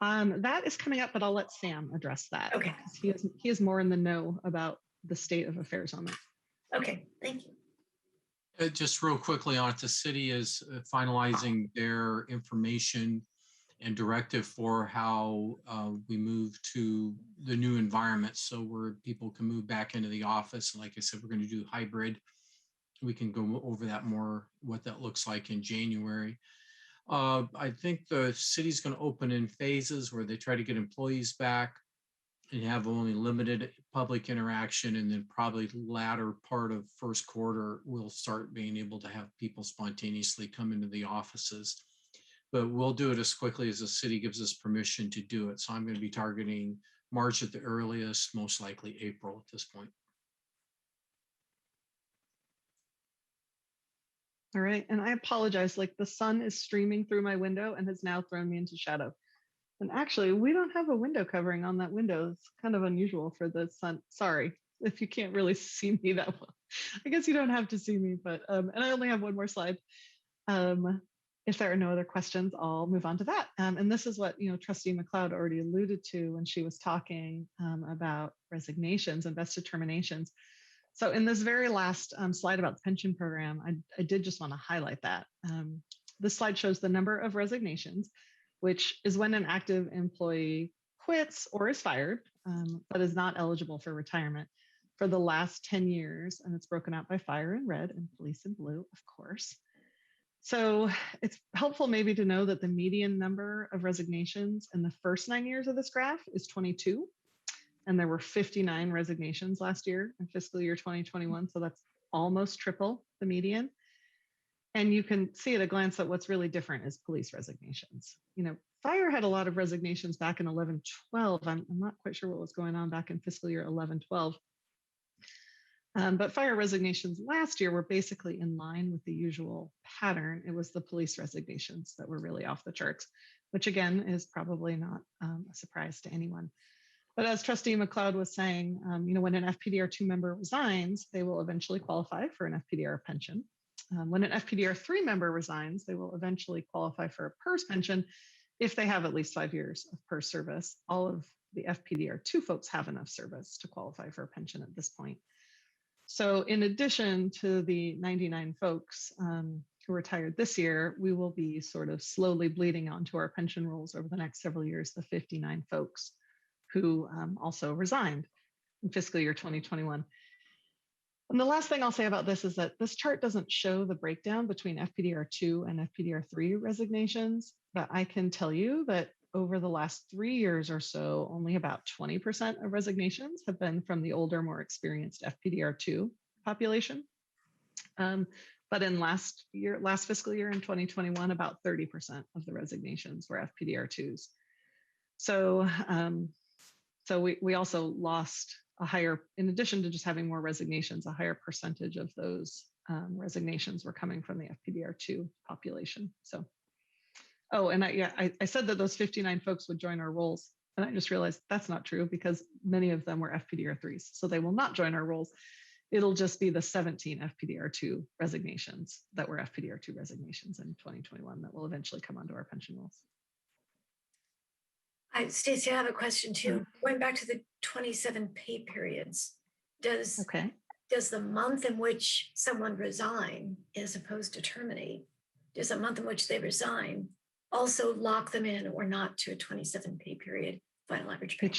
That is coming up, but I'll let Sam address that. Okay. He is more in the know about the state of affairs on that. Okay, thank you. Just real quickly on it, the city is finalizing their information and directive for how we move to the new environment. So where people can move back into the office. And like I said, we're going to do hybrid. We can go over that more, what that looks like in January. I think the city's going to open in phases where they try to get employees back and have only limited public interaction. And then probably latter part of first quarter, we'll start being able to have people spontaneously come into the offices. But we'll do it as quickly as the city gives us permission to do it. So I'm going to be targeting March at the earliest, most likely April at this point. All right, and I apologize, like the sun is streaming through my window and has now thrown me into shadow. And actually, we don't have a window covering on that window. It's kind of unusual for the sun. Sorry, if you can't really see me that well. I guess you don't have to see me, but, and I only have one more slide. If there are no other questions, I'll move on to that. And this is what, Trustee McLeod already alluded to when she was talking about resignations and vested terminations. So in this very last slide about the pension program, I did just want to highlight that. This slide shows the number of resignations, which is when an active employee quits or is fired, but is not eligible for retirement for the last 10 years. And it's broken out by fire in red and police in blue, of course. So it's helpful maybe to know that the median number of resignations in the first 9 years of this graph is 22. And there were 59 resignations last year in fiscal year 2021. So that's almost triple the median. And you can see at a glance that what's really different is police resignations. Fire had a lot of resignations back in 11-12. I'm not quite sure what was going on back in fiscal year 11-12. But fire resignations last year were basically in line with the usual pattern. It was the police resignations that were really off the charts, which again is probably not a surprise to anyone. But as Trustee McLeod was saying, when an FPDR 2 member resigns, they will eventually qualify for an FPDR pension. When an FPDR 3 member resigns, they will eventually qualify for a PERS pension if they have at least 5 years of PERS service. All of the FPDR 2 folks have enough service to qualify for a pension at this point. So in addition to the 99 folks who retired this year, we will be sort of slowly bleeding onto our pension rolls over the next several years, the 59 folks who also resigned in fiscal year 2021. And the last thing I'll say about this is that this chart doesn't show the breakdown between FPDR2 and FPDR3 resignations, but I can tell you that over the last 3 years or so, only about 20% of resignations have been from the older, more experienced FPDR2 population. But in last fiscal year in 2021, about 30% of the resignations were FPDR2s. So, we also lost a higher, in addition to just having more resignations, a higher percentage of those resignations were coming from the FPDR2 population. So, oh, and I said that those 59 folks would join our rolls, and I just realized that's not true because many of them were FPDR3s, so they will not join our rolls. It'll just be the 17 FPDR2 resignations that were FPDR2 resignations in 2021 that will eventually come onto our pension rolls. Stacey, I have a question too. Going back to the 27 pay periods, does the month in which someone resign as opposed to terminate, does the month in which they resign also lock them in or not to a 27 pay period final average pay?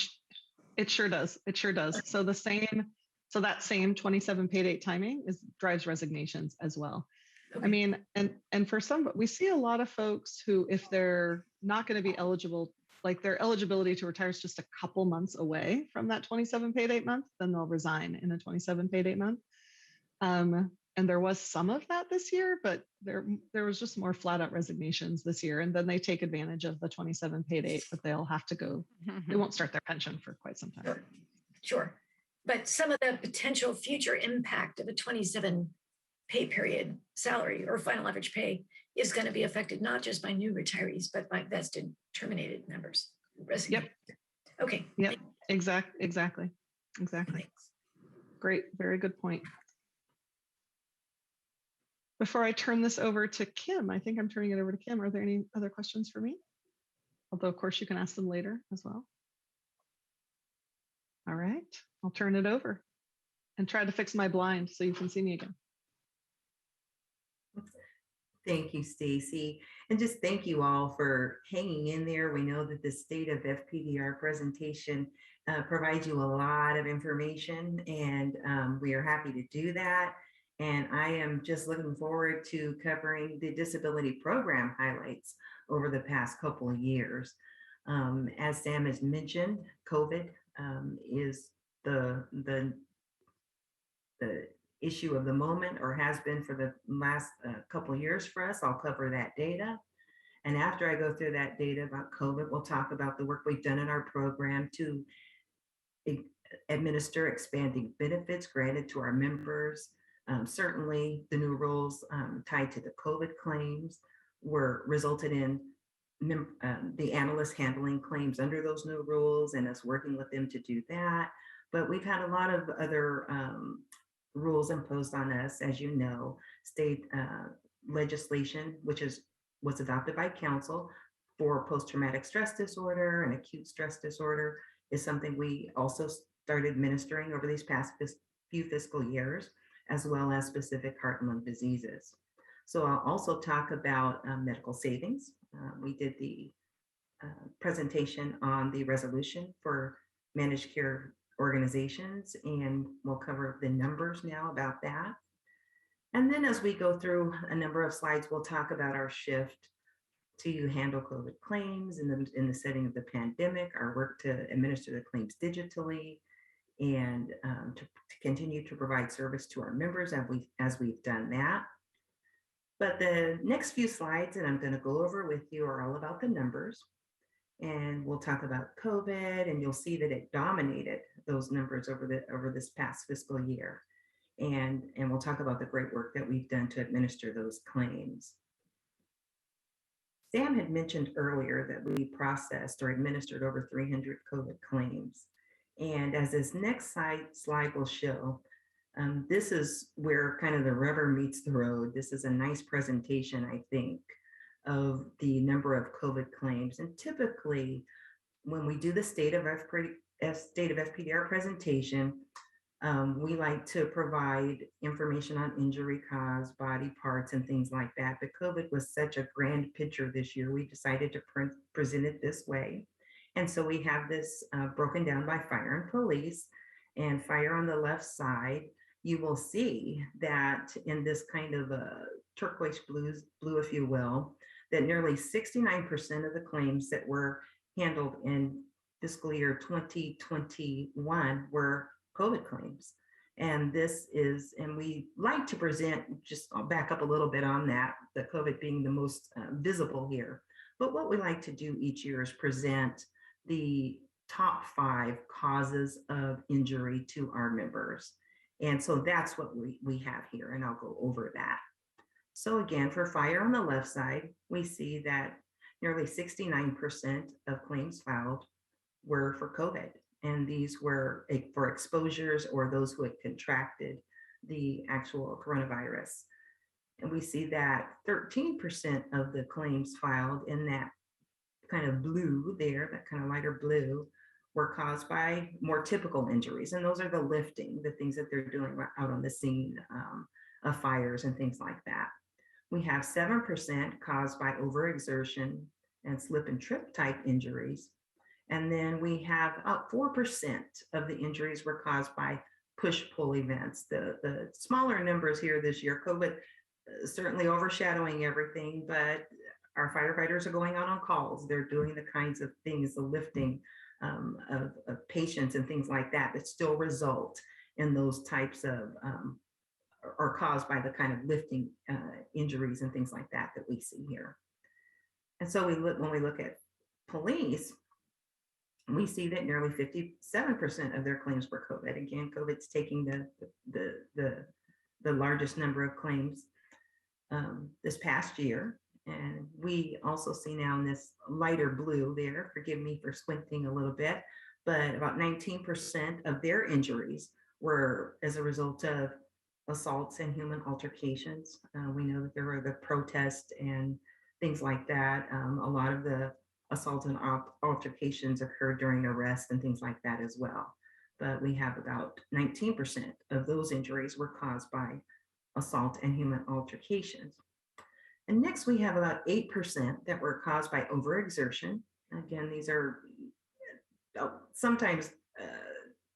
It sure does. It sure does. So that same 27 pay date timing drives resignations as well. Okay. I mean, and for some, we see a lot of folks who, if they're not going to be eligible, like their eligibility to retire is just a couple months away from that 27 pay date month, then they'll resign in a 27 pay date month. And there was some of that this year, but there was just more flat out resignations this year. And then they take advantage of the 27 pay date, but they'll have to go, they won't start their pension for quite some time. Sure. But some of the potential future impact of a 27 pay period salary or final average pay is going to be affected not just by new retirees, but by vested terminated members. Yep. Okay. Yep. Exactly. Thanks. Great. Very good point. Before I turn this over to Kim, I think I'm turning it over to Kim. Are there any other questions for me? Although, of course, you can ask them later as well. All right. I'll turn it over and try to fix my blind so you can see me again. Thank you, Stacey. And just thank you all for hanging in there. We know that the State of FPDR presentation provides you a lot of information, and we are happy to do that. And I am just looking forward to covering the disability program highlights over the past couple of years. As Sam has mentioned, COVID is the issue of the moment, or has been for the last couple of years for us. I'll cover that data. And after I go through that data about COVID, we'll talk about the work we've done in our program to administer expanding benefits granted to our members. Certainly the new rules tied to the COVID claims resulted in the analysts handling claims under those new rules and us working with them to do that. But we've had a lot of other rules imposed on us, as you know. State legislation, which was adopted by council for post-traumatic stress disorder and acute stress disorder, is something we also started administering over these past few fiscal years, as well as specific heart and lung diseases. So I'll also talk about medical savings. We did the presentation on the resolution for managed care organizations, and we'll cover the numbers now about that. And then as we go through a number of slides, we'll talk about our shift to handle COVID claims in the setting of the pandemic, our work to administer the claims digitally, and to continue to provide service to our members as we've done that. But the next few slides that I'm going to go over with you are all about the numbers. And we'll talk about COVID, and you'll see that it dominated those numbers over this past fiscal year. And we'll talk about the great work that we've done to administer those claims. Sam had mentioned earlier that we processed or administered over 300 COVID claims. And as this next slide will show, this is where kind of the rubber meets the road. This is a nice presentation, I think, of the number of COVID claims. And typically, when we do the state of FPDR presentation, We like to provide information on injury cause, body parts, and things like that. But COVID was such a grand picture this year, we decided to present it this way. And so we have this broken down by fire and police. And fire on the left side, you will see that in this kind of a turquoise blue, if you will, that nearly 69% of the claims that were handled in fiscal year 2021 were COVID claims. And this is, and we like to present, just I'll back up a little bit on that, the COVID being the most visible here. But what we like to do each year is present the top 5 causes of injury to our members. And so that's what we have here, and I'll go over that. So again, for fire on the left side, we see that nearly 69% of claims filed were for COVID. And these were for exposures or those who had contracted the actual coronavirus. And we see that 13% of the claims filed in that kind of blue there, that kind of lighter blue, were caused by more typical injuries. And those are the lifting, the things that they're doing out on the scene of fires and things like that. We have 7% caused by overexertion and slip and trip type injuries. And then we have about 4% of the injuries were caused by push-pull events. The smaller numbers here this year, COVID certainly overshadowing everything, but our firefighters are going out on calls. They're doing the kinds of things, the lifting of patients and things like that, that still result in those types of, or caused by the kind of lifting injuries and things like that that we see here. And so when we look at police, we see that nearly 57% of their claims were COVID. Again, COVID's taking the largest number of claims this past year. And we also see now in this lighter blue there, forgive me for squinting a little bit, but about 19% of their injuries were as a result of assaults and human altercations. We know that there were the protests and things like that. A lot of the assaults and altercations occurred during arrest and things like that as well. But we have about 19% of those injuries were caused by assault and human altercations. And next we have about 8% that were caused by overexertion. Again, these are sometimes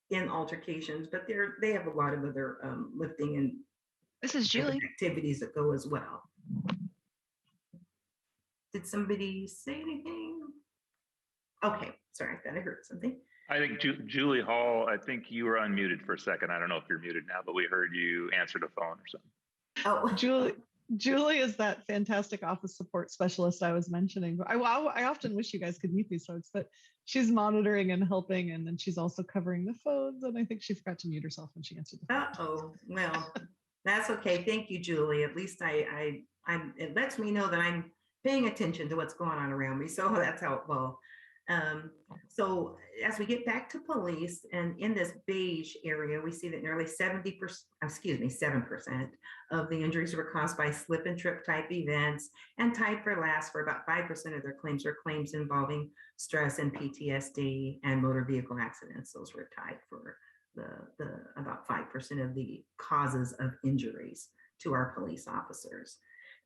in altercations, but they have a lot of other lifting and this is Julie activities that go as well. Did somebody say anything? Okay, sorry, I thought I heard something. I think Julie Hall, I think you were unmuted for a second. I don't know if you're muted now, but we heard you answer the phone or something. Oh, Julie is that fantastic office support specialist I was mentioning. I often wish you guys could meet these folks, but she's monitoring and helping, and then she's also covering the phones. And I think she forgot to mute herself when she answered the phone. Uh-oh, well, that's okay. Thank you, Julie. At least it lets me know that I'm paying attention to what's going on around me. So that's helpful. So as we get back to police, and in this beige area, we see that nearly 7% of the injuries were caused by slip and trip type events, and tied for last for about 5% of their claims were claims involving stress and PTSD and motor vehicle accidents. Those were tied for the about 5% of the causes of injuries to our police officers.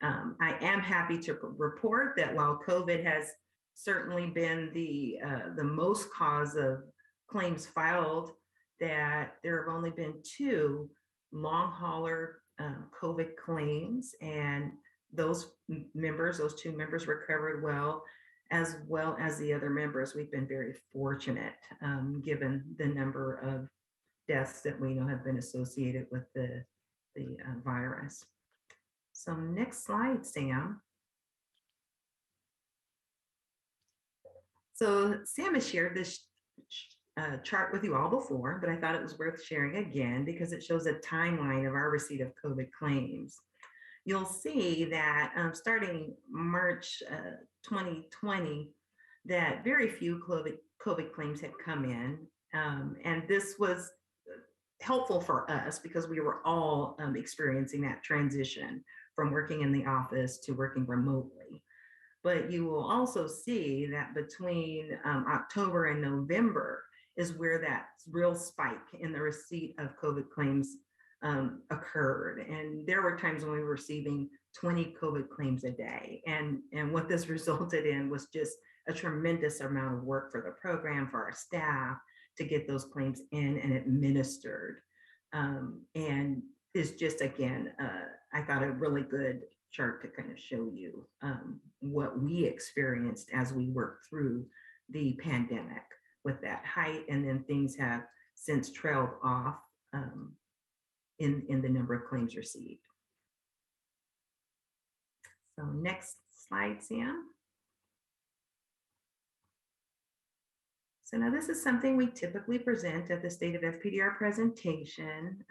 I am happy to report that while COVID has certainly been the most cause of claims filed, that there have only been 2 long hauler COVID claims, and those 2 members recovered well as the other members. We've been very fortunate given the number of deaths that we know have been associated with the virus. So next slide, Sam. So Sam has shared this chart with you all before, but I thought it was worth sharing again because it shows a timeline of our receipt of COVID claims. You'll see that starting March 2020, that very few COVID claims had come in. And this was helpful for us because we were all experiencing that transition from working in the office to working remotely. But you will also see that between October and November is where that real spike in the receipt of COVID claims occurred. And there were times when we were receiving 20 COVID claims a day. And what this resulted in was just a tremendous amount of work for the program, for our staff, to get those claims in and administered. And is just, again, I thought a really good chart to kind of show you what we experienced as we worked through the pandemic with that height. And then things have since trailed off in the number of claims received. So next slide, Sam. So now this is something we typically present at the State of FPDR presentation.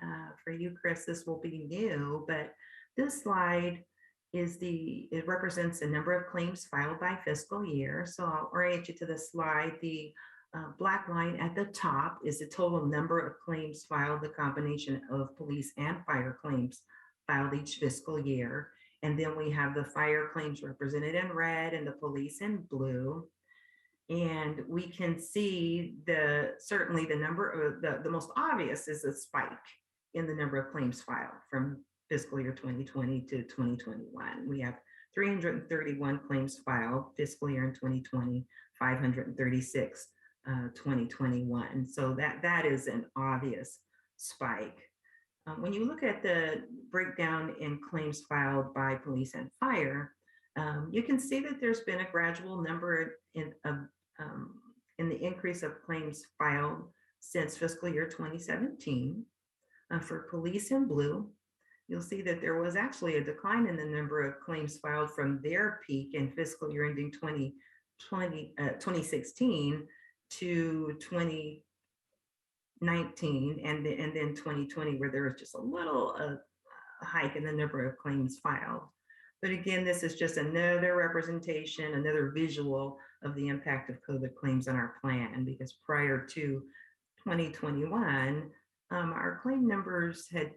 For you, Chris, this will be new, but this slide it represents the number of claims filed by fiscal year. So I'll orient you to the slide. The black line at the top is the total number of claims filed, the combination of police and fire claims filed each fiscal year. And then we have the fire claims represented in red and the police in blue. And we can see certainly the number of the most obvious is a spike in the number of claims filed from fiscal year 2020 to 2021. We have 331 claims filed fiscal year in 2020, 536 2021. So that is an obvious spike. When you look at the breakdown in claims filed by police and fire, you can see that there's been a gradual number in the increase of claims filed since fiscal year 2017. For police in blue, you'll see that there was actually a decline in the number of claims filed from their peak in fiscal year ending 2016 to 2019, and then 2020, where there was just a little hike in the number of claims filed. But again, this is just another representation, another visual of the impact of COVID claims on our plan, because prior to 2021, our claim numbers had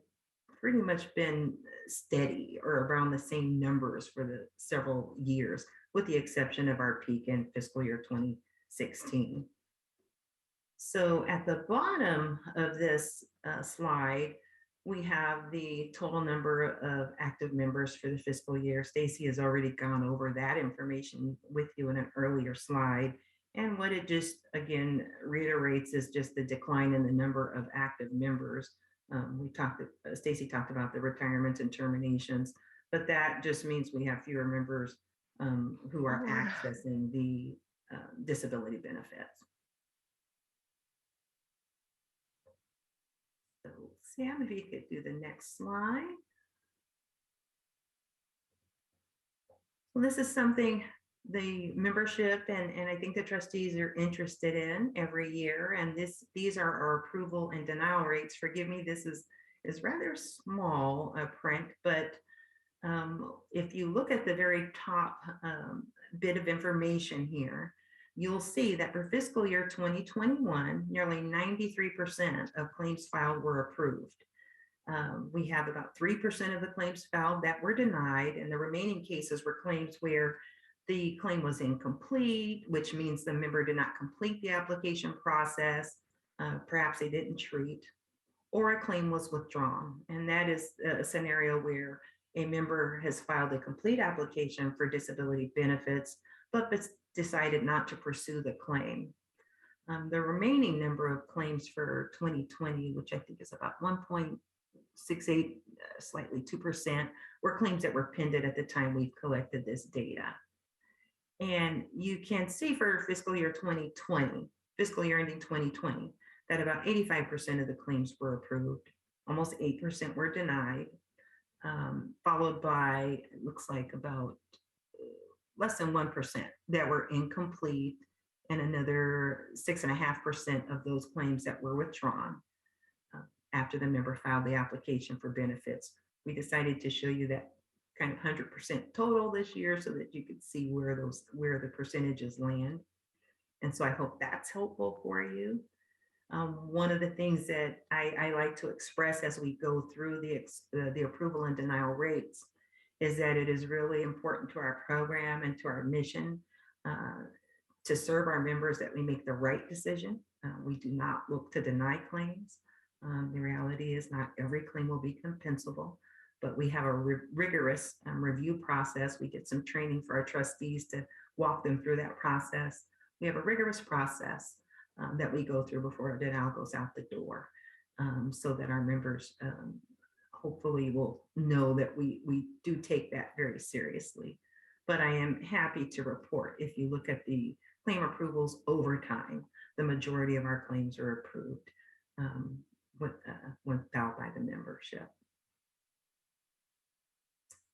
pretty much been steady or around the same numbers for the several years, with the exception of our peak in fiscal year 2016. So at the bottom of this slide, we have the total number of active members for the fiscal year. Stacy has already gone over that information with you in an earlier slide. And what it just, again, reiterates is just the decline in the number of active members. Stacy talked about the retirements and terminations, but that just means we have fewer members who are accessing the disability benefits. So Sam, if you could do the next slide. Well, this is something the membership and I think the trustees are interested in every year. And these are our approval and denial rates. Forgive me, this is rather small print, but if you look at the very top bit of information here, you'll see that for fiscal year 2021, nearly 93% of claims filed were approved. We have about 3% of the claims filed that were denied, and the remaining cases were claims where the claim was incomplete, which means the member did not complete the application process, perhaps they didn't treat, or a claim was withdrawn. And that is a scenario where a member has filed a complete application for disability benefits, but decided not to pursue the claim. The remaining number of claims for 2020, which I think is about 1.68, slightly 2%, were claims that were pending at the time we've collected this data. And you can see for fiscal year 2020, fiscal year ending 2020, that about 85% of the claims were approved, almost 8% were denied, followed by, it looks like about less than 1% that were incomplete, and another 6.5% of those claims that were withdrawn after the member filed the application for benefits. We decided to show you that kind of 100% total this year so that you could see where the percentages land. And so I hope that's helpful for you. One of the things that I like to express as we go through the approval and denial rates is that it is really important to our program and to our mission to serve our members that we make the right decision We do not look to deny claims. The reality is not every claim will be compensable, but we have a rigorous review process. We get some training for our trustees to walk them through that process. We have a rigorous process that we go through before a denial goes out the door, so that our members hopefully will know that we do take that very seriously. But I am happy to report, if you look at the claim approvals over time, the majority of our claims are approved when filed by the membership.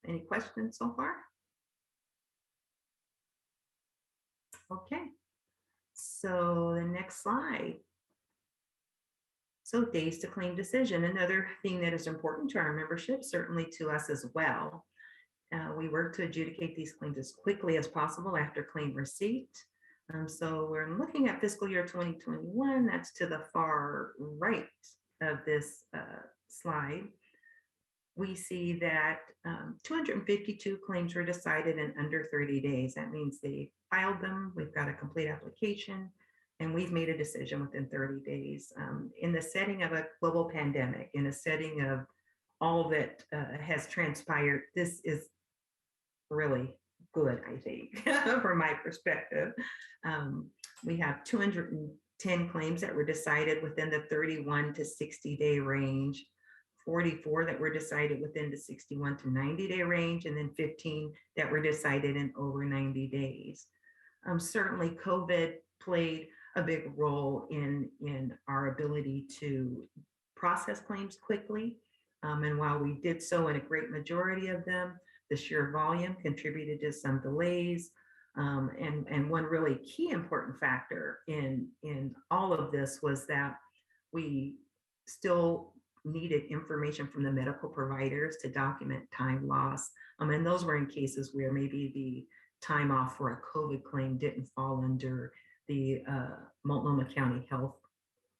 Any questions so far? Okay, so the next slide. So days to claim decision, another thing that is important to our membership, certainly to us as well. We work to adjudicate these claims as quickly as possible after claim receipt. So we're looking at fiscal year 2021, that's to the far right of this slide. We see that 252 claims were decided in under 30 days. That means they filed them, we've got a complete application, and we've made a decision within 30 days. In the setting of a global pandemic, in a setting of all that has transpired, this is really good, I think, from my perspective. We have 210 claims that were decided within the 31 to 60 day range, 44 that were decided within the 61 to 90 day range, and then 15 that were decided in over 90 days. Certainly COVID played a big role in our ability to process claims quickly. And while we did so in a great majority of them, the sheer volume contributed to some delays. And one really key important factor in all of this was that we still needed information from the medical providers to document time loss. And those were in cases where maybe the time off for a COVID claim didn't fall under the Multnomah County Health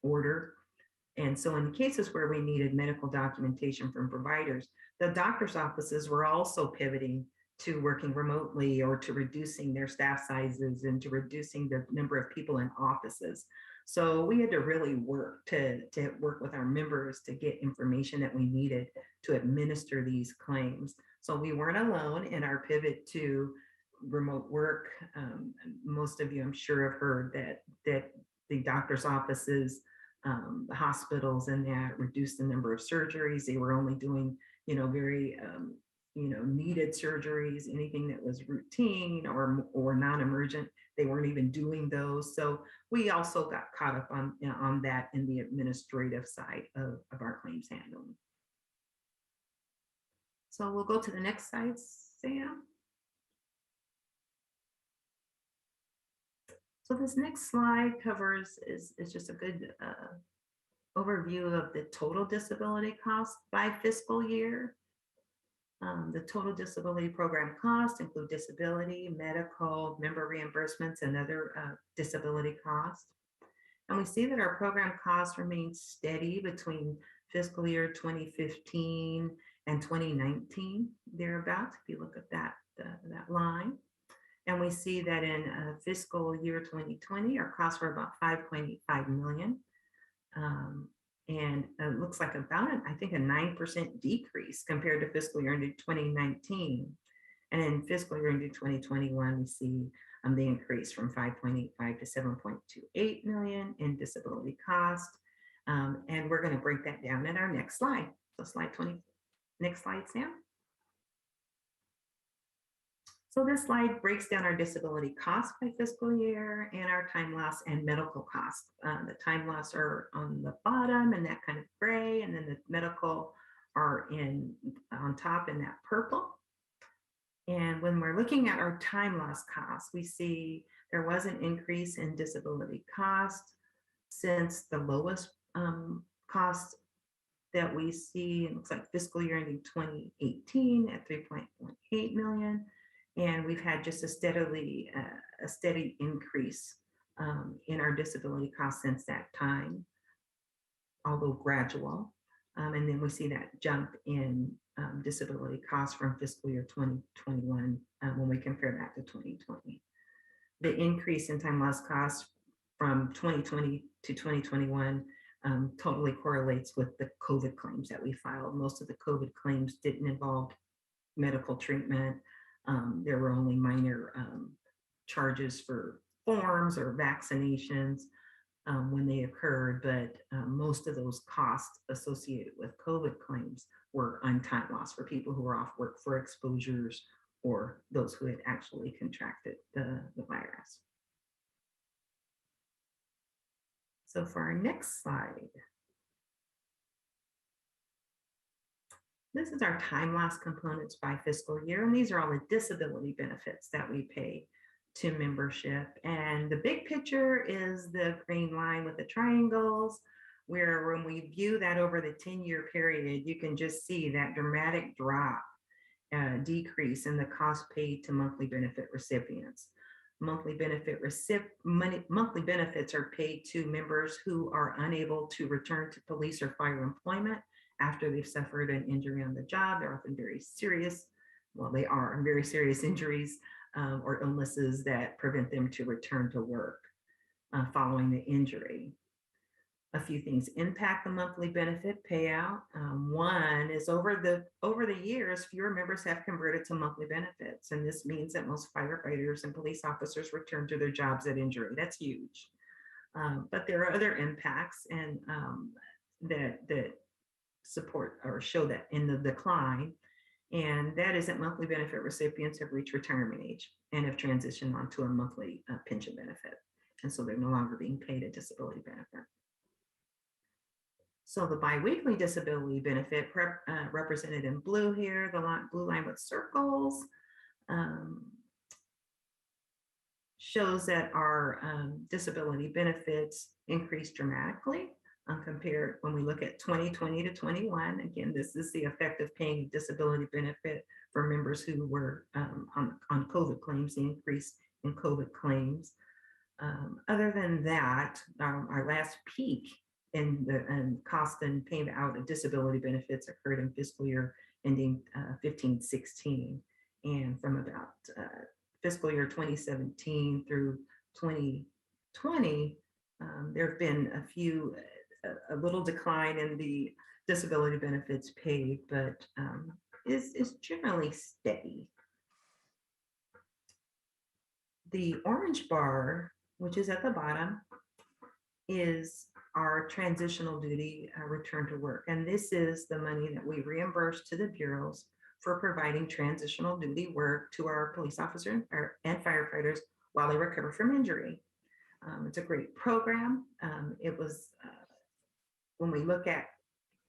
order. And so in cases where we needed medical documentation from providers, the doctor's offices were also pivoting to working remotely or to reducing their staff sizes and to reducing the number of people in offices. So we had to really work to work with our members to get information that we needed to administer these claims. So we weren't alone in our pivot to remote work. Most of you, I'm sure, have heard that the doctor's offices, the hospitals, and that reduced the number of surgeries. They were only doing, very, needed surgeries. Anything that was routine or non-emergent, they weren't even doing those. So we also got caught up on that in the administrative side of our claims handling. So we'll go to the next slide, Sam. So this next slide is just a good overview of the total disability cost by fiscal year. The total disability program costs include disability, medical, member reimbursements, and other disability costs. And we see that our program costs remain steady between fiscal year 2015 and 2019, thereabouts, if you look at that line. And we see that in fiscal year 2020, our costs were about $5.85 million. And it looks like about, I think, a 9% decrease compared to fiscal year ended 2019. And in fiscal year ended 2021, we see the increase from 5.85 to 7.28 million in disability cost. And we're going to break that down in our next slide. So slide 20, next slide, Sam. So this slide breaks down our disability costs by fiscal year and our time loss and medical costs. The time loss are on the bottom in that kind of gray, and then the medical are on top in that purple. And when we're looking at our time loss costs, we see there was an increase in disability cost since the lowest cost that we see, it looks like fiscal year ending 2018 at 3.18 million. And we've had just a steady increase in our disability costs since that time, although gradual. And then we see that jump in disability costs from fiscal year 2021 when we compare that to 2020. The increase in time loss costs from 2020 to 2021 totally correlates with the COVID claims that we filed. Most of the COVID claims didn't involve medical treatment. There were only minor charges for forms or vaccinations when they occurred, but most of those costs associated with COVID claims were on time loss for people who were off work for exposures or those who had actually contracted the virus. So for our next slide, this is our time loss components by fiscal year, and these are all the disability benefits that we pay to membership. And the big picture is the green line with the triangles, where when we view that over the 10-year period, you can just see that dramatic drop, decrease in the cost paid to monthly benefit recipients. Monthly benefits are paid to members who are unable to return to police or fire employment after they've suffered an injury on the job. They're often very serious. Well, they are very serious injuries or illnesses that prevent them to return to work following the injury. A few things impact the monthly benefit payout. One is over the years, fewer members have converted to monthly benefits. And this means that most firefighters and police officers return to their jobs at injury. That's huge. But there are other impacts and that support or show that in the decline. And that is that monthly benefit recipients have reached retirement age and have transitioned onto a monthly pension benefit. And so they're no longer being paid a disability benefit. So the biweekly disability benefit represented in blue here, the blue line with circles, shows that our disability benefits increased dramatically compared when we look at 2020 to 21. Again, this is the effect of paying disability benefit for members who were on COVID claims, the increase in COVID claims. Other than that, our last peak in the cost and payment out of disability benefits occurred in fiscal year ending 15-16. And from about fiscal year 2017 through 2020, there have been a little decline in the disability benefits paid, but is generally steady. The orange bar, which is at the bottom, is our transitional duty return to work. And this is the money that we reimburse to the bureaus for providing transitional duty work to our police officers and firefighters while they recover from injury. It's a great program. It was, when we look at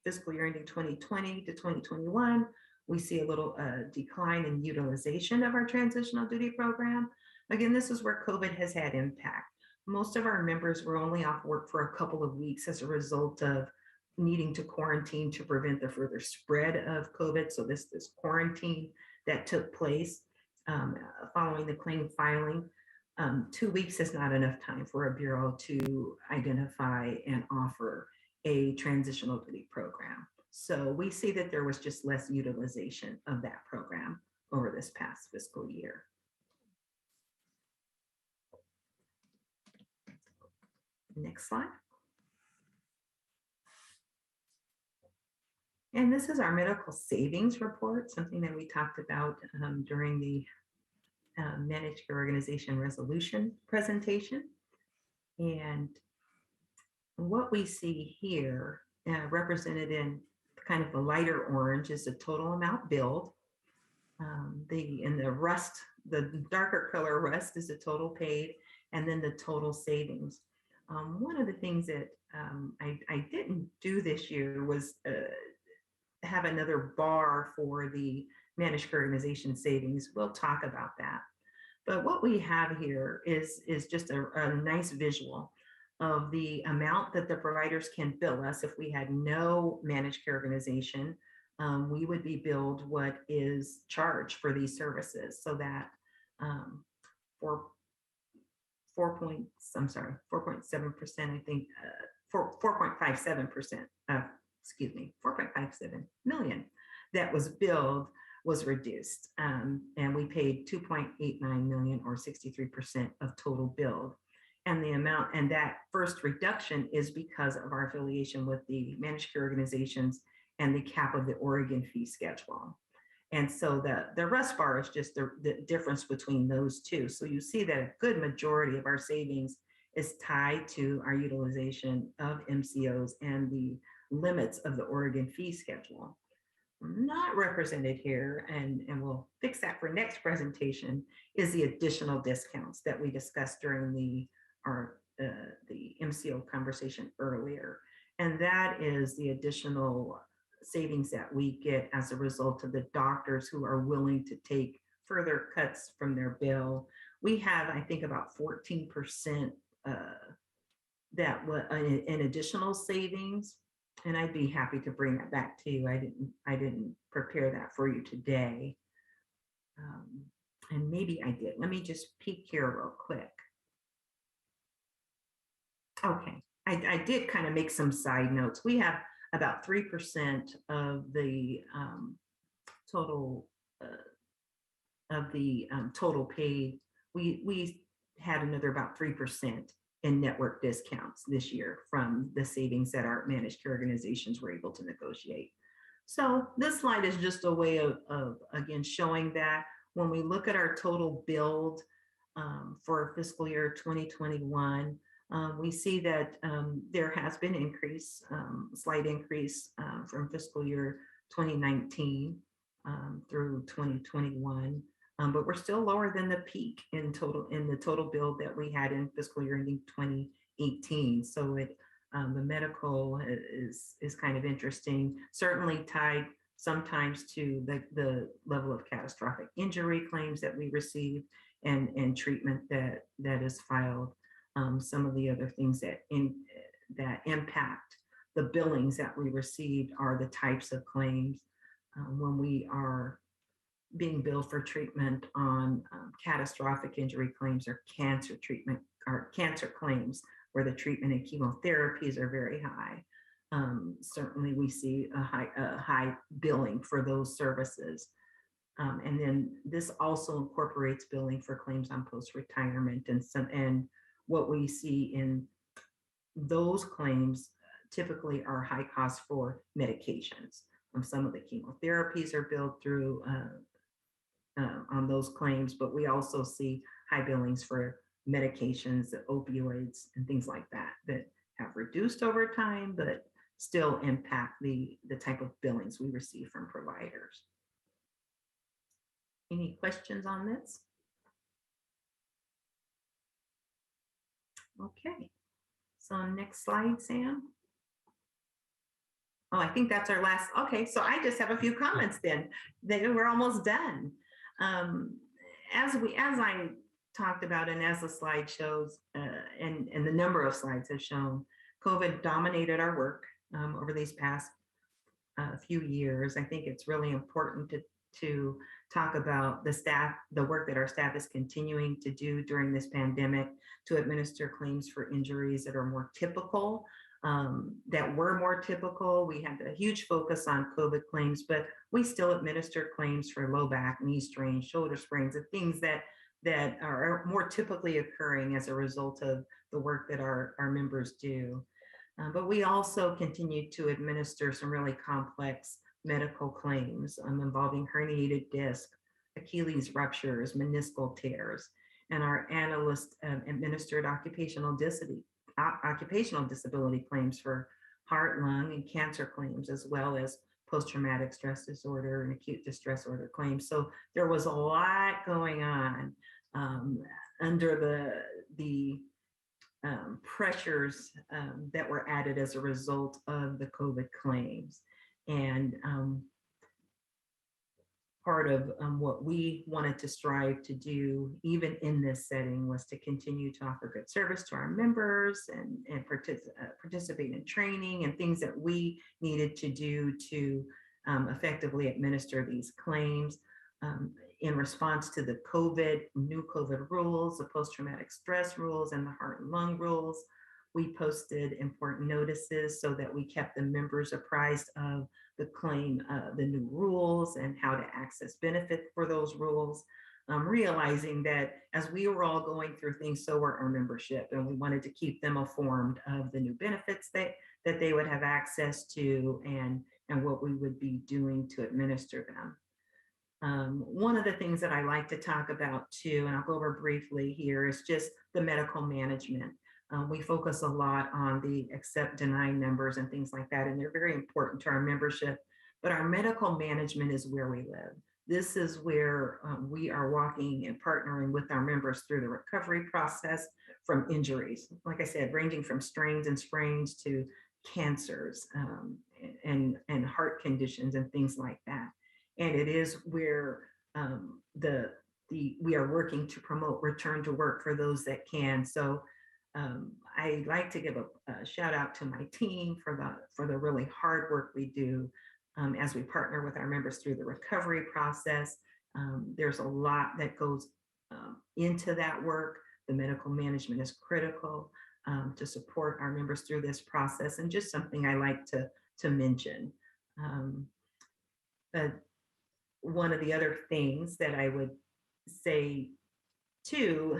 fiscal year ending 2020 to 2021, we see a little decline in utilization of our transitional duty program. Again, this is where COVID has had impact. Most of our members were only off work for a couple of weeks as a result of needing to quarantine to prevent the further spread of COVID. So this quarantine that took place following the claim filing, 2 weeks is not enough time for a bureau to identify and offer a transitional duty program. So we see that there was just less utilization of that program over this past fiscal year. Next slide. And this is our medical savings report, something that we talked about during the managed care organization resolution presentation. And what we see here represented in kind of the lighter orange is the total amount billed. The darker color rust is the total paid, and then the total savings. One of the things that I didn't do this year was have another bar for the managed care organization savings. We'll talk about that. But what we have here is just a nice visual of the amount that the providers can bill us. If we had no managed care organization, we would be billed what is charged for these services. So that 4.7%, I think, 4.57%, 4.57 million that was billed was reduced. And we paid 2.89 million or 63% of total billed. And the amount, and that first reduction is because of our affiliation with the managed care organizations and the cap of the Oregon fee schedule. And so the rest bar is just the difference between those two. So you see that a good majority of our savings is tied to our utilization of MCOs and the limits of the Oregon fee schedule. Not represented here, and we'll fix that for next presentation, is the additional discounts that we discussed during the MCO conversation earlier. And that is the additional savings that we get as a result of the doctors who are willing to take further cuts from their bill. We have, I think, about 14% that in additional savings. And I'd be happy to bring that back to you. I didn't prepare that for you today. And maybe I did. Let me just peek here real quick. Okay, I did kind of make some side notes. We have about 3% of the total total paid. We had another about 3% in network discounts this year from the savings that our managed care organizations were able to negotiate. So this slide is just a way of again, showing that when we look at our total build for fiscal year 2021, we see that there has been increase, slight increase from fiscal year 2019 through 2021. But we're still lower than the peak in the total build that we had in fiscal year ending 2018. So the medical is kind of interesting, certainly tied sometimes to the level of catastrophic injury claims that we receive and treatment that is filed. Some of the other things that impact the billings that we received are the types of claims when we are being billed for treatment on catastrophic injury claims or cancer treatment or cancer claims where the treatment and chemotherapies are very high. Certainly we see a high billing for those services. And then this also incorporates billing for claims on post-retirement and what we see in those claims typically are high costs for medications. Some of the chemotherapies are billed through on those claims, but we also see high billings for medications, the opioids and things like that have reduced over time, but still impact the type of billings we receive from providers. Any questions on this? Okay, so next slide, Sam. Oh, I think that's our last. Okay, so I just have a few comments then. We're almost done. As I talked about, and as the slide shows, and the number of slides have shown, COVID dominated our work over these past few years. I think it's really important to talk about the work that our staff is continuing to do during this pandemic to administer claims for injuries that are more typical. That were more typical. We had a huge focus on COVID claims, but we still administer claims for low back, knee strains, shoulder sprains, and things that are more typically occurring as a result of the work that our members do. But we also continue to administer some really complex medical claims involving herniated disc, Achilles ruptures, meniscal tears, and our analysts administered occupational disability claims for heart, lung, and cancer claims, as well as post-traumatic stress disorder and acute distress order claims. So there was a lot going on under the pressures that were added as a result of the COVID claims. And part of what we wanted to strive to do, even in this setting, was to continue to offer good service to our members and participate in training and things that we needed to do to effectively administer these claims. In response to the new COVID rules, the post-traumatic stress rules, and the heart and lung rules, we posted important notices so that we kept the members apprised of the new rules and how to access benefit for those rules. realizing that as we were all going through things, so were our membership, and we wanted to keep them informed of the new benefits that they would have access to, and what we would be doing to administer them. One of the things that I like to talk about too, and I'll go over briefly here, is just the medical management. We focus a lot on the accept, deny numbers and things like that, and they're very important to our membership. But our medical management is where we live. This is where we are walking and partnering with our members through the recovery process from injuries, like I said, ranging from strains and sprains to cancers and heart conditions and things like that. And it is where we are working to promote return to work for those that can. So I like to give a shout out to my team for the really hard work we do as we partner with our members through the recovery process. There's a lot that goes into that work. The medical management is critical to support our members through this process, and just something I like to mention. But one of the other things that I would say too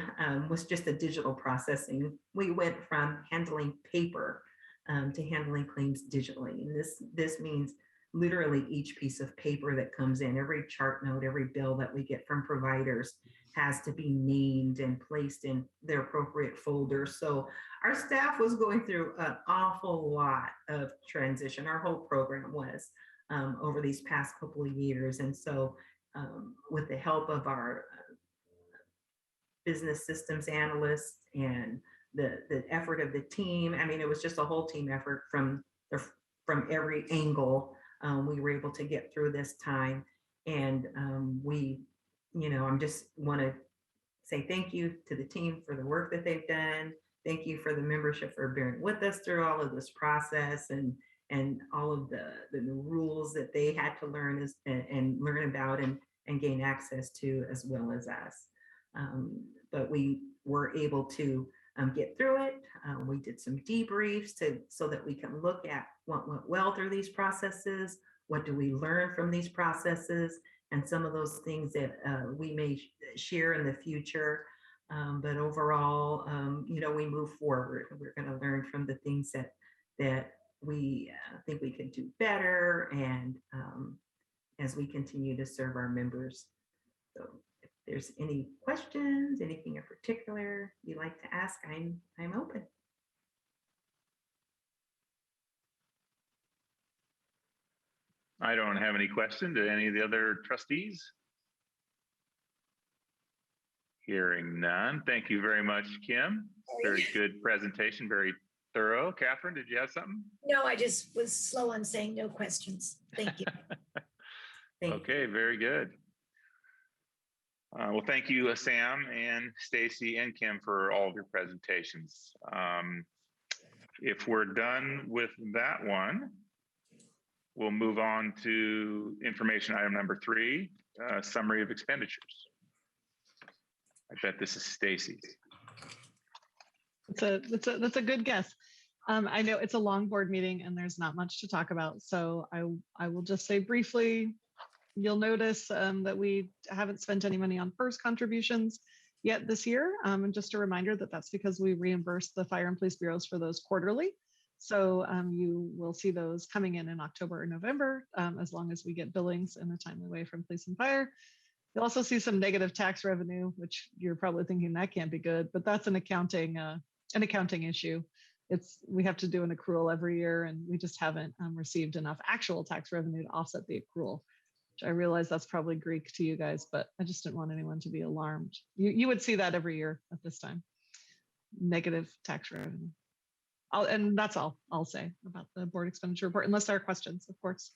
was just the digital processing. We went from handling paper to handling claims digitally. And this means literally each piece of paper that comes in, every chart note, every bill that we get from providers has to be named and placed in their appropriate folder. So our staff was going through an awful lot of transition. Our whole program was over these past couple of years. And so with the help of our business systems analysts and the effort of the team, I mean, it was just a whole team effort from every angle. We were able to get through this time, and I'm just want to say thank you to the team for the work that they've done. Thank you for the membership for bearing with us through all of this process and all of the rules that they had to learn and learn about and gain access to, as well as us. But we were able to get through it. We did some debriefs so that we can look at what went well through these processes, what do we learn from these processes, and some of those things that we may share in the future. But overall, we move forward. We're going to learn from the things that we think we could do better, and as we continue to serve our members. So if there's any questions, anything in particular you'd like to ask, I'm open. I don't have any questions. Do any of the other trustees? Hearing none. Thank you very much, Kim. Very good presentation, very thorough. Catherine, did you have something? No, I just was slow on saying no questions. Thank you. Okay, very good. Well, thank you, Sam and Stacy and Kim, for all of your presentations. If we're done with that one, we'll move on to information item number 3, summary of expenditures. I bet this is Stacy. That's a good guess. I know it's a long board meeting and there's not much to talk about, so I will just say briefly, you'll notice that we haven't spent any money on FERS contributions yet this year. And just a reminder that that's because we reimburse the fire and police bureaus for those quarterly. So you will see those coming in October or November, as long as we get billings in a timely way from police and fire. You'll also see some negative tax revenue, which you're probably thinking that can't be good, but that's an accounting issue. We have to do an accrual every year, and we just haven't received enough actual tax revenue to offset the accrual. Which I realize that's probably Greek to you guys, but I just didn't want anyone to be alarmed. You would see that every year at this time, negative tax revenue. And that's all I'll say about the board expenditure report, unless there are questions, of course.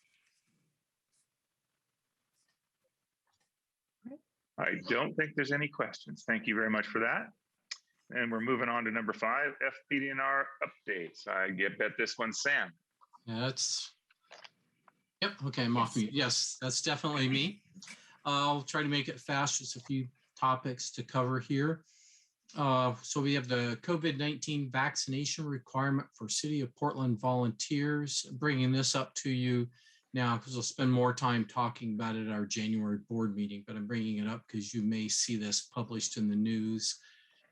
I don't think there's any questions. Thank you very much for that. And we're moving on to number 5, FPDR updates. I bet this one's Sam. Yeah, yep, okay, I'm off mute. Yes, that's definitely me. I'll try to make it fast, just a few topics to cover here. So we have the COVID-19 vaccination requirement for City of Portland volunteers. Bringing this up to you now because we'll spend more time talking about it at our January board meeting, but I'm bringing it up because you may see this published in the news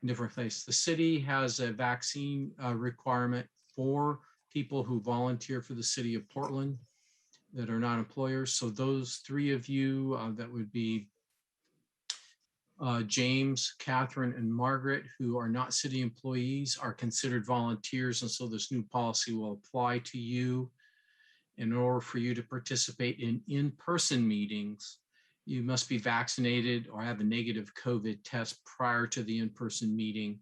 in different places. The city has a vaccine requirement for people who volunteer for the city of Portland that are not employers. So those three of you, that would be James, Catherine, and Margaret, who are not city employees, are considered volunteers. And so this new policy will apply to you. In order for you to participate in in-person meetings, you must be vaccinated or have a negative COVID test prior to the in-person meeting.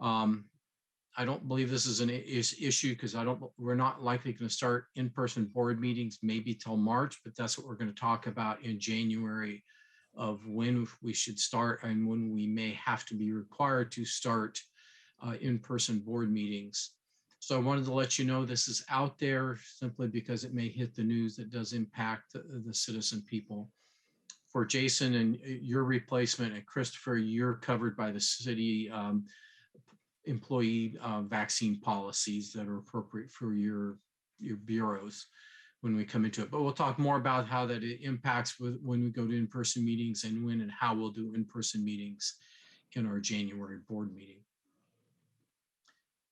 I don't believe this is an issue because we're not likely going to start in-person board meetings maybe till March, but that's what we're going to talk about in January of when we should start and when we may have to be required to start in-person board meetings. So I wanted to let you know this is out there simply because it may hit the news that does impact the citizen people. For Jason and your replacement, and Christopher, you're covered by the city employee vaccine policies that are appropriate for your bureaus when we come into it. But we'll talk more about how that it impacts when we go to in-person meetings and when and how we'll do in-person meetings in our January board meeting.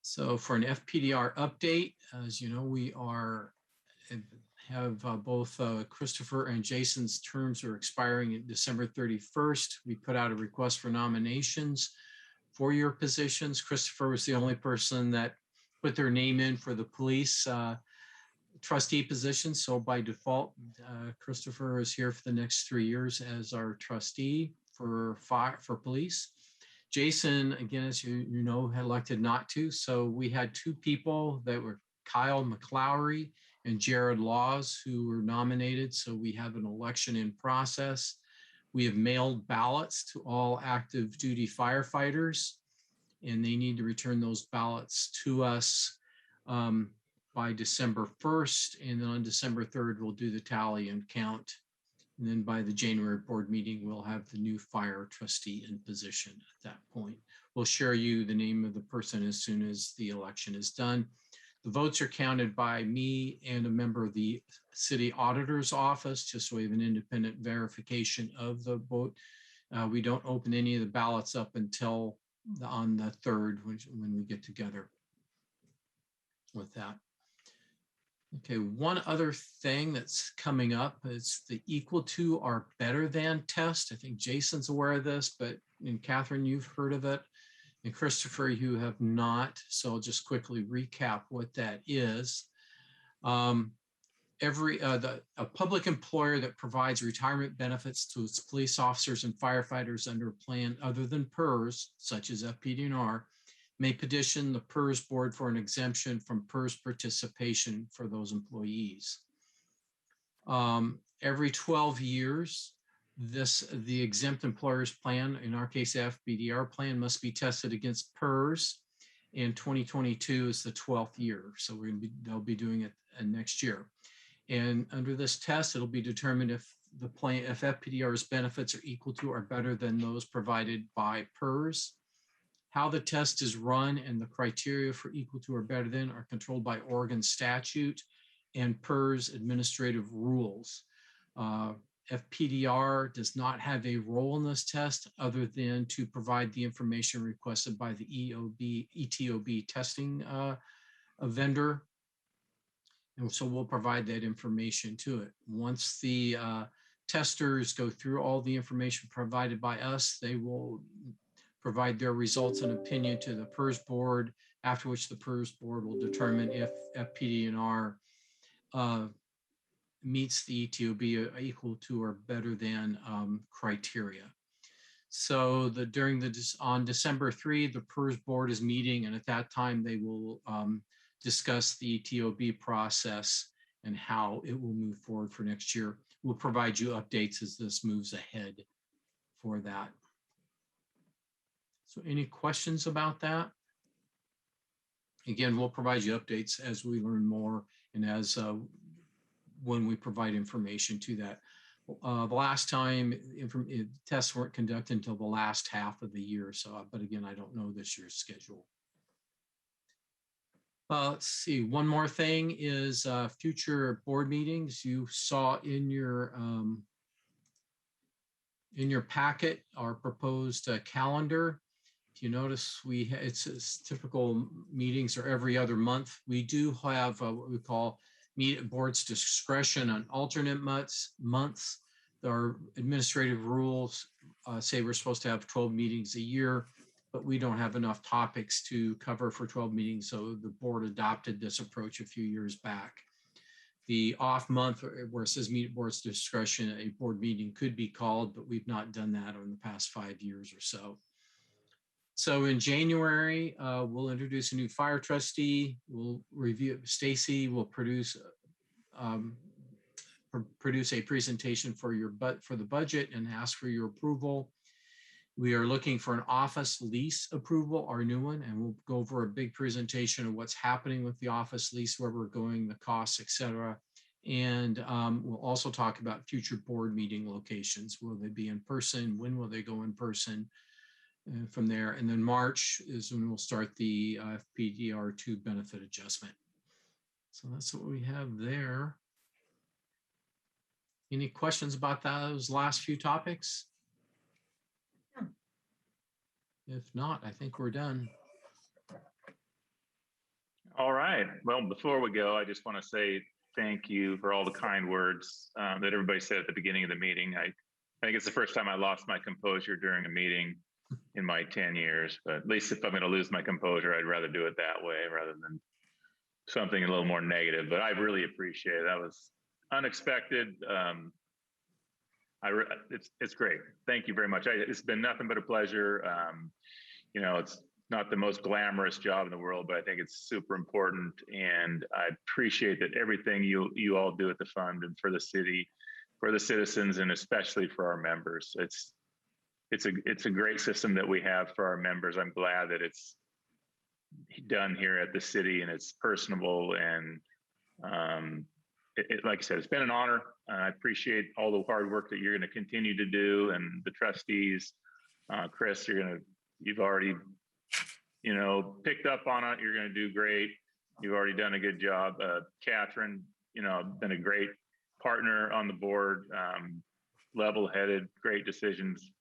So for an FPDR update, as you know, we have both Christopher and Jason's terms are expiring at December 31st. We put out a request for nominations for your positions. Christopher was the only person that put their name in for the police trustee position. So by default, Christopher is here for the next 3 years as our trustee for police. Jason, again, as you know, had elected not to. So we had two people that were Kyle McLowry and Jared Laws who were nominated. So we have an election in process. We have mailed ballots to all active duty firefighters, and they need to return those ballots to us by December 1st. And then on December 3rd, we'll do the tally and count. And then by the January board meeting, we'll have the new fire trustee in position at that point. We'll share you the name of the person as soon as the election is done. The votes are counted by me and a member of the city auditor's office, just so we have an independent verification of the vote. We don't open any of the ballots up until on the 3rd, when we get together with that. Okay, one other thing that's coming up is the equal to or better than test. I think Jason's aware of this, but and Catherine, you've heard of it. And Christopher, you have not. So I'll just quickly recap what that is. A public employer that provides retirement benefits to its police officers and firefighters under a plan other than PERS, such as FPDR, may petition the PERS board for an exemption from PERS participation for those employees. Every 12 years, the exempt employers plan, in our case, FPDR plan, must be tested against PERS, and 2022 is the 12th year. So they'll be doing it next year. And under this test, it'll be determined if FPDR's benefits are equal to or better than those provided by PERS. How the test is run and the criteria for equal to or better than are controlled by Oregon statute and PERS administrative rules. FPDR does not have a role in this test other than to provide the information requested by the ETOB testing vendor. And so we'll provide that information to it. Once the testers go through all the information provided by us, they will provide their results and opinion to the PERS board, after which the PERS board will determine if FPDR meets the ETOB equal to or better than criteria. So on December 3, the PERS board is meeting, and at that time they will discuss the ETOB process and how it will move forward for next year. We'll provide you updates as this moves ahead for that. So any questions about that? Again, we'll provide you updates as we learn more and as when we provide information to that. The last time tests weren't conducted until the last half of the year. So, but again, I don't know this year's schedule. Let's see. One more thing is future board meetings. You saw in your packet our proposed calendar. If you notice, it's typical meetings are every other month. We do have what we call meet at board's discretion on alternate months. Our administrative rules say we're supposed to have 12 meetings a year, but we don't have enough topics to cover for 12 meetings. So the board adopted this approach a few years back. The off month where it says meet at board's discretion, a board meeting could be called, but we've not done that in the past 5 years or so. So in January, we'll introduce a new fire trustee. We'll review, Stacy will produce a presentation for the budget and ask for your approval. We are looking for an office lease approval, our new one, and we'll go over a big presentation of what's happening with the office lease, where we're going, the costs, et cetera. And we'll also talk about future board meeting locations. Will they be in person? When will they go in person? From there. And then March is when we'll start the FPDR 2 benefit adjustment. So that's what we have there. Any questions about those last few topics? If not, I think we're done. All right. Well, before we go, I just want to say thank you for all the kind words that everybody said at the beginning of the meeting. I think it's the first time I lost my composure during a meeting in my 10 years, but at least if I'm going to lose my composure, I'd rather do it that way rather than something a little more negative. But I really appreciate it. That was unexpected. It's great. Thank you very much. It's been nothing but a pleasure. You know, it's not the most glamorous job in the world, but I think it's super important. And I appreciate that everything you all do at the fund and for the city, for the citizens, and especially for our members. It's a great system that we have for our members. I'm glad that it's done here at the city and it's personable. And like I said, it's been an honor. I appreciate all the hard work that you're going to continue to do, and the trustees. Chris, you've already, picked up on it. You're going to do great. You've already done a good job. Catherine, been a great partner on the board, level-headed, great decisions,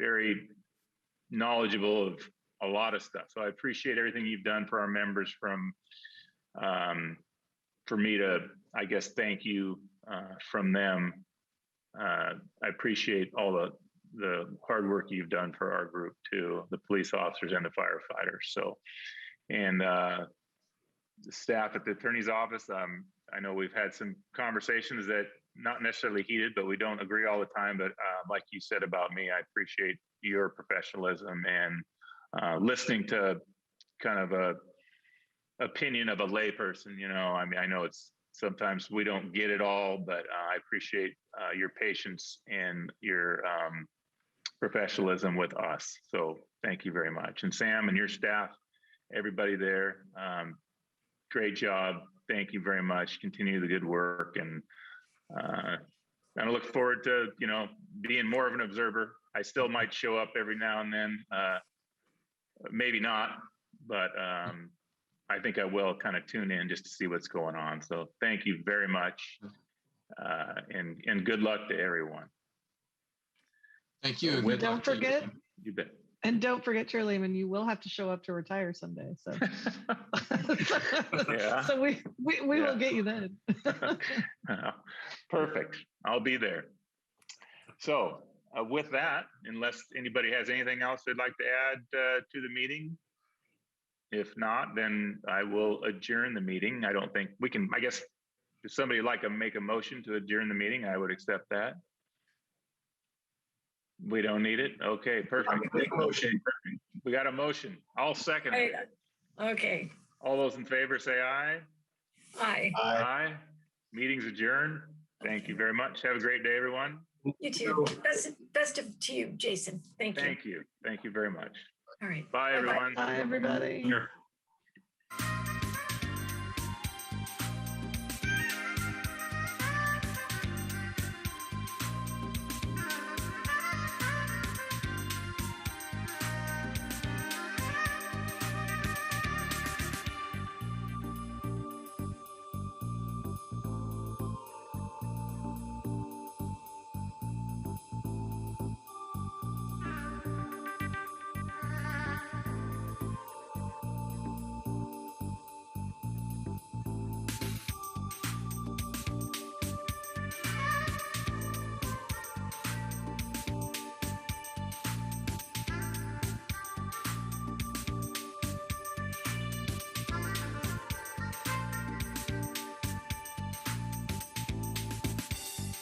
very knowledgeable of a lot of stuff. So I appreciate everything you've done for our members. For me to, I guess, thank you from them. I appreciate all the hard work you've done for our group too, the police officers and the firefighters. So, and the staff at the attorney's office, I know we've had some conversations that not necessarily heated, but we don't agree all the time. But like you said about me, I appreciate your professionalism and listening to kind of a opinion of a layperson. I mean, I know it's sometimes we don't get it all, but I appreciate your patience and your professionalism with us. So thank you very much. And Sam and your staff, everybody there, great job. Thank you very much. Continue the good work. And I look forward to, being more of an observer. I still might show up every now and then, maybe not, but I think I will kind of tune in just to see what's going on. So thank you very much. And good luck to everyone. Thank you. And don't forget. You bet. And don't forget, Chairlehman, you will have to show up to retire someday. So, yeah. So we will get you then. Perfect. I'll be there. So with that, unless anybody has anything else they'd like to add to the meeting, if not, then I will adjourn the meeting. I don't think we can, I guess, if somebody would like to make a motion to adjourn the meeting, I would accept that. We don't need it? Okay, perfect. We got a motion. I'll second it. Okay. All those in favor say aye. Aye. Aye. Meeting's adjourned. Thank you very much. Have a great day, everyone. You too. Best to you, Jason. Thank you. Thank you. Thank you very much. All right. Bye, everyone. Bye, everybody. Sure.